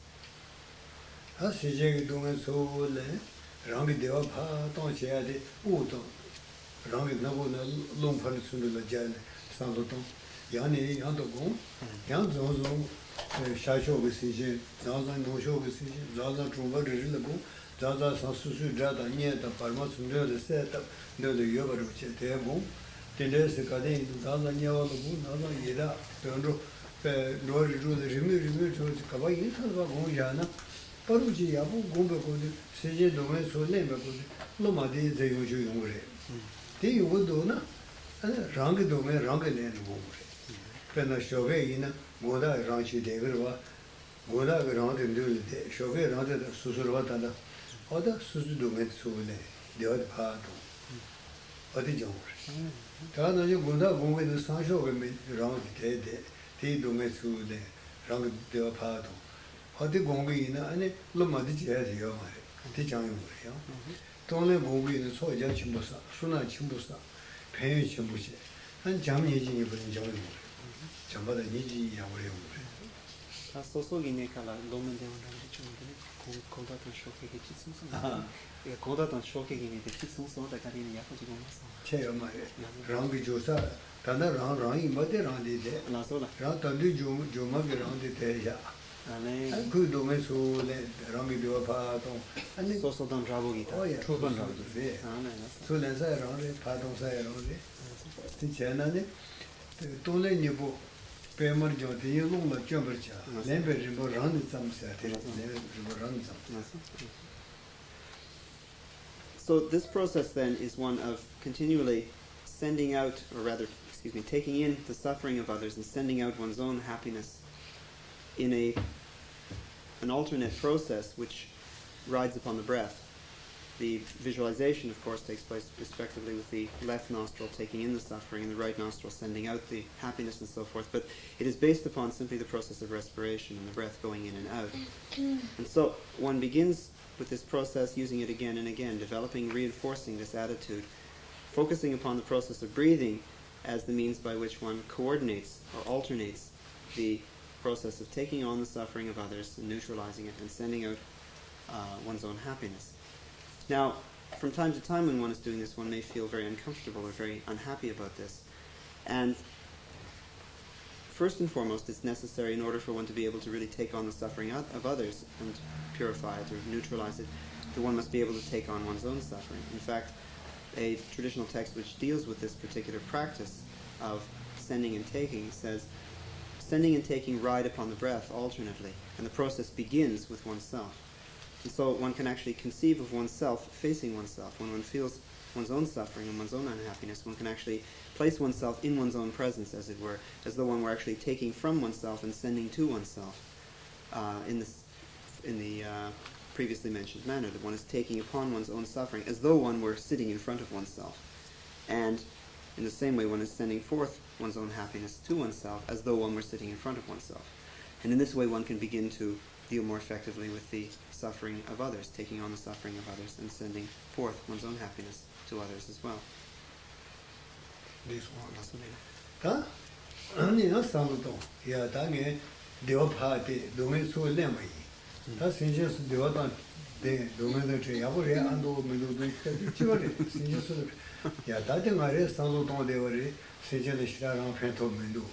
So this process then is one of continually sending out, or rather, taking in the suffering of others and sending out one's own happiness in an alternate process which rides upon the breath. The visualization, of course, takes place respectively with the left nostril taking in the suffering and the right nostril sending out the happiness and so forth. But it is based upon simply the process of respiration and the breath going in and out. And so one begins with this process, using it again and again, developing, reinforcing this attitude, focusing upon the process of breathing as the means by which one coordinates or alternates the process of taking on the suffering of others and neutralizing it and sending out one's own happiness. Now, from time to time when one is doing this, one may feel very uncomfortable or very unhappy about this. And first and foremost, it's necessary in order for one to be able to really take on the suffering of others and purify it or neutralize it, that one must be able to take on one's own suffering. In fact, a traditional text which deals with this particular practice of sending and taking says, sending and taking ride upon the breath alternately, and the process begins with oneself. And so one can actually conceive of oneself facing oneself. When one feels one's own suffering and one's own unhappiness, one can actually place oneself in one's own presence, as it were, as though one were actually taking from oneself and sending to oneself in the previously mentioned manner, that one is taking upon one's own suffering as though one were sitting in front of oneself. And in the same way, one is sending forth one's own happiness to oneself as though one were sitting in front of oneself. And in this way, one can begin to deal more effectively with the suffering of others, taking on the suffering of others and sending forth one's own happiness to others as well. This one. Ta, ani na samuto. Ya ta nge deva pha de domain so le mai. Ta sinje su deva ta de domain de che ya bo re ando me do de chi ba re sinje su ya ta de ngare samu to de re sinje de shira ran phen to me do.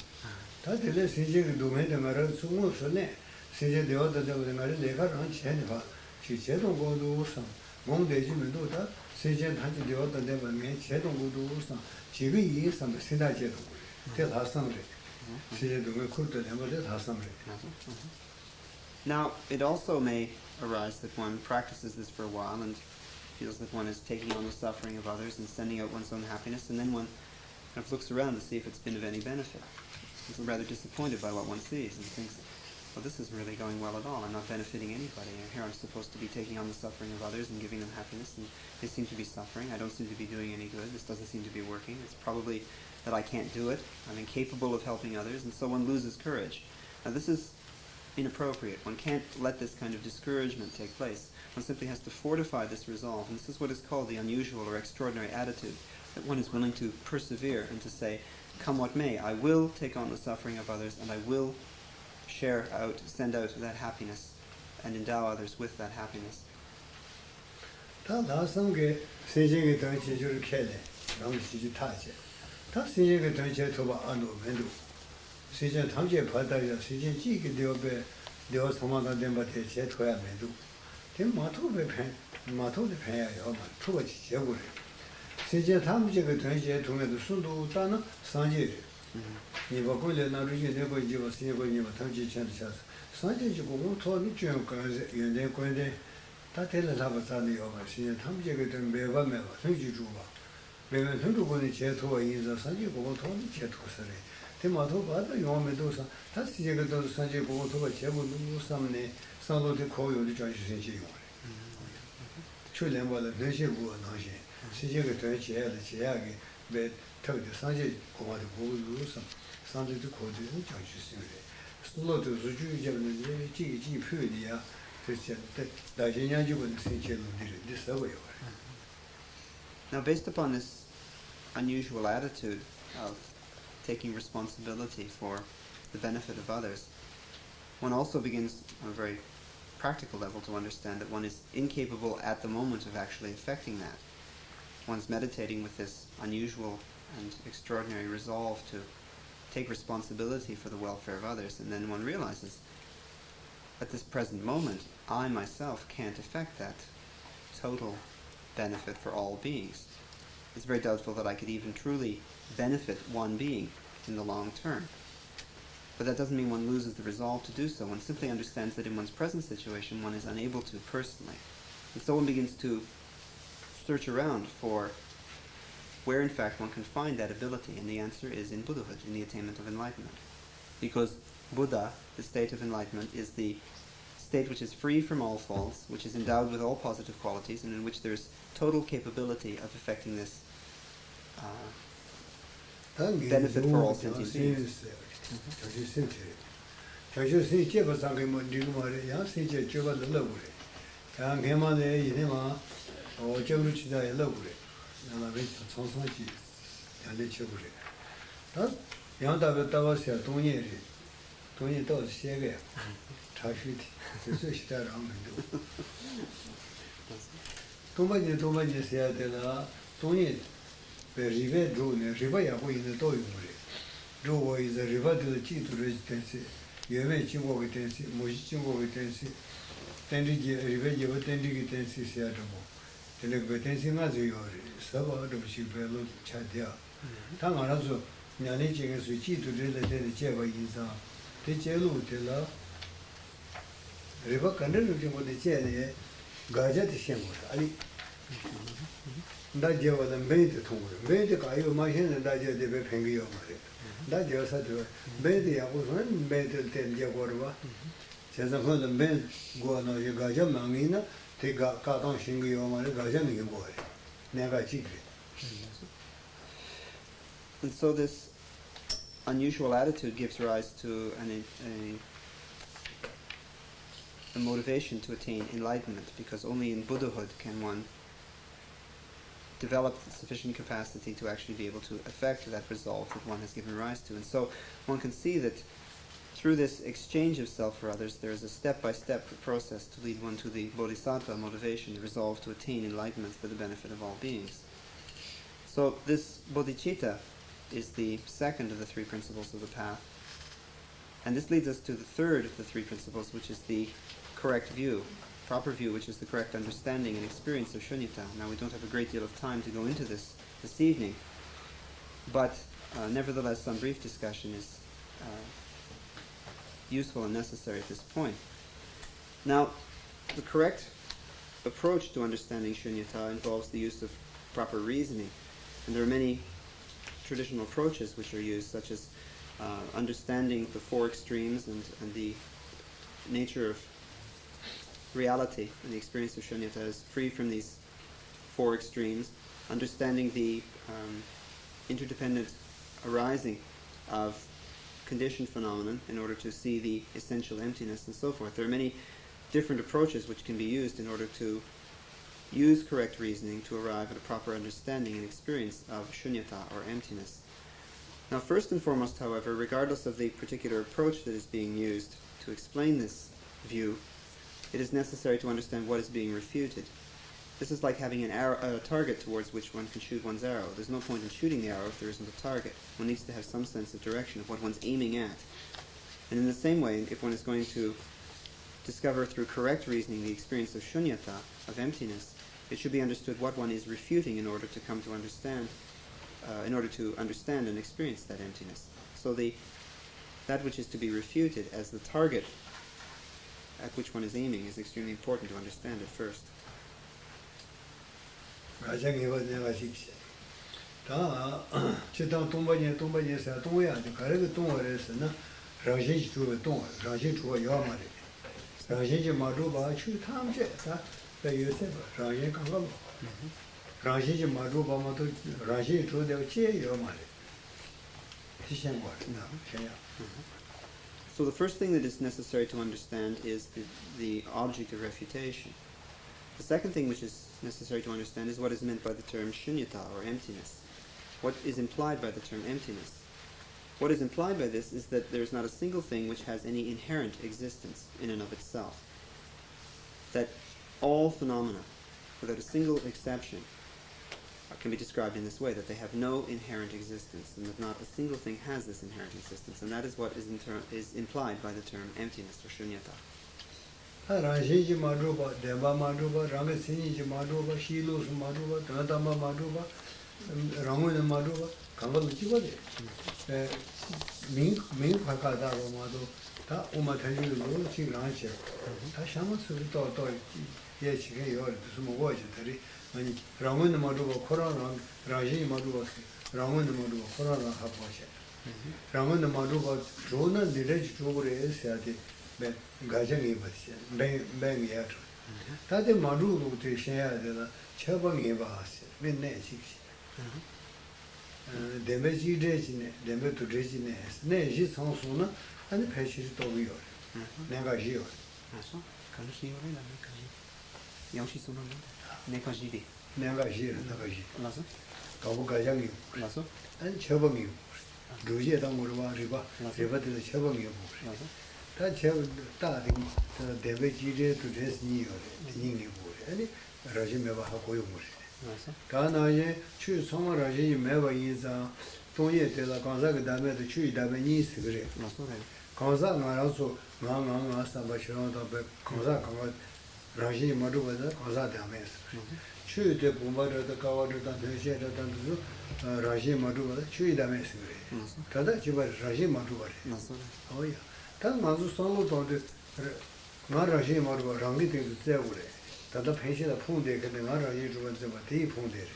Ta de le sinje de domain de ngare su mo so ne sinje deva de ngare le ga ran che ne ba chi che dong go do sam mong de ji me do ta sinje ta ji deva de ba me che dong go do sam ji ge yi sam sin da je do de ta sam re sinje do me ku de le mo de ta sam re. Now, it also may arise that one practices this for a while and feels that one is taking on the suffering of others and sending out one's own happiness, and then one kind of looks around to see if it's been of any benefit. He's rather disappointed by what one sees and thinks, well, this isn't really going well at all. I'm not benefiting anybody. Here I'm supposed to be taking on the suffering of others and giving them happiness, and they seem to be suffering. I don't seem to be doing any good. This doesn't seem to be working. It's probably that I can't do it. I'm incapable of helping others, and so one loses courage. Now, this is inappropriate. One can't let this kind of discouragement take place. One simply has to fortify this resolve, and this is what is called the unusual or extraordinary attitude, that one is willing to persevere and to say, come what may, I will take on the suffering of others, and I will send out that happiness, and endow others with that happiness. Ta da sam ge sinje ge dang chi ju ke le rang chi ju ta che ta sinje ge dang che to ba an do men do sinje tham che pha da ya sinje ji ge de be de sama da den ba te che to ya men do de ma to be phen ma to de phen ya yo ma to ba chi che gu re sinje tham che ge dang che to me do sun do ta na san je re ni ba ko le na ru je de ko ji ba sinje ko ni ba tham che chen cha san je ji ko mo to ni chen ka yen de ko de ta te le la ba sa ni yo ma sinje tham che ge de me ba sun ji ju ba me me sun du ko ni che to yin za san je ko mo to ni che to sa re te ma to ba da yo me do sa ta sinje ge do san je ko mo to ba che mo nu sam ne san lo de ko yo de zha shi sin ji yo re chu len ba de ne xie gu na xie sinje ge de che ya de che ya ge be ta de san je ko ma de ko lu sam san de ko de zha shi sin re su lo de zu ju je ne ji ji phu de ya Now, based upon this unusual attitude of taking responsibility for the benefit of others, one also begins on a very practical level to understand that one is incapable at the moment of actually effecting that. One's meditating with this unusual and extraordinary resolve to take responsibility for the welfare of others, and then one realizes, at this present moment, I myself can't effect that total benefit for all beings. It's very doubtful that I could even truly benefit one being in the long term. But that doesn't mean one loses the resolve to do so. One simply understands that in one's present situation, one is unable to personally. And so one begins to search around for where in fact one can find that ability, and the answer is in Buddhahood, in the attainment of enlightenment. Because Buddha, the state of enlightenment, is the state which is free from all faults, which is endowed with all positive qualities, and in which there's total capability of effecting this benefit for all sentient beings. is a river to the chief to resistance. You may chingo with tensi, Moshingo with tensi, Tendi revenge of Tendi tensi Seatamo. Telepatensi Maziori, Saba of Shipelo Chadia. Tangarazo, Naniching as we cheat to relate the Cheva Insa. Techelu tella River Candeluting with the Chene, Gajat Shemo. That year was a made to made the Kayo machine and that year they were Pengio. That year said to made the Abusan, made the 10 year Gorva. Says the father made go on your Gajamangina, take a carton shingio, Gajami boy. Never secret. And so this unusual attitude gives rise to a motivation to attain enlightenment, because only in Buddhahood can one develop sufficient capacity to actually be able to effect that resolve that one has given rise to. And so one can see that through this exchange of self for others, there is a step-by-step process to lead one to the bodhisattva motivation, the resolve to attain enlightenment for the benefit of all beings. So this bodhicitta is the second of the three principles of the path. And this leads us to the third of the three principles, which is the correct view, proper view, which is the correct understanding and experience of shunyata. Now, we don't have a great deal of time to go into this evening, but nevertheless, some brief discussion is useful and necessary at this point. Now, the correct approach to understanding shunyata involves the use of proper reasoning, and there are many traditional approaches which are used, such as understanding the four extremes and the nature of reality and the experience of shunyata is free from these four extremes, understanding the interdependent arising of conditioned phenomenon in order to see the essential emptiness and so forth. There are many different approaches which can be used in order to use correct reasoning to arrive at a proper understanding and experience of shunyata or emptiness. Now, first and foremost, however, regardless of the particular approach that is being used to explain this view, it is necessary to understand what is being refuted. This is like having a target towards which one can shoot one's arrow. There's no point in shooting the arrow if there isn't a target. One needs to have some sense of direction of what one's aiming at. And in the same way, if one is going to discover through correct reasoning the experience of shunyata, of emptiness, it should be understood what one is refuting in order to come to understand, and experience that emptiness. So that which is to be refuted as the target at which one is aiming is extremely important to understand at first. So the first thing that is necessary to understand is the object of refutation. The second thing which is necessary to understand is what is meant by the term shunyata, or emptiness. What is implied by the term emptiness? What is implied by this is that there is not a single thing which has any inherent existence in and of itself. That all phenomena, without a single exception, can be described in this way, that they have no inherent existence, and that not a single thing has this inherent existence, and that is what is implied by the term emptiness or shunyata. 가정이 버시 뱅뱅이야 다들 마루로 되셔야 되나 처방이 봐시 맨날 식시 데메지레지네 데메토레지네 내지 성수는 아니 배시도 위요 내가 지요 아서 간시요래 나까지 영시 소는 내가 지리 내가 지요 내가 지 알았어 가고 가정이 알았어 아니 처방이 루지에다 물어봐 리바들 처방이 알았어 다 다들 데베지레도 됐니요 이니 뭐래 아니 라지메바 하고 요 알았어 다나에 추 성어라지 매바 인자 동예 때라 강사가 다음에도 추이 다음에 니스 그래 알았어 강사 나라서 나나나 사바시로다 배 강사 강사 라지 마루바다 강사 다음에 추이데 봄바르다 가와르다 대시에다 단도 라지 마루바다 추이 다음에 그래 다다 지바 라지 마루바래 알았어 어야 단 만수 상로 돈데 나 라지 마루바 랑기 되도 세우래 다다 펜시다 푼데 근데 나 라지 주번 좀 대이 푼데래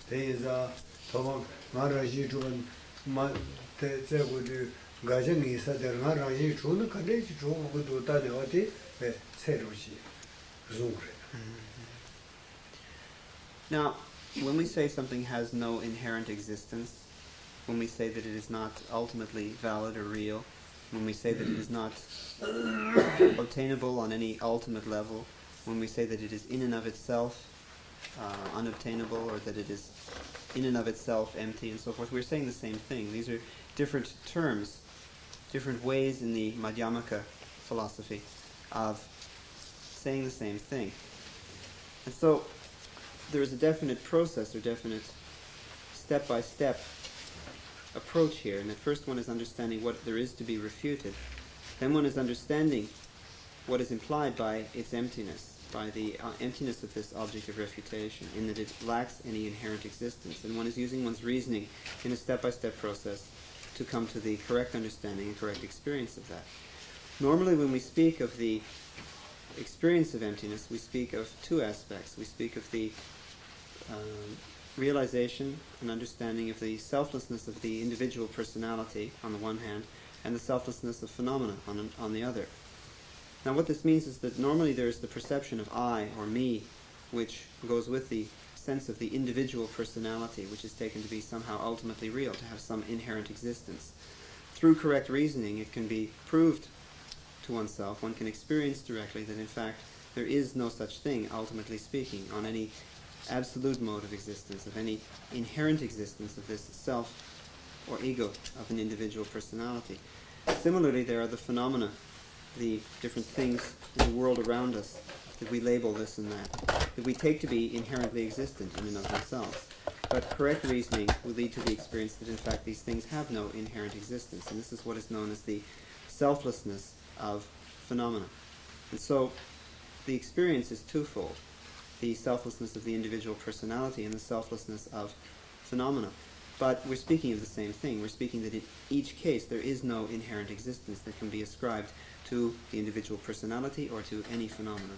대이자 도망 나 라지 주번 마 대제고도 가정이 있어야 나 라지 주는 간데지 좋은 것도 다데 어디 배 새로지 무슨 그래 Now, when we say something has no inherent existence, when we say that it is not ultimately valid or real, when we say that it is not obtainable on any ultimate level, when we say that it is in and of itself unobtainable, or that it is in and of itself empty and so forth, we're saying the same thing. These are different terms, different ways in the Madhyamaka philosophy of saying the same thing. And so there is a definite process or definite step-by-step approach here. And the first one is understanding what there is to be refuted. Then one is understanding what is implied by its emptiness, by the emptiness of this object of refutation, in that it lacks any inherent existence. And one is using one's reasoning in a step-by-step process to come to the correct understanding and correct experience of that. Normally when we speak of the experience of emptiness, we speak of two aspects. We speak of the realization and understanding of the selflessness of the individual personality on the one hand, and the selflessness of phenomena on the other. Now what this means is that normally there is the perception of I or me, which goes with the sense of the individual personality, which is taken to be somehow ultimately real, to have some inherent existence. Through correct reasoning it can be proved to oneself, one can experience directly that in fact there is no such thing, ultimately speaking, on any absolute mode of existence, of any inherent existence of this self or ego of an individual personality. Similarly, there are the phenomena, the different things in the world around us that we label this and that we take to be inherently existent in and of themselves. But correct reasoning will lead to the experience that in fact these things have no inherent existence, and this is what is known as the selflessness of phenomena. And so the experience is twofold: the selflessness of the individual personality and the selflessness of phenomena. But we're speaking of the same thing. We're speaking that in each case there is no inherent existence that can be ascribed to the individual personality or to any phenomenon.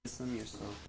Some yourself.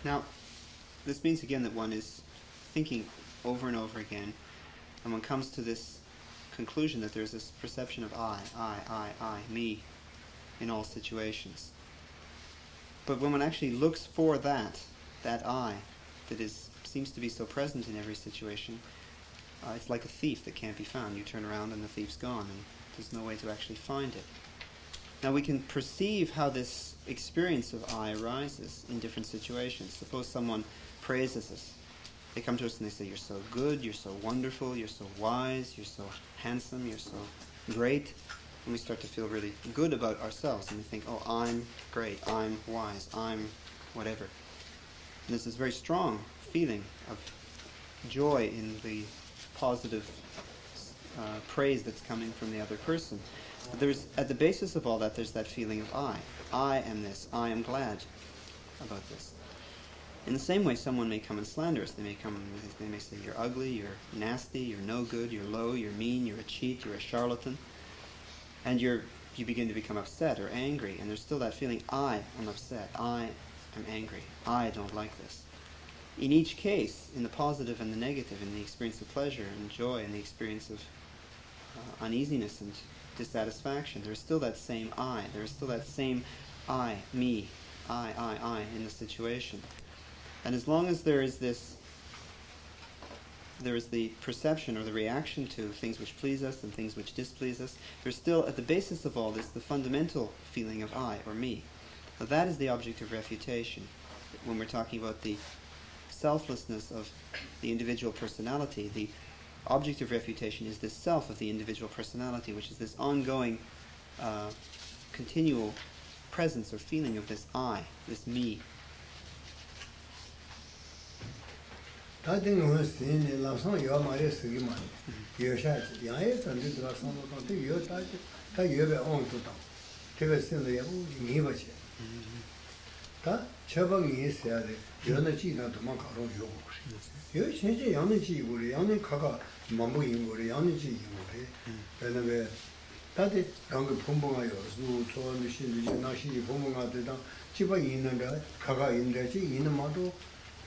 Now, this means again that one is thinking over and over again, and one comes to this conclusion that there's this perception of I, me, in all situations. But when one actually looks for that I that seems to be so present in every situation, it's like a thief that can't be found. You turn around and the thief's gone, and there's no way to actually find it. Now we can perceive how this experience of I arises in different situations. Suppose someone praises us. They come to us and they say, you're so good, you're so wonderful, you're so wise, you're so handsome, you're so great. And we start to feel really good about ourselves, and we think, oh, I'm great, I'm wise, I'm whatever. And there's this very strong feeling of joy in the positive praise that's coming from the other person. But there's, at the basis of all that, there's that feeling of I am this, I am glad about this. In the same way, someone may come and slander us. They may say, you're ugly, you're nasty, you're no good, you're low, you're mean, you're a cheat, you're a charlatan. And you begin to become upset or angry, and there's still that feeling, I am upset, I am angry, I don't like this. In each case, in the positive and the negative, in the experience of pleasure and joy and the experience of uneasiness and dissatisfaction, there's still that same I. There's still that same I, me, I in the situation. And as long as there is the perception or the reaction to things which please us and things which displease us, there's still, at the basis of all this, the fundamental feeling of I, or me. Now that is the object of refutation. When we're talking about the selflessness of the individual personality, the object of refutation is this self of the individual personality, which is this ongoing, continual presence or feeling of this I, this me. I think we see in the song you are my singing man. You shall see. I have done this last song. I think you are you have on to them. Take a sin the Nivache. That Chabang is said, you're not cheating to Macaro. You change a young G, young Kaka, Mambo in young G. Anyway, that is young Pumbunga, so machine, Nashi, Pumbunga, Chiba in and Kaka in the G in the model,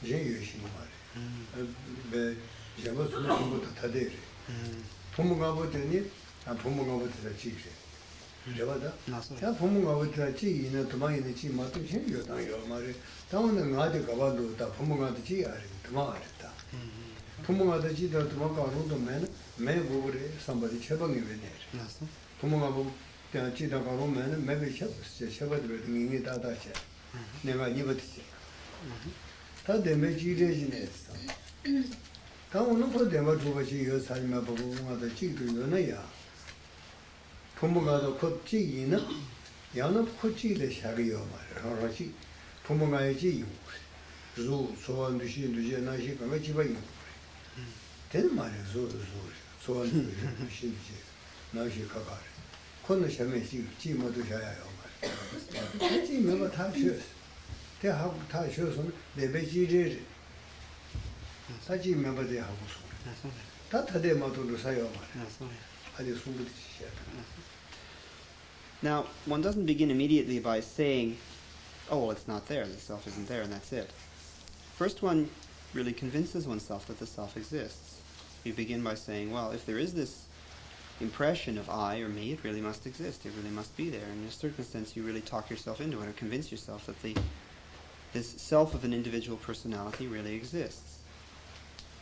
J. 배 제가 수능부터 다들 부모가부터니 아 부모가부터 지게 제가다 자 부모가부터 지이는 도망이는 지 맞도 신요다요 말이 다음은 나한테 가봐도 다 부모가도 지 알이 도망했다 부모가도 지도 도망가로도 맨 고거래 somebody 처방이 වෙ네 부모가부 그냥 지다 가로면 매배 셔버도 이미 다다셔 내가 이거지 다 되면 지레지네 다 오늘 그 대마 주버지 요 살면 보고 와도 지도 요나야 부모가도 kop지이는 야는 코치를 샤기요 말 하라지 부모가의 지요 루 소원듯이 누제 나시 가가 집어요 되는 말이야 소원듯이 나시 가가 코는 샤메시 지모도 샤야요 말 지모가 다 쉬어 대하고 다 쉬어서 내배지를 사지 멤버들 하고 다 다대마도로 사요 아주 숨부터 시작. Now, one doesn't begin immediately by saying, oh, well, it's not there, the self isn't there, and that's it. First, one really convinces oneself that the self exists. You begin by saying, well, if there is this impression of I or me, it really must exist, it really must be there. And in a certain sense, you really talk yourself into it or convince yourself that this self of an individual personality really exists.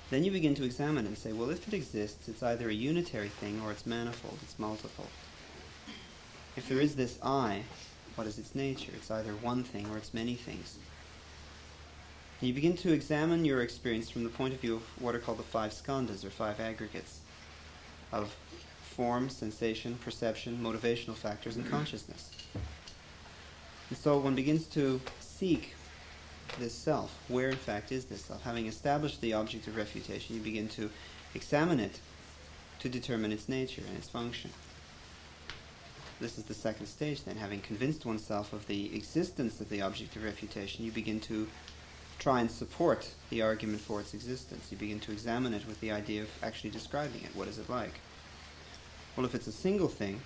Then you begin to examine it and say, well, if it exists, it's either a unitary thing or it's manifold, it's multiple. If there is this I, what is its nature? It's either one thing or it's many things. And you begin to examine your experience from the point of view of what are called the 5 skandhas, or 5 aggregates, of form, sensation, perception, motivational factors, and consciousness. And so one begins to seek this self. Where in fact is this self? Having established the object of refutation, you begin to examine it to determine its nature and its function. This is the second stage then. Having convinced oneself of the existence of the object of refutation, you begin to try and support the argument for its existence. You begin to examine it with the idea of actually describing it. What is it like? Well, if it's a single thing,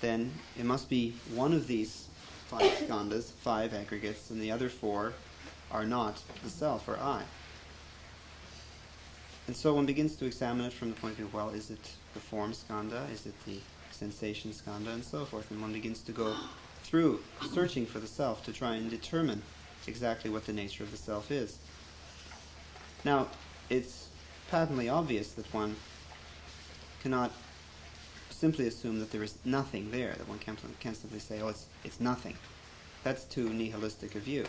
then it must be one of these 5 skandhas, 5 aggregates, and the other 4 are not the self or I. And so one begins to examine it from the point of view, well, is it the form skandha, is it the sensation skandha, and so forth, and one begins to go through searching for the self to try and determine exactly what the nature of the self is. Now, it's patently obvious that one cannot simply assume that there is nothing there, that one can't simply say, oh, it's nothing. That's too nihilistic a view.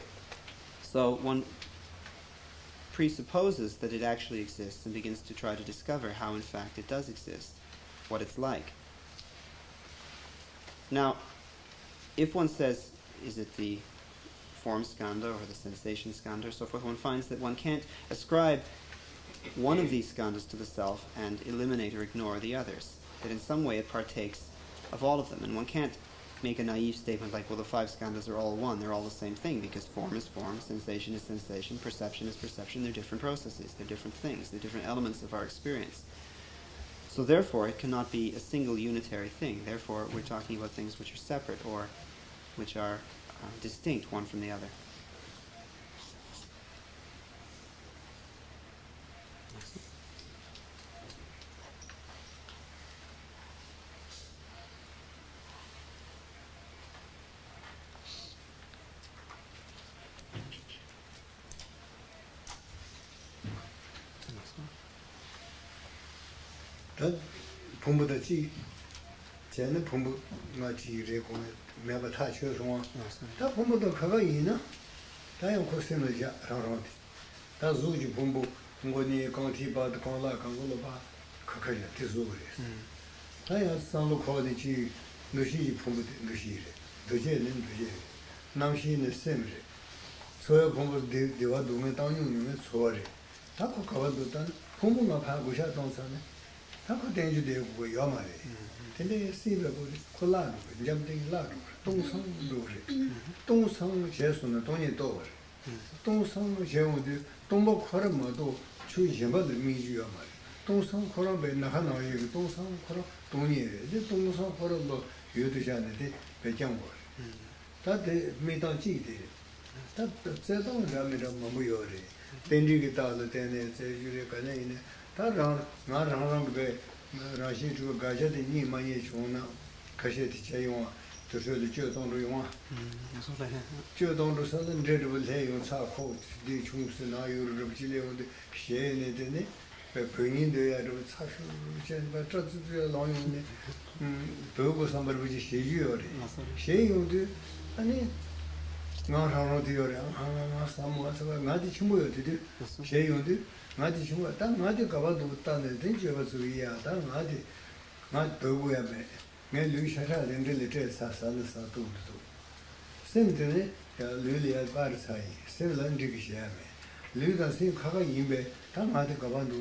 So one presupposes that it actually exists and begins to try to discover how in fact it does exist, what it's like. Now, if one says, is it the form skandha or the sensation skandha or so forth, one finds that one can't ascribe one of these skandhas to the self and eliminate or ignore the others, that in some way it partakes of all of them, and one can't make a naive statement like, well, the five skandhas are all one, they're all the same thing, because form is form, sensation is sensation, perception is perception, they're different processes, they're different things, they're different elements of our experience. So therefore it cannot be a single unitary thing. Therefore we're talking about things which are separate or which are distinct one from the other. 다 본부다 지 쟤는 본부 마치 레고 매바 다 쳐서 다 본부도 가가 있나 다양 코스는 야 라라데 다 주지 본부 뭐니 강티바도 강라 강고로 봐 그거야 대소그래 다양 상로 코디지 너시 본부 너시래 도제는 도제 남시는 셈래 소여 본부 대와 동에 당용님은 소래 다 그거도 단 본부가 하고 샤동선에 다그 대주되고 요마래. 근데 시베고 콜라도 잠땡 라도 동성도래. 동성 제수는 돈이 또 동성 제우도 동보 코르모도 추이셔버도 미주요 말이. 동성 코르베 나하나이 동성 코르 돈이래. 이제 동성 코르도 유도자는데 배경고. 다들 메다지데. 다 제동 자미라 뭐요래. 땡지기 따로 되네. 제주에 가네네. 다랑 나랑 그 라시 주 가자데 니 많이 좋나 가셔티 제용 저서도 저동도 용아 저동도 선은 저도 해용 사고 네 중스 나요를 지려는데 셰네데네 본인도야도 사실 제가 저도 나용네 보고 선발부지 셰주요래 셰용도 아니 나랑 어디요래 아 사무가서 나디 친구였지 셰용도 나디 친구가 딱 나디 가봐도 못다네 된지가 소리야 딱 나디 나 더고야 매 류샤샤 렌들레 제사사는 사도도 생드네 야 류리아 바르사이 생런지기 시야메 류가 생 가가 임베 딱 나디 가봐도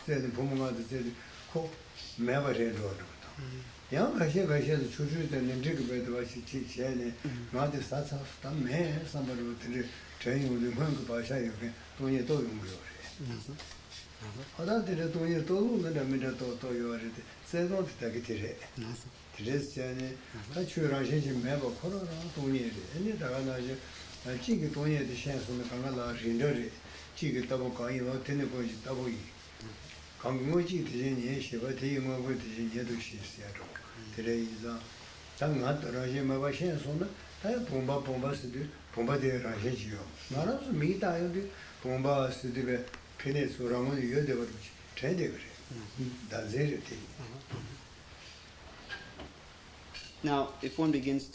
세는 부모가도 세는 코 매버레로도 야 가셔서 추추되는 지금에도 같이 지체네 나디 사사 매 삼바로 들이 전용도 뭔가 봐셔요 돈이 또 용거요 아다들의 돈이 또 오는데 또 요리데 세도 되게 되래. 드레스잖아요. 가추라신지 매버 코로나 돈이래. 아니 다가나지 지기 돈이 대신에 강가라 신저리 지기 따고 가이로 되는 거지 따고이. 강모지 대신에 시바 대용하고 대신에도 시스야로. 드레이자 당나더라지 매버 신소는 다 bomba de raje지요. 나라서 미다요데 bomba 스디베 페네소랑은 여대버지 tren데 그래. 다제르티. Now, if one begins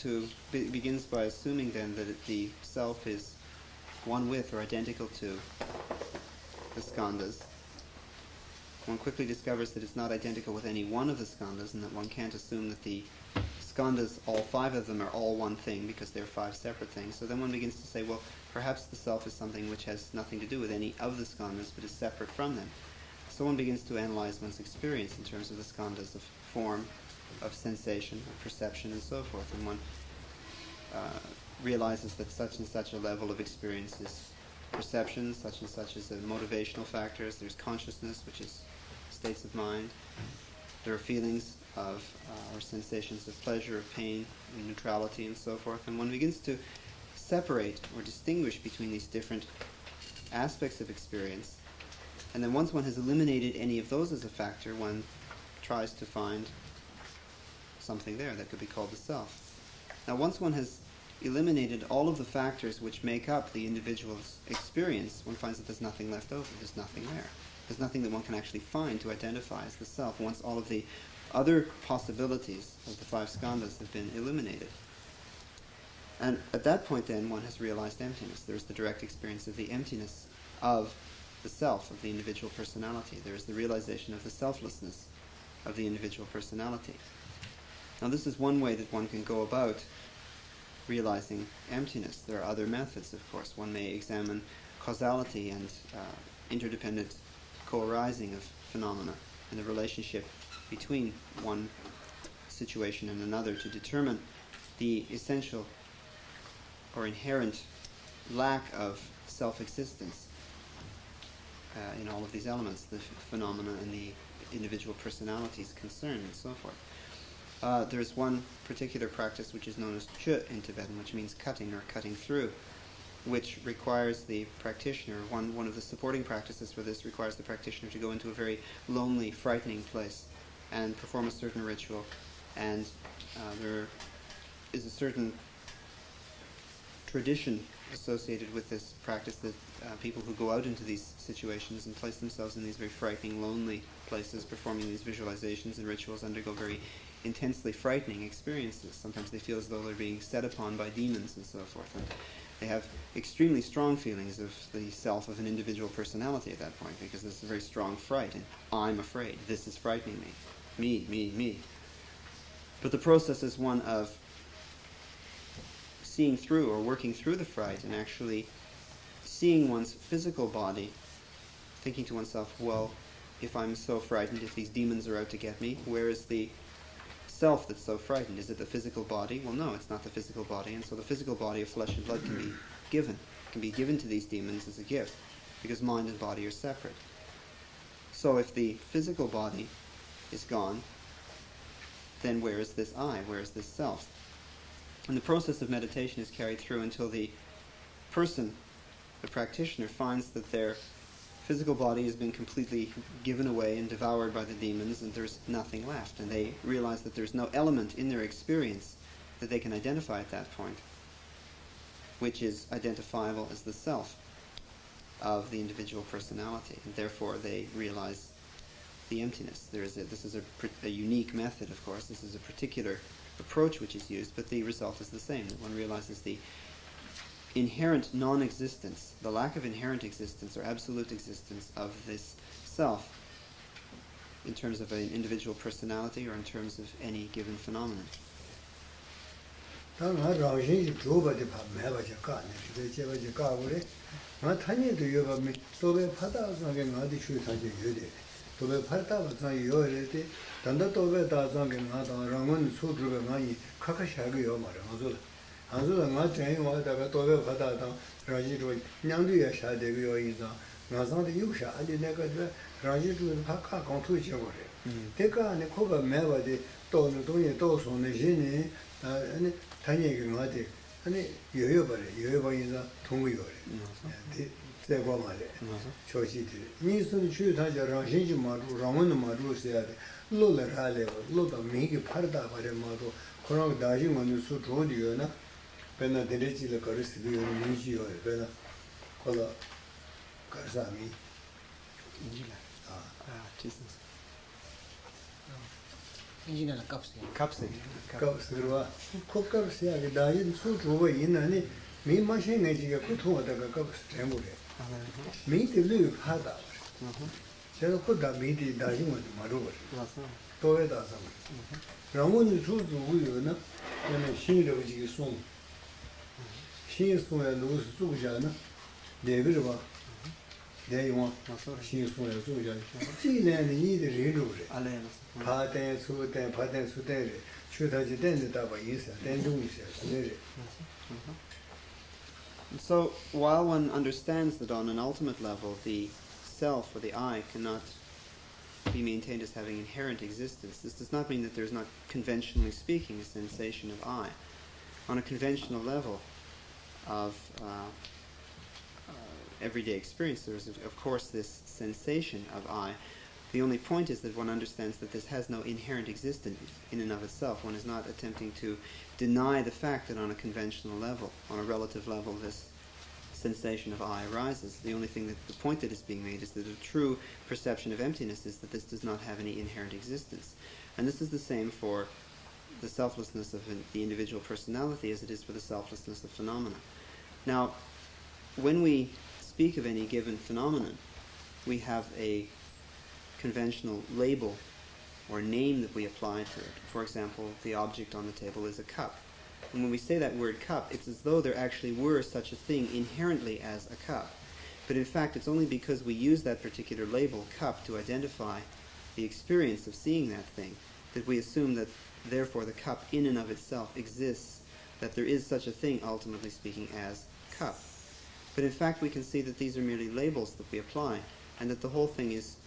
by assuming then that the self is one with or identical to the skandhas, one quickly discovers that it's not identical with any one of the skandhas, and that one can't assume that the skandhas, all five of them, are all one thing because they're five separate things. So then one begins to say, well, perhaps the self is something which has nothing to do with any of the skandhas, but is separate from them. So one begins to analyze one's experience in terms of the skandhas of form, of sensation, of perception, and so forth. And one realizes that such and such a level of experience is perception, such and such is the motivational factors. There's consciousness, which is states of mind. There are feelings of or sensations of pleasure, of pain, and neutrality, and so forth. And one begins to separate or distinguish between these different aspects of experience. And then once one has eliminated any of those as a factor, one tries to find something there that could be called the self. Now once one has eliminated all of the factors which make up the individual's experience, one finds that there's nothing left over, there's nothing there. There's nothing that one can actually find to identify as the self once all of the other possibilities of the five skandhas have been eliminated. And at that point then one has realized emptiness. There's the direct experience of the emptiness of the self, of the individual personality. There is the realization of the selflessness of the individual personality. Now this is one way that one can go about realizing emptiness. There are other methods, of course. One may examine causality and interdependent co-arising of phenomena and the relationship between one situation and another to determine the essential or inherent lack of self-existence in all of these elements, the phenomena and the individual personalities concerned and so forth. There's one particular practice which is known as Chu in Tibetan, which means cutting or cutting through, which requires the practitioner, one of the supporting practices for this requires the practitioner to go into a very lonely, frightening place and perform a certain ritual. And there is a certain tradition associated with this practice that people who go out into these situations and place themselves in these very frightening, lonely places, performing these visualizations and rituals, undergo very intensely frightening experiences. Sometimes they feel as though they're being set upon by demons and so forth. And they have extremely strong feelings of the self of an individual personality at that point, because there's a very strong fright, and I'm afraid, this is frightening me. Me. But the process is one of seeing through or working through the fright and actually seeing one's physical body, thinking to oneself, well, if I'm so frightened, if these demons are out to get me, where is the self that's so frightened? Is it the physical body? Well, no, it's not the physical body, and so the physical body of flesh and blood can be given to these demons as a gift, because mind and body are separate. So if the physical body is gone, then where is this I? Where is this self? And the process of meditation is carried through until the person, the practitioner, finds that their physical body has been completely given away and devoured by the demons, and there's nothing left. And they realize that there's no element in their experience that they can identify at that point, which is identifiable as the self of the individual personality. And therefore they realize the emptiness. This is a unique method, of course. This is a particular approach which is used, but the result is the same, that one realizes the inherent non-existence, the lack of inherent existence or absolute existence of this self in terms of an individual personality or in terms of any given phenomenon. And so, while one understands that on an ultimate level the self or the I cannot be maintained as having inherent existence, this does not mean that there's not, conventionally speaking, a sensation of I. On a conventional level, of everyday experience, there is, of course, this sensation of I. The only point is that one understands that this has no inherent existence in and of itself. One is not attempting to deny the fact that on a conventional level, on a relative level, this sensation of I arises. The only thing the point that is being made is that the true perception of emptiness is that this does not have any inherent existence. And this is the same for the selflessness of the individual personality as it is for the selflessness of phenomena. Now, when we speak of any given phenomenon, we have a conventional label or name that we apply to it. For example, the object on the table is a cup. And when we say that word cup, it's as though there actually were such a thing inherently as a cup. But in fact, it's only because we use that particular label, cup, to identify the experience of seeing that thing, that we assume that therefore the cup in and of itself exists, that there is such a thing, ultimately speaking, as cup. But in fact, we can see that these are merely labels that we apply, and that the whole thing is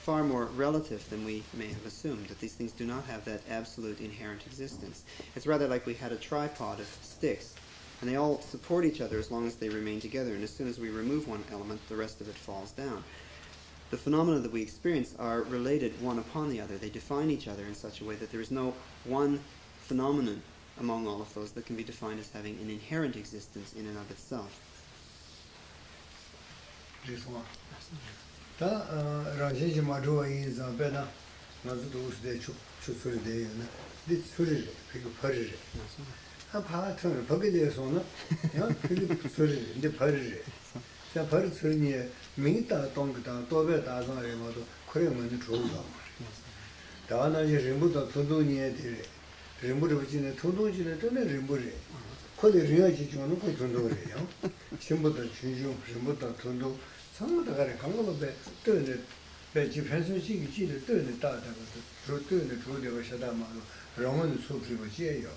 far more relative than we may have assumed, that these things do not have that absolute inherent existence. It's rather like we had a tripod of sticks, and they all support each other as long as they remain together, and as soon as we remove one element, the rest of it falls down. The phenomena that we experience are related one upon the other. They define each other in such a way that there is no one phenomenon among all of those that can be defined as having an inherent existence in and of itself. This one. 다 라제지 마조와 인자 베나 나도 우스데 추추르데 디 추르 그 퍼르 아 파트는 버게 돼서는 야 그 추르 근데 퍼르 자 퍼르 추르니 미다 동다 도베 다자에 모두 그러면 좋은가 다나지 림부도 도도니에 돼 림부를 붙이는 도도지는 때문에 림부리 거기 리아지 주는 거 도도래요 신부도 주주 림부도 도도 상대가래 강로배 뜨는 배지 편수식이 지를 뜨는 다다가 저 뜨는 조대가 셔다마로 영원히 소프리고 지에요.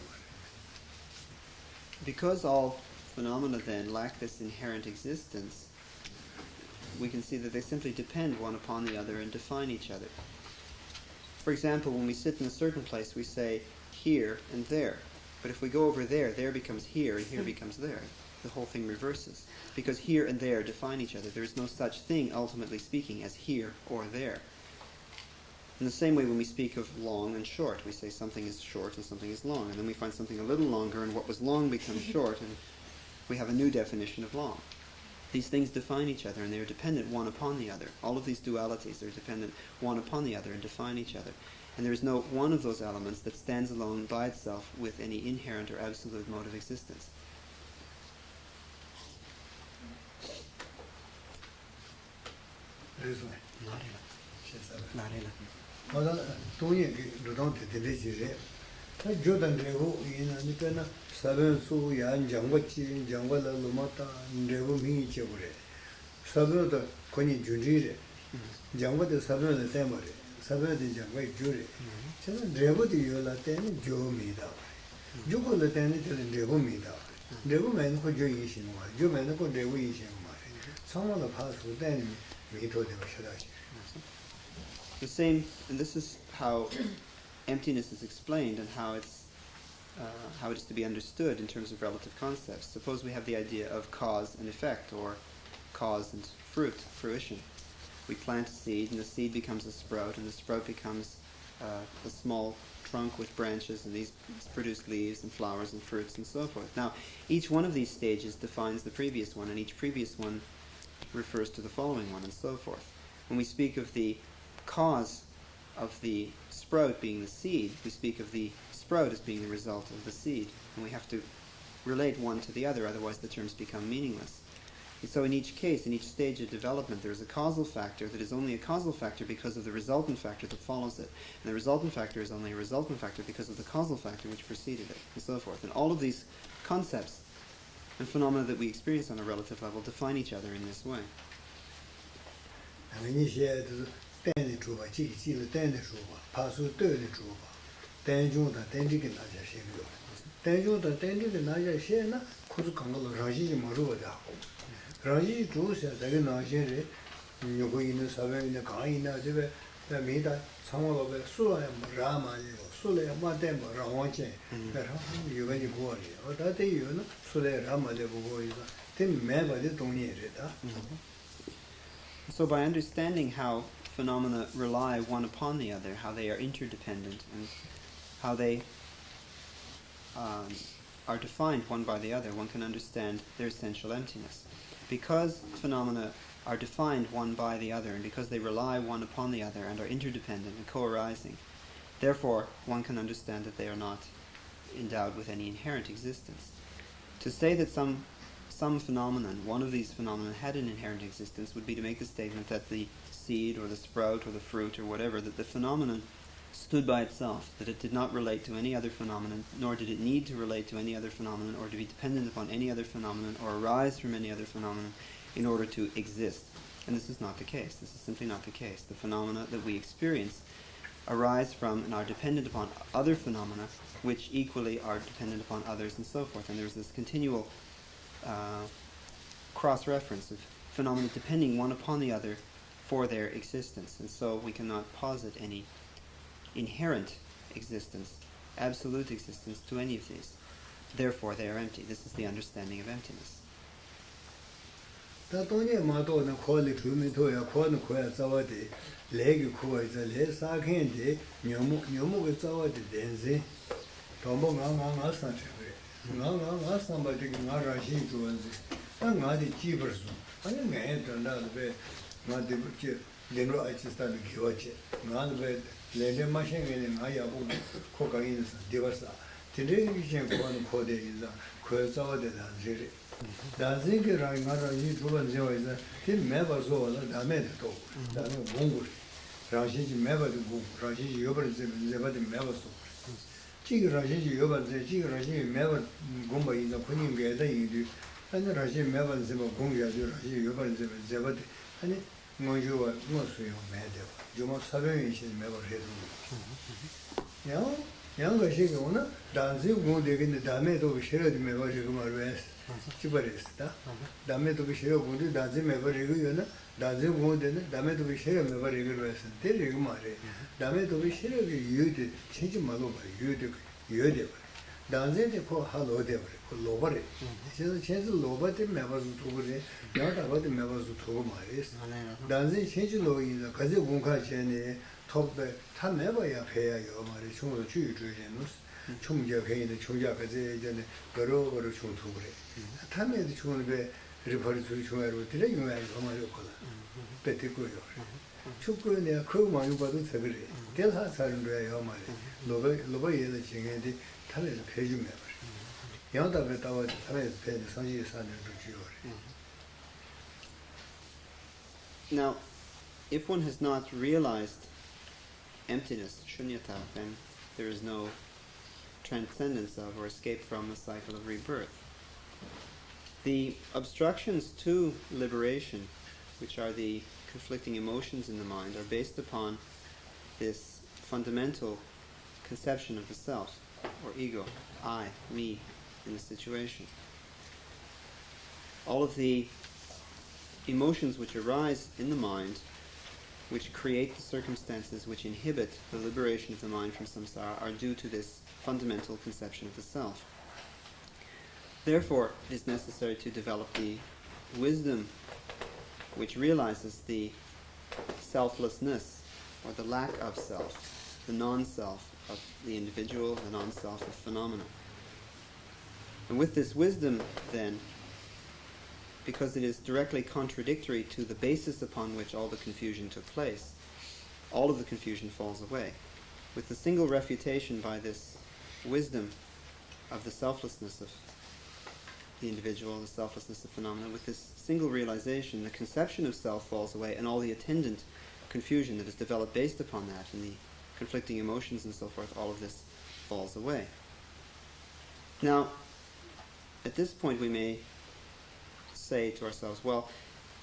Because all phenomena then lack this inherent existence, we can see that they simply depend one upon the other and define each other. For example, when we sit in a certain place, we say here and there. But if we go over there, there becomes here and here becomes there. The whole thing reverses. Because here and there define each other. There is no such thing, ultimately speaking, as here or there. In the same way, when we speak of long and short, we say something is short and something is long. And then we find something a little longer, and what was long becomes short, and we have a new definition of long. These things define each other, and they are dependent one upon the other. All of these dualities are dependent one upon the other and define each other. And there is no one of those elements that stands alone by itself with any inherent or absolute mode of existence. Ahora, Tony, durante delle gire, Jordan Revo in Anipena, Saben Su Yan Jangwachi, Jangwala Lumata, Revo Mi Chevre. Saben the Koni Jujire, Jangwa the Saben the Temore, Saben the Jangway Jury. Revo the Yola Ten, Jo Mida. Jugo the Ten and Revo Mida. Revo man for Jo Yishin, Jo man for Revo Yishin. Some of the past would then be told them should I. The same, and this is how emptiness is explained and how it is to be understood in terms of relative concepts. Suppose we have the idea of cause and effect, or cause and fruition. We plant a seed, and the seed becomes a sprout, and the sprout becomes a small trunk with branches, and these produce leaves and flowers and fruits and so forth. Now, each one of these stages defines the previous one, and each previous one refers to the following one, and so forth. When we speak of the cause of the sprout being the seed, we speak of the sprout as being the result of the seed, and we have to relate one to the other, otherwise the terms become meaningless. And so in each case, in each stage of development, there is a causal factor that is only a causal factor because of the resultant factor that follows it, and the resultant factor is only a resultant factor because of the causal factor which preceded it, and so forth. And all of these concepts and phenomena that we experience on a relative level define each other in this way. 다 미다 상호로베 수라야 라마니고 수레 마데모 라원체 그래서 유가지 고아리 어다데 유는 수레 라마데 보고이다 된 매바데 동니에다. So by understanding how phenomena rely one upon the other, how they are interdependent, and how they are defined one by the other, one can understand their essential emptiness. Because phenomena are defined one by the other, and because they rely one upon the other and are interdependent and co-arising, therefore one can understand that they are not endowed with any inherent existence. To say that some phenomenon, one of these phenomena, had an inherent existence would be to make the statement that the seed or the sprout or the fruit or whatever, that the phenomenon stood by itself, that it did not relate to any other phenomenon, nor did it need to relate to any other phenomenon, or to be dependent upon any other phenomenon, or arise from any other phenomenon in order to exist. And this is not the case. This is simply not the case. The phenomena that we experience arise from and are dependent upon other phenomena, which equally are dependent upon others, and so forth. And there's this continual cross-reference of phenomena depending one upon the other for their existence. And so we cannot posit any inherent existence, absolute existence to any of these. Therefore they are empty. This is the understanding of emptiness. Lele machine ngaya bu cocaine diversa television ko de iza ko zawa de danjiri danjiri ra ngara yi juban zewa iza tin meba zo la dame de to da no bongo rashi ji meba de bu rashi ji yobar zeba de meba so ji rashi ji yobar ze ji rashi meba gomba iza kunin ge da yi ani rashi meba zeba gong ya de rashi yobar zeba de ani ngojuwa ngosuyo mede Juma Saben is never hit. Young Shigona, dancing wound in the Dame to be shared in Mevajiguma West, Chibarista, Dame to be shared wounded, dancing Mevajiguna, dancing wound in Dame to be shared in Mevajigul West, Telegumare, Dame to be shared with you, change Maluba, you dancing the poor hello devil, Lobare. She's a chance of Lobate members to not about the members of Tomaris. Dancing change low in the Kazi Wunka Jenny, top the Tameva Paya, your marriage, Chu Genus, Chumja Kane, the Chuja Kazi, Garo or Chunture. Tammy the Chunbe reported to Chumero, today you are Omayokola, Peticular. Chuku near Kroma, you but Sabri. Tell her son, Yomari, Loba the Chingadi. Now, if one has not realized emptiness, shunyata, then there is no transcendence of or escape from the cycle of rebirth. The obstructions to liberation, which are the conflicting emotions in the mind, are based upon this fundamental conception of the self, or ego, I, me, in the situation. All of the emotions which arise in the mind, which create the circumstances which inhibit the liberation of the mind from samsara, are due to this fundamental conception of the self. Therefore, it is necessary to develop the wisdom which realizes the selflessness, or the lack of self, the non-self of the individual, the non-self of phenomena. And with this wisdom, then, because it is directly contradictory to the basis upon which all the confusion took place, all of the confusion falls away. With the single refutation by this wisdom of the selflessness of the individual, the selflessness of phenomena, with this single realization, the conception of self falls away, and all the attendant confusion that is developed based upon that, and the conflicting emotions and so forth, all of this falls away. Now, at this point we may say to ourselves, well,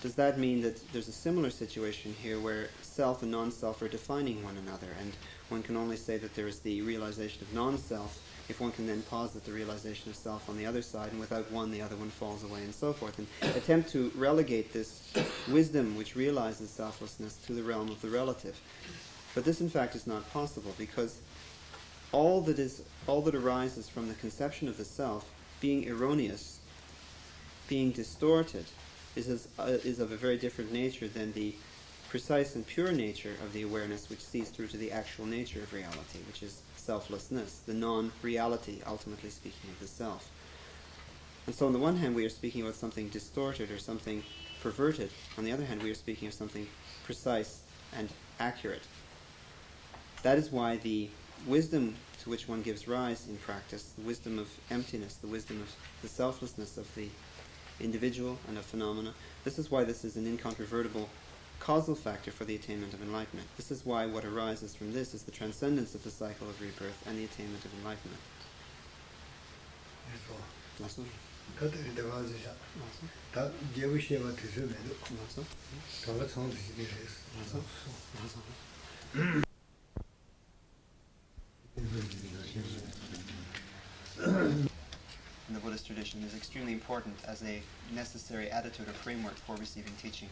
does that mean that there's a similar situation here where self and non-self are defining one another, and one can only say that there is the realization of non-self if one can then posit the realization of self on the other side, and without one the other one falls away, and so forth, and attempt to relegate this wisdom which realizes selflessness to the realm of the relative. But this in fact is not possible, because all that arises from the conception of the self being erroneous, being distorted, is of a very different nature than the precise and pure nature of the awareness which sees through to the actual nature of reality, which is selflessness, the non-reality, ultimately speaking, of the self. And so on the one hand we are speaking about something distorted or something perverted. On the other hand we are speaking of something precise and accurate. That is why the wisdom to which one gives rise in practice, the wisdom of emptiness, the wisdom of the selflessness of the individual and of phenomena, this is why this is an incontrovertible causal factor for the attainment of enlightenment. This is why what arises from this is the transcendence of the cycle of rebirth and the attainment of enlightenment. In the Buddhist tradition is extremely important as a necessary attitude or framework for receiving teaching.